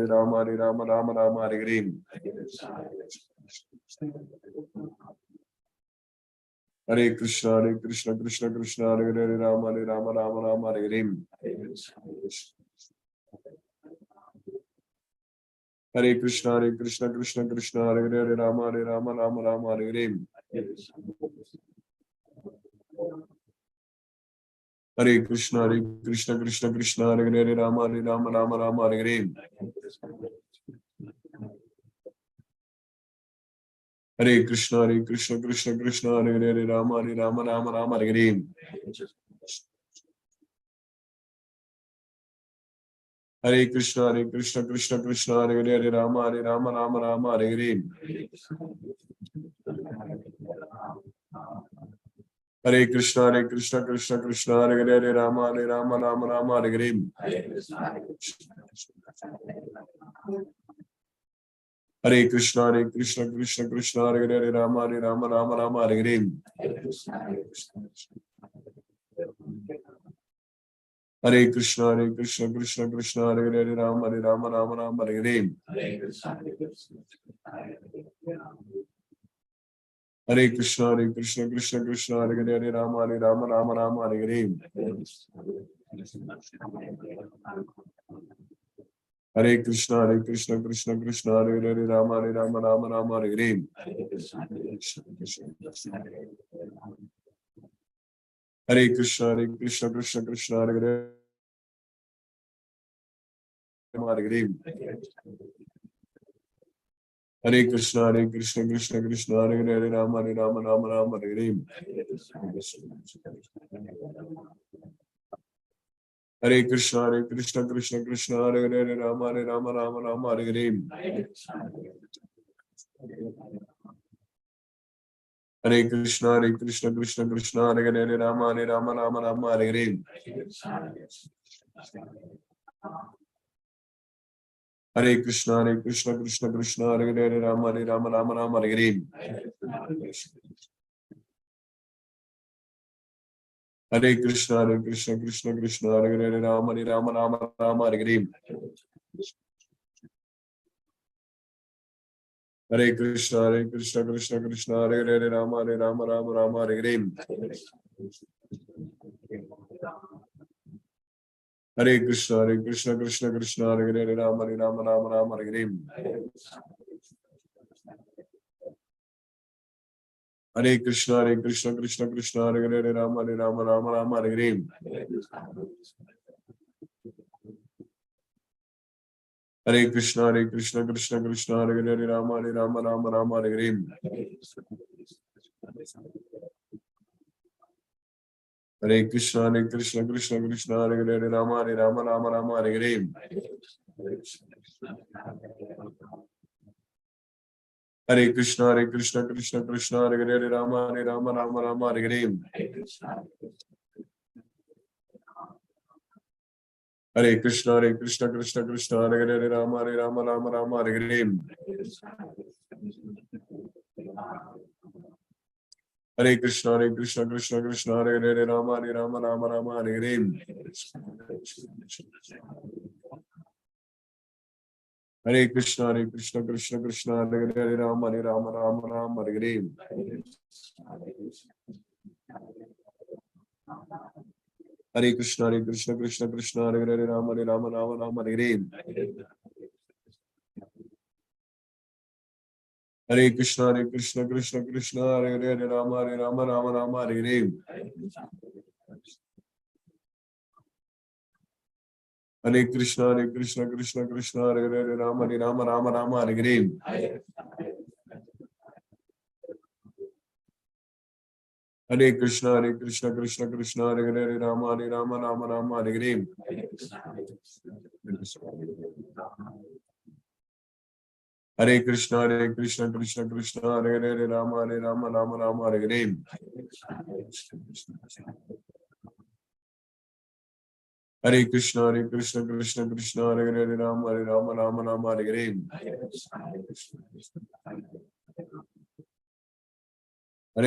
[SPEAKER 2] Rama, Hare Hare. Hare Krishna, Krishna, Hare Hare, Hare Rama, Hare Hare. Hare Krishna, Krishna, Hare Hare, Hare Rama, Hare Hare. Hare Krishna, Krishna, Hare Hare, Hare Rama, Hare Hare. Hare Krishna, Krishna, Hare Hare, Hare Rama, Hare Hare. Hare Krishna, Krishna, Hare Hare, Hare Rama, Hare Hare. Hare Krishna, Krishna, Hare Hare, Hare Rama, Hare Hare. Hare Krishna, Krishna, Hare Hare, Hare Rama, Hare Hare. Hare Krishna, Krishna, Hare Hare, Hare Rama, Hare Hare. Hare Krishna, Krishna, Hare Hare, Hare Rama, Hare Hare. Hare Krishna, Krishna, Hare Hare, Hare Hare. Hare Krishna, Krishna, Hare Hare, Hare Rama, Hare Hare. Hare Krishna, Krishna, Hare Hare, Hare Rama, Hare Hare. Hare Krishna, Krishna, Hare Hare, Hare Rama, Hare Hare. Hare Krishna, Krishna, Hare Hare, Hare Rama, Hare Hare. Hare Krishna, Krishna, Hare Hare, Hare Rama, Hare Hare. Hare Krishna, Krishna, Hare Hare, Hare Rama, Hare Hare. Hare Krishna, Krishna, Hare Hare, Hare Rama, Hare Hare. Hare Krishna, Krishna, Hare Hare, Hare Rama, Hare Hare. Hare Krishna Krishna Krishna Hare Hare Hare Rama Rama Rama Hare Hare. Hare Krishna Krishna Krishna Hare Hare Rama Rama Rama Hare Hare. Hare Krishna Krishna Krishna Hare Hare Rama Rama Rama Hare Hare. Hare Krishna Krishna Krishna Hare Hare Rama Rama Rama Hare Hare. Hare Krishna Krishna Hare Hare Rama Rama Hare Hare. Hare Krishna Krishna Hare Hare Rama Rama Hare Hare. Hare Krishna Krishna Hare Hare Rama Rama Hare Hare. Hare Krishna Krishna Hare Hare Rama Rama Hare Hare. Hare Krishna Krishna Hare Hare Rama Rama Hare Hare. Hare Krishna Krishna Hare Hare Rama Rama Hare Hare. Hare Krishna Krishna Hare Hare Rama Rama Hare Hare. Hare Krishna Krishna Hare Hare Rama Rama Hare Hare.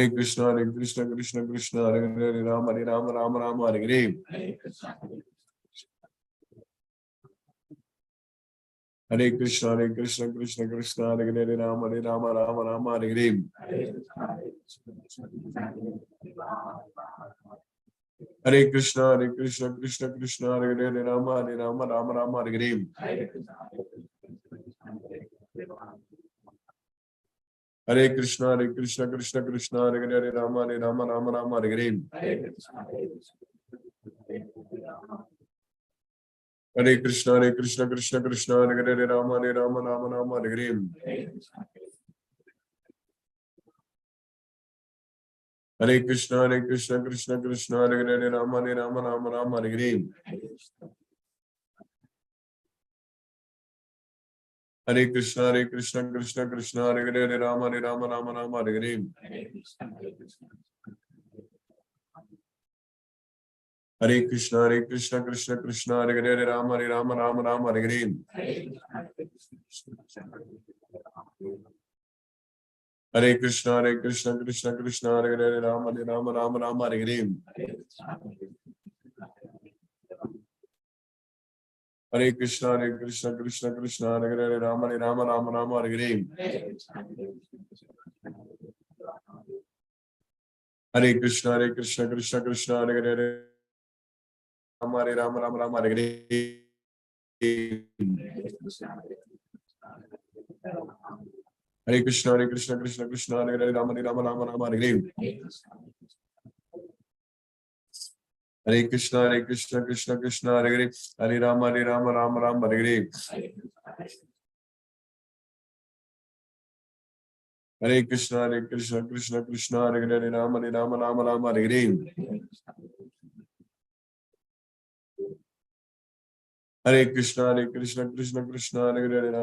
[SPEAKER 2] Hare Krishna Krishna Hare Hare Rama Rama Hare Hare. Hare Krishna Krishna Hare Hare Rama Rama Hare Hare. Hare Krishna Krishna Hare Hare Rama Rama Hare Hare. Hare Krishna Krishna Hare Hare Rama Rama Hare Hare. Hare Krishna Krishna Hare Hare Rama Rama Hare Hare. Hare Krishna Krishna Hare Hare Rama Rama Hare Hare. Hare Krishna Krishna Hare Hare Rama Rama Hare Hare. Hare Krishna Krishna Hare Hare Rama Rama Hare Hare. Hare Krishna Krishna Hare Hare Rama Hare Hare. Hare Krishna Krishna Hare Hare Rama Rama Hare Hare. Hare Krishna Krishna Hare Hare Rama Hare Hare. Hare Krishna Krishna Hare Hare Rama Rama Hare Hare. Hare Krishna Krishna Hare Hare Hare Rama Rama Hare Hare. Hare Krishna Krishna Hare Hare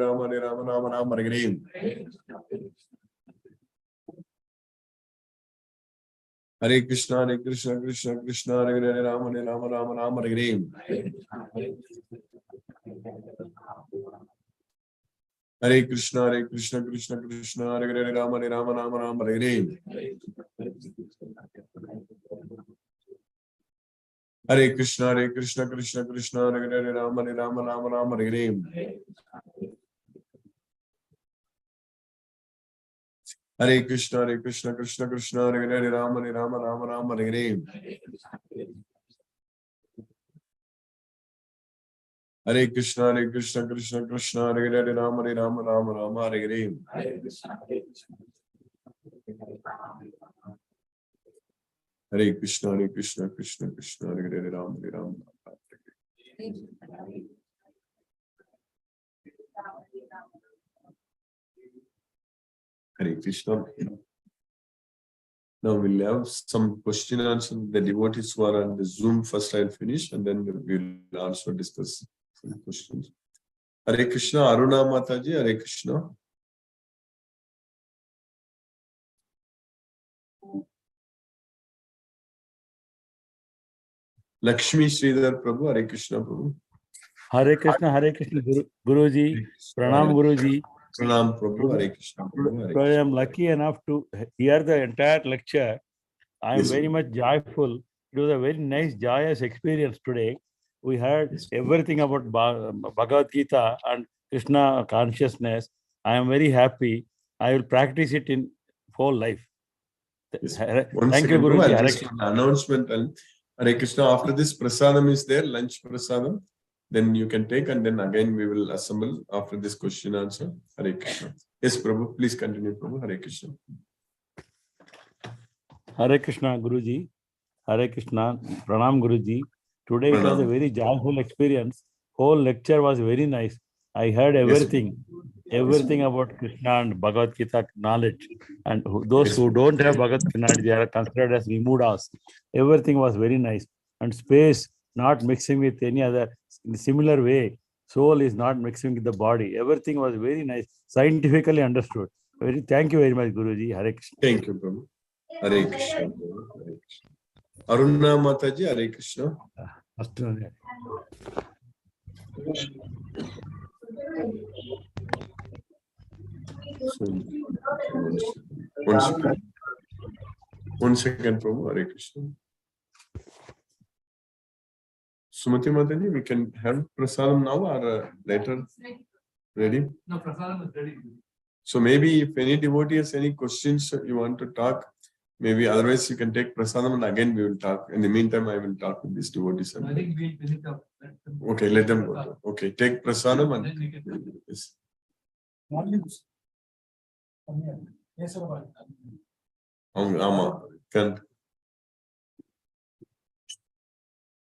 [SPEAKER 2] Rama Hare Hare. Hare Krishna Krishna Hare Hare Rama Hare Hare. Hare Krishna Krishna Hare Hare Rama Hare Hare. Hare Krishna Krishna Hare Hare Rama Hare Hare. Hare Krishna Krishna Hare Hare Rama Hare Hare. Hare Krishna Krishna Hare Hare Rama Hare Hare. Hare Krishna Krishna Hare Hare Rama Hare Hare. Hare Krishna Krishna Hare Hare Rama Hare Hare. Hare Krishna, Hare Krishna, Krishna Krishna, Hare Hare, Ram Hare Ram. Hare Krishna. Now we'll have some question and answer. The devotees who are on the Zoom first I'll finish and then we'll also discuss some questions. Hare Krishna, Aruna Mataji, Hare Krishna. Lakshmi Sridhar Prabhu, Hare Krishna Prabhu.
[SPEAKER 3] Hare Krishna, Guruji, Pranam Guruji.
[SPEAKER 2] Pranam Prabhu, Hare Krishna Prabhu. Hare
[SPEAKER 3] So I
[SPEAKER 2] Krishna.
[SPEAKER 3] am lucky enough to hear the entire lecture. I am
[SPEAKER 2] Yes,
[SPEAKER 3] very
[SPEAKER 2] sir.
[SPEAKER 3] much joyful. It was a very nice, joyous experience today. We heard
[SPEAKER 2] Yes.
[SPEAKER 3] everything about Bhagavad Gita and Krishna consciousness. I am very happy. I will practice it in whole life.
[SPEAKER 2] Yes.
[SPEAKER 3] Thank
[SPEAKER 2] One
[SPEAKER 3] you,
[SPEAKER 2] second, Prabhu,
[SPEAKER 3] Guruji.
[SPEAKER 2] I'll
[SPEAKER 3] Hare
[SPEAKER 2] just
[SPEAKER 3] Krishna.
[SPEAKER 2] announcement and Hare Krishna. After this, prasadam is there, lunch prasadam. Then you can take and then again we will assemble after this question answer. Hare Krishna. Yes, Prabhu, please continue, Prabhu. Hare Krishna.
[SPEAKER 3] Hare Krishna, Guruji. Hare Krishna. Pranam, Guruji. Today it was a
[SPEAKER 2] Pranam.
[SPEAKER 3] very joyful experience. Whole lecture was very nice. I heard everything. Everything about Krishna and Bhagavad Gita knowledge. And those who don't have Bhagavad Gita knowledge, they are considered as Vimudas. Everything was very nice. And space not mixing with any other, in similar way. Soul is not mixing with the body. Everything was very nice, scientifically understood. Thank you very much, Guruji. Hare Krishna.
[SPEAKER 2] Thank you, Prabhu. Hare Krishna. Hare Krishna. Aruna Mataji, Hare Krishna. So, one second, Prabhu. Hare Krishna. Sumati Mataji, we can have prasadam now or later? Ready?
[SPEAKER 4] No, prasadam is ready.
[SPEAKER 2] So maybe if any devotee has any questions you want to talk, maybe otherwise you can take prasadam and again we will talk. In the meantime, I will talk with these devotees.
[SPEAKER 4] I think we finish up.
[SPEAKER 2] Okay, let them go. Okay, take prasadam and
[SPEAKER 4] Then we can.
[SPEAKER 2] yes.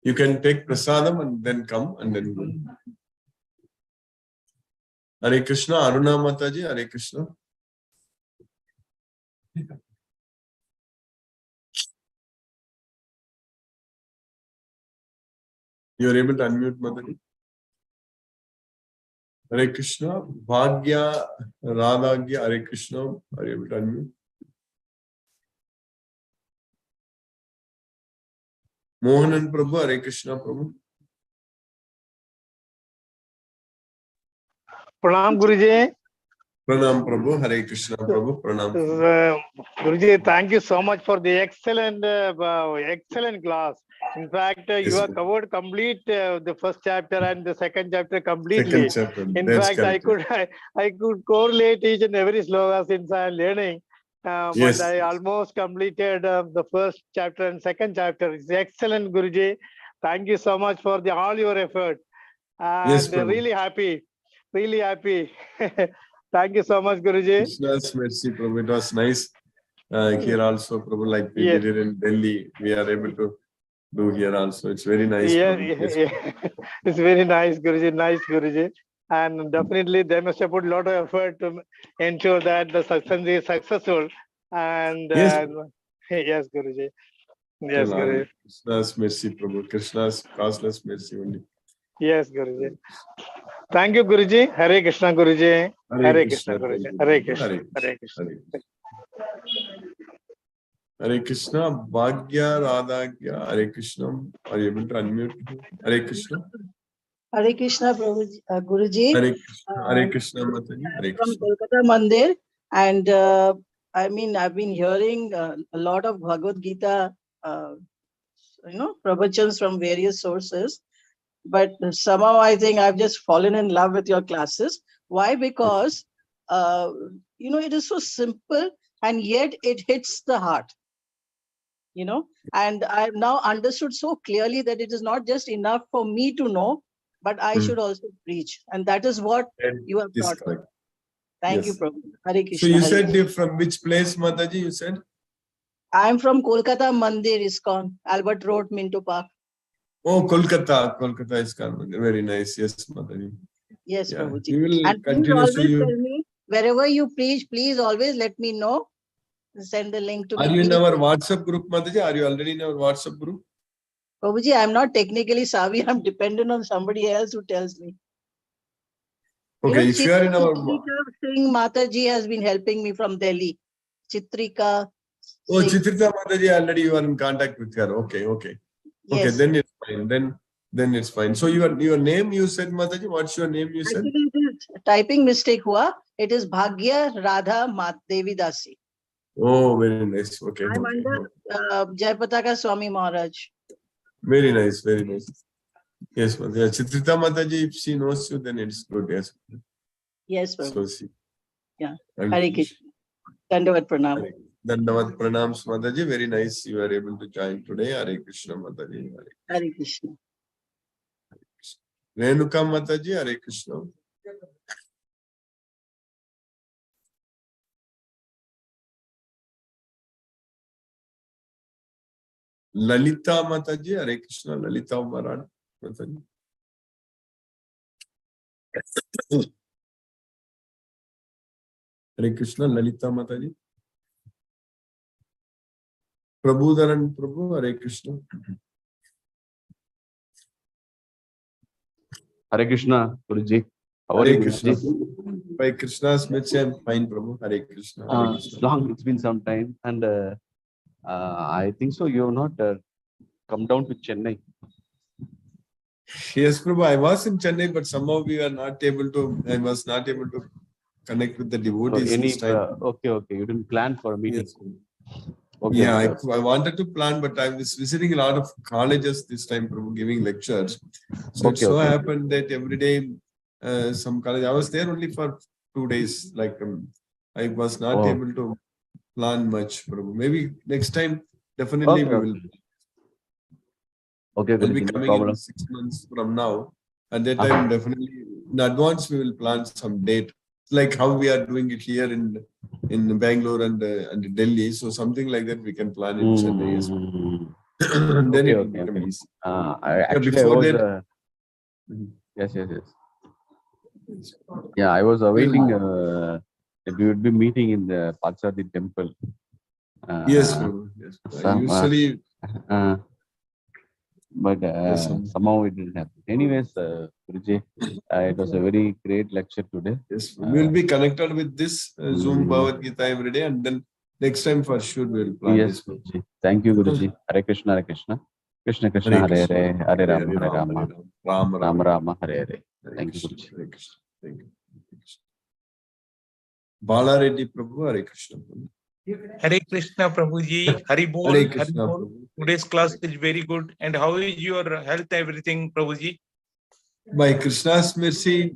[SPEAKER 2] You can take prasadam and then come and then go. Hare Krishna, Aruna Mataji, Hare Krishna. You are able to unmute, Mataji. Hare Krishna, Bhagya, Radhagya, Hare Krishna. Are you able to unmute? Mohanan Prabhu, Hare Krishna Prabhu.
[SPEAKER 5] Pranam Guruji.
[SPEAKER 2] Pranam Prabhu, Hare Krishna Prabhu, Pranam.
[SPEAKER 5] Guruji, thank you so much for the excellent class. In fact, you have covered complete the first chapter and the second chapter completely.
[SPEAKER 2] Second chapter.
[SPEAKER 5] In
[SPEAKER 2] That's
[SPEAKER 5] fact,
[SPEAKER 2] correct.
[SPEAKER 5] I could correlate each and every sloka since I am learning.
[SPEAKER 2] Yes.
[SPEAKER 5] But I almost completed the first chapter and second chapter. It's excellent, Guruji. Thank you so much for all your effort. And
[SPEAKER 2] Yes, Prabhu.
[SPEAKER 5] really happy. Really happy. Thank you so much, Guruji.
[SPEAKER 2] Krishna's mercy, Prabhu. It was nice here also, Prabhu, like we did it in Delhi. We are able to do here also. It's very nice.
[SPEAKER 5] It's very nice, Guruji. Nice, Guruji. And definitely they must have put a lot of effort to ensure that the satsang is successful. And
[SPEAKER 2] yes,
[SPEAKER 5] yes, Guruji. Yes, Guruji.
[SPEAKER 2] Krishna's mercy, Prabhu. Krishna's causeless mercy only.
[SPEAKER 5] Yes, Guruji. Thank you, Guruji. Hare Krishna, Guruji. Hare Krishna, Guruji. Hare Krishna. Hare Krishna.
[SPEAKER 2] Hare Krishna, Bhagya, Radhagya, Hare Krishna. Are you able to unmute? Hare Krishna.
[SPEAKER 6] Hare Krishna, Guruji.
[SPEAKER 2] Hare Krishna, Hare Krishna, Mataji. Hare
[SPEAKER 6] From
[SPEAKER 2] Krishna.
[SPEAKER 6] Kolkata Mandir, and I mean, I've been hearing a lot of Bhagavad Gita, pravachans from various sources, but somehow I think I've just fallen in love with your classes. Why? Because it is so simple and yet it hits the heart. And I've now understood so clearly that it is not just enough for me to know, but I should also preach. And that is what you have taught me. Thank you,
[SPEAKER 2] Yes.
[SPEAKER 6] Prabhu. Hare
[SPEAKER 2] So
[SPEAKER 6] Krishna.
[SPEAKER 2] you
[SPEAKER 6] Hare
[SPEAKER 2] said
[SPEAKER 6] Krishna.
[SPEAKER 2] you're from which place, Mataji? You said?
[SPEAKER 6] I'm from Kolkata Mandir ISKCON, Albert Road, Minto Park.
[SPEAKER 2] Oh, Kolkata. Kolkata is very nice. Yes, Mataji.
[SPEAKER 6] Yes,
[SPEAKER 2] Yeah.
[SPEAKER 6] Prabhuji.
[SPEAKER 2] We will
[SPEAKER 6] And please
[SPEAKER 2] continue. So
[SPEAKER 6] always
[SPEAKER 2] you
[SPEAKER 6] tell me, wherever you preach, please always let me know. Send the link to
[SPEAKER 2] are
[SPEAKER 6] me.
[SPEAKER 2] you in
[SPEAKER 6] Please.
[SPEAKER 2] our WhatsApp group, Mataji? Are you already in our WhatsApp group?
[SPEAKER 6] Prabhuji, I'm not technically savvy. I'm dependent on somebody else who tells me.
[SPEAKER 2] Okay, if you are in our
[SPEAKER 6] Chitrika Singh Mataji has been helping me from Delhi. Chitrika
[SPEAKER 2] oh
[SPEAKER 6] Singh.
[SPEAKER 2] Chitrita Mataji, already you are in contact with her. Okay, okay. Okay,
[SPEAKER 6] Yes.
[SPEAKER 2] then it's fine. Then it's fine. So your name you said, Mataji, what's your name you said?
[SPEAKER 6] Actually, it is typing mistake hua. It is Bhagya Radha Devi Dasi.
[SPEAKER 2] Oh, very nice. Okay,
[SPEAKER 6] I'm
[SPEAKER 2] okay.
[SPEAKER 6] under Jayapataka Swami Maharaj.
[SPEAKER 2] Very nice, very nice. Yes, Mataji. Chitrita Mataji, if she knows you, then it's good. Yes.
[SPEAKER 6] Yes,
[SPEAKER 2] So
[SPEAKER 6] Prabhu.
[SPEAKER 2] she.
[SPEAKER 6] Yeah.
[SPEAKER 2] Thank
[SPEAKER 6] Hare
[SPEAKER 2] you.
[SPEAKER 6] Krishna. Dandavat Pranam.
[SPEAKER 2] Dandavad Pranams, Mataji. Very nice. You are able to join today. Hare Krishna, Mataji.
[SPEAKER 6] Hare Krishna.
[SPEAKER 2] Renuka Mataji, Hare Krishna. Lalita Mataji, Hare Krishna. Lalita Umaran Mataji. Hare Krishna, Lalita Mataji. Prabhu Dharan Prabhu, Hare Krishna.
[SPEAKER 7] Hare Krishna, Guruji. How are
[SPEAKER 2] Hare
[SPEAKER 7] you,
[SPEAKER 2] Krishna.
[SPEAKER 7] Guruji?
[SPEAKER 2] By Krishna's mercy, I'm fine, Prabhu. Hare Krishna. Hare
[SPEAKER 7] It's
[SPEAKER 2] Krishna.
[SPEAKER 7] long, it's been some time, and I think so. You have not come down to Chennai.
[SPEAKER 2] Yes, Prabhu. I was in Chennai, but somehow we were not able to, I was not able to connect with the
[SPEAKER 7] So
[SPEAKER 2] devotees this time.
[SPEAKER 7] okay, you didn't plan for a meeting.
[SPEAKER 2] Yes.
[SPEAKER 7] Okay,
[SPEAKER 2] Yeah,
[SPEAKER 7] okay.
[SPEAKER 2] I wanted to plan, but I was visiting a lot of colleges this time, Prabhu, giving lectures. So it
[SPEAKER 7] Okay,
[SPEAKER 2] so
[SPEAKER 7] okay.
[SPEAKER 2] happened that every day, some college, I was there only for 2 days. Like I was not
[SPEAKER 7] Oh.
[SPEAKER 2] able to plan much, Prabhu. Maybe next time, definitely
[SPEAKER 7] Okay,
[SPEAKER 2] we will.
[SPEAKER 7] Okay,
[SPEAKER 2] I'll be
[SPEAKER 7] Guruji, no
[SPEAKER 2] coming in
[SPEAKER 7] problem.
[SPEAKER 2] 6 months from now. At that time, definitely in advance, we will plan some date, like how we are doing it here in Bangalore and Delhi. So something like that we can plan in Chennai. Yes. And then
[SPEAKER 7] Okay,
[SPEAKER 2] it will
[SPEAKER 7] okay,
[SPEAKER 2] become
[SPEAKER 7] okay.
[SPEAKER 2] easy.
[SPEAKER 7] Actually, I
[SPEAKER 2] Before
[SPEAKER 7] was.
[SPEAKER 2] that,
[SPEAKER 7] Yes. Yeah, I was awaiting that we would be meeting in the Patsadi temple.
[SPEAKER 2] yes, Prabhu, yes. Usually,
[SPEAKER 7] But
[SPEAKER 2] yes,
[SPEAKER 7] somehow it didn't happen. Anyways, Guruji, it was a very great lecture today.
[SPEAKER 2] yes, we will be connected with this Zoom Bhagavad Gita every day, and then next time for sure we will plan
[SPEAKER 7] Yes,
[SPEAKER 2] this.
[SPEAKER 7] Guruji. Thank you, Guruji. Hare Krishna, Hare Krishna. Krishna Krishna,
[SPEAKER 2] Hare
[SPEAKER 7] Hare
[SPEAKER 2] Krishna.
[SPEAKER 7] Hare, Hare
[SPEAKER 2] Hare
[SPEAKER 7] Rama, Hare Rama,
[SPEAKER 2] Hare Rama,
[SPEAKER 7] Rama Rama, Hare Hare.
[SPEAKER 2] Hare
[SPEAKER 7] Thank you,
[SPEAKER 2] Krishna,
[SPEAKER 7] Guruji.
[SPEAKER 2] Hare Krishna. Thank you. Bala Reddy Prabhu, Hare Krishna.
[SPEAKER 8] Hare Krishna Prabhuji, Hari Bol,
[SPEAKER 2] Hare
[SPEAKER 8] Hari
[SPEAKER 2] Krishna
[SPEAKER 8] Bol.
[SPEAKER 2] Prabhu.
[SPEAKER 8] Today's class is very good. And how is your health, everything, Prabhuji?
[SPEAKER 2] By Krishna's mercy,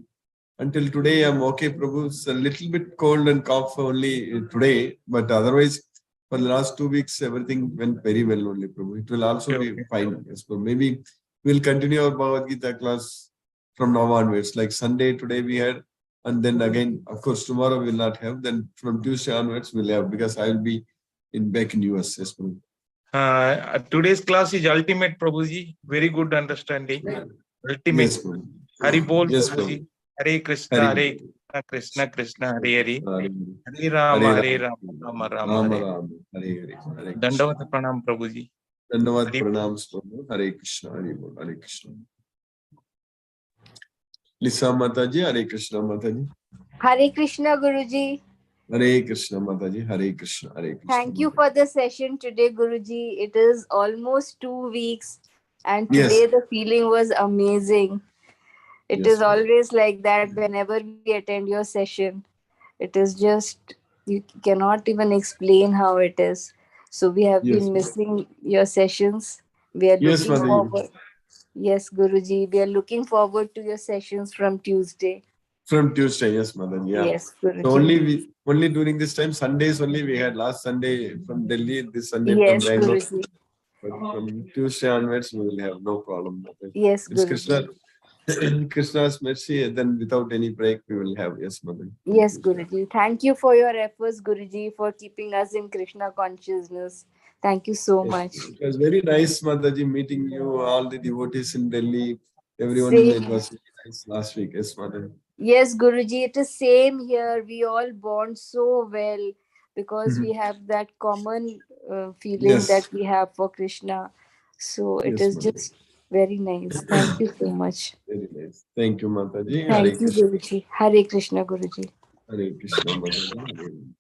[SPEAKER 2] until today I'm okay, Prabhu. It's a little bit cold and cough only today, but otherwise, for the last 2 weeks, everything went very well only, Prabhu. It will also be fine. Yes, but maybe we'll continue our Bhagavad Gita class from now onwards. Like Sunday, today we had, and then again, of course, tomorrow we'll not have. Then from Tuesday onwards, we'll have, because I will be back in US. Yes, Prabhu.
[SPEAKER 8] Today's class is ultimate, Prabhuji. Very good understanding. Ultimate.
[SPEAKER 2] Yes, Prabhu.
[SPEAKER 8] Hari Bol,
[SPEAKER 2] Yes,
[SPEAKER 8] Prabhuji.
[SPEAKER 2] Prabhu.
[SPEAKER 8] Hare Krishna, Hare Krishna, Krishna Hare Hare. Hare Rama, Hare Rama, Rama Rama, Hare.
[SPEAKER 2] Hare.
[SPEAKER 8] Dandavata Pranam, Prabhuji.
[SPEAKER 2] Dandavad
[SPEAKER 8] Hare Bol.
[SPEAKER 2] Pranams, Prabhu. Hare Krishna, Hare Bol, Hare Krishna. Lisa Mataji, Hare Krishna Mataji.
[SPEAKER 9] Hare Krishna, Guruji.
[SPEAKER 2] Hare Krishna Mataji, Hare Krishna, Hare Krishna.
[SPEAKER 9] Thank you for the session today, Guruji. It is almost 2 weeks, and today
[SPEAKER 2] Yes.
[SPEAKER 9] the feeling was amazing. It
[SPEAKER 2] Yes,
[SPEAKER 9] is
[SPEAKER 2] ma'am.
[SPEAKER 9] always like that whenever we attend your session. It is just, you cannot even explain how it is. So we have
[SPEAKER 2] Yes,
[SPEAKER 9] been
[SPEAKER 2] ma'am.
[SPEAKER 9] missing your sessions. We are
[SPEAKER 2] Yes,
[SPEAKER 9] looking
[SPEAKER 2] Mataji.
[SPEAKER 9] forward. Yes, Guruji, we are looking forward to your sessions from Tuesday.
[SPEAKER 2] From Tuesday, yes, Mataji. Yeah.
[SPEAKER 9] Yes, Guruji.
[SPEAKER 2] So only during this time, Sundays only we had. Last Sunday from Delhi, this Sunday
[SPEAKER 9] Yes,
[SPEAKER 2] from Bangalore.
[SPEAKER 9] Guruji.
[SPEAKER 2] But from Tuesday onwards, we will have no problem. Mataji.
[SPEAKER 9] Yes,
[SPEAKER 2] It's Krishna.
[SPEAKER 9] Guruji.
[SPEAKER 2] Krishna's mercy, and then without any break, we will have. Yes, Mother.
[SPEAKER 9] Yes, Guruji. Thank you for your efforts, Guruji, for keeping us in Krishna consciousness. Thank you so much.
[SPEAKER 2] It was very nice, Mataji, meeting you, all the devotees in Delhi. Everyone,
[SPEAKER 9] Same.
[SPEAKER 2] it was very nice last week. Yes, Mataji.
[SPEAKER 9] Yes, Guruji, it is same here. We all bond so well because we have that common feeling
[SPEAKER 2] Yes.
[SPEAKER 9] that we have for Krishna. So it
[SPEAKER 2] Yes,
[SPEAKER 9] is
[SPEAKER 2] Mataji.
[SPEAKER 9] just very nice. Thank you so much.
[SPEAKER 2] Very nice. Thank you, Mataji. Hare
[SPEAKER 9] Thank you,
[SPEAKER 2] Krishna.
[SPEAKER 9] Guruji. Hare Krishna, Guruji.
[SPEAKER 2] Hare Krishna, Mataji.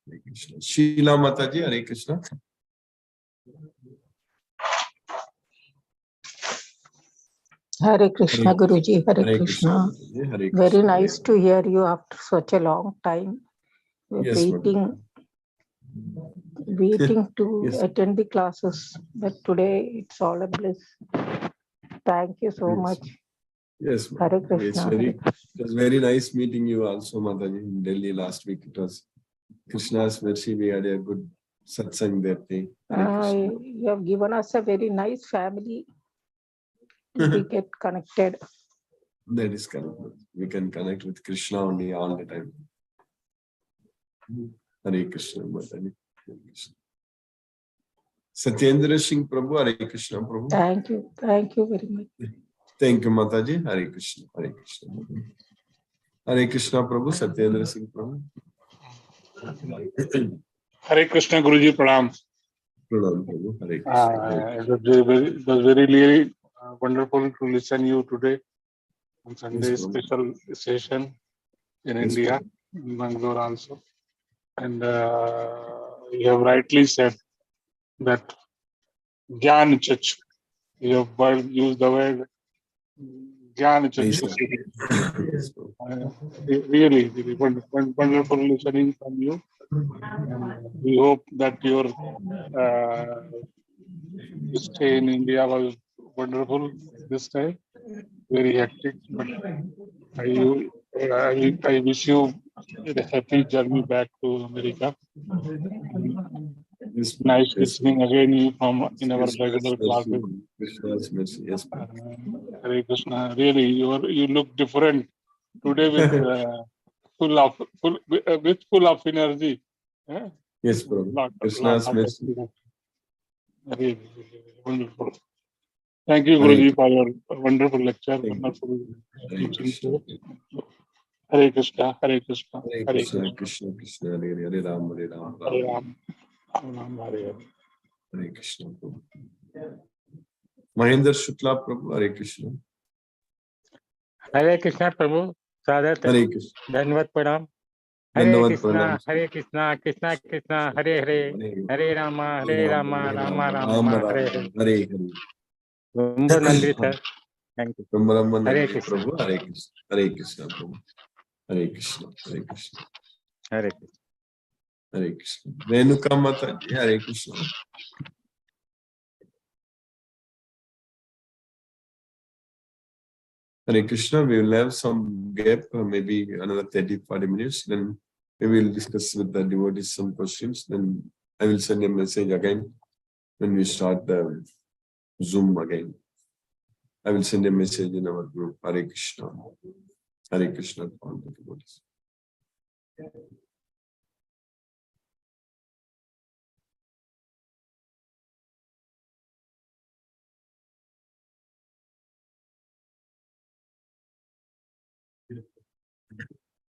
[SPEAKER 2] Hare Krishna. Sheila Mataji, Hare Krishna.
[SPEAKER 6] Hare Krishna, Guruji. Hare
[SPEAKER 2] Hare
[SPEAKER 6] Krishna.
[SPEAKER 2] Mataji. Hare
[SPEAKER 6] Very
[SPEAKER 2] Krishna.
[SPEAKER 6] nice to hear you after such a long time. We're
[SPEAKER 2] Yes, Mataji.
[SPEAKER 6] waiting to
[SPEAKER 2] Yes.
[SPEAKER 6] attend the classes, but today it's all a bliss. Thank you so
[SPEAKER 2] Yes.
[SPEAKER 6] much.
[SPEAKER 2] Yes,
[SPEAKER 6] Hare
[SPEAKER 2] Mataji.
[SPEAKER 6] Krishna.
[SPEAKER 2] It was very nice meeting you also, Mataji, in Delhi last week. It was Krishna's mercy. We had a good satsang that day. Hare Krishna.
[SPEAKER 6] You have given us a very nice family. We get connected.
[SPEAKER 2] That is correct. We can connect with Krishna only all the time. Hare Krishna, Mataji. Hare Krishna. Satyendra Singh Prabhu, Hare Krishna, Prabhu.
[SPEAKER 6] Thank you. Thank you very much.
[SPEAKER 2] Thank you, Mataji. Hare Krishna. Hare Krishna. Hare Krishna, Prabhu. Satyendra Singh Prabhu.
[SPEAKER 10] Hare Krishna, Guruji, pranam.
[SPEAKER 2] Pranam, Prabhu. Hare Krishna. Hare
[SPEAKER 10] It was very really wonderful to listen you today on Sunday
[SPEAKER 2] Yes, Prabhu.
[SPEAKER 10] special session in
[SPEAKER 2] Yes,
[SPEAKER 10] India,
[SPEAKER 2] Prabhu.
[SPEAKER 10] in Bangalore also. And you have rightly said that Gyan Chach, you have used the word Gyan
[SPEAKER 2] Yes,
[SPEAKER 10] Chach.
[SPEAKER 2] Prabhu.
[SPEAKER 10] Really, really wonderful listening from you. And we hope that your stay in India was wonderful this time. Very hectic, but I wish you a happy journey back to America.
[SPEAKER 2] Yes, Prabhu.
[SPEAKER 10] Nice
[SPEAKER 2] Yes,
[SPEAKER 10] listening again you from in our regular
[SPEAKER 2] Krishna's
[SPEAKER 10] classes.
[SPEAKER 2] mercy. Krishna's mercy. Yes, Prabhu.
[SPEAKER 10] Hare Krishna. Really, you look different today with full of energy. Yeah?
[SPEAKER 2] Yes, Prabhu.
[SPEAKER 10] Lot
[SPEAKER 2] Krishna's
[SPEAKER 10] of
[SPEAKER 2] mercy.
[SPEAKER 10] really wonderful. Thank you,
[SPEAKER 2] Hare
[SPEAKER 10] Guruji, for your wonderful lecture,
[SPEAKER 2] Thank you.
[SPEAKER 10] wonderful
[SPEAKER 2] Hare
[SPEAKER 10] teaching.
[SPEAKER 2] Krishna.
[SPEAKER 10] Hare Krishna, Hare Krishna,
[SPEAKER 2] Hare
[SPEAKER 10] Hare
[SPEAKER 2] Krishna.
[SPEAKER 10] Krishna,
[SPEAKER 2] Krishna Krishna. Hare Hare. Hare Ram. Hare Ram.
[SPEAKER 10] Hare
[SPEAKER 2] Ram.
[SPEAKER 10] Ram, Ram Hare Hare.
[SPEAKER 2] Hare Krishna. Prabhu. Mahendra Shukla Prabhu. Hare Krishna.
[SPEAKER 11] हरे कृष्णा प्रभु सादर
[SPEAKER 2] Hare Krishna.
[SPEAKER 11] धन्यवाद प्रणाम हरे
[SPEAKER 2] Dhanavad
[SPEAKER 11] Krishna
[SPEAKER 2] pranam.
[SPEAKER 11] Krishna Krishna Hare Hare Hare Rama Rama Hare Hare
[SPEAKER 2] Hare Hare.
[SPEAKER 11] ரொம்ப நன்றி sir thank you
[SPEAKER 2] Brahma
[SPEAKER 11] Hare
[SPEAKER 2] Nandi
[SPEAKER 11] Krishna.
[SPEAKER 2] Prabhu. Hare Krishna. Hare Krishna Prabhu. Hare Krishna. Hare Krishna.
[SPEAKER 11] Hare Krishna
[SPEAKER 2] Hare Krishna. Renuka Mataji. Hare Krishna. Hare Krishna. We will have some gap, maybe another 30-40 minutes. Then we will discuss with the devotees some questions. Then I will send a message again when we start the Zoom again. I will send a message in our group. Hare Krishna. Hare Krishna. To all the devotees.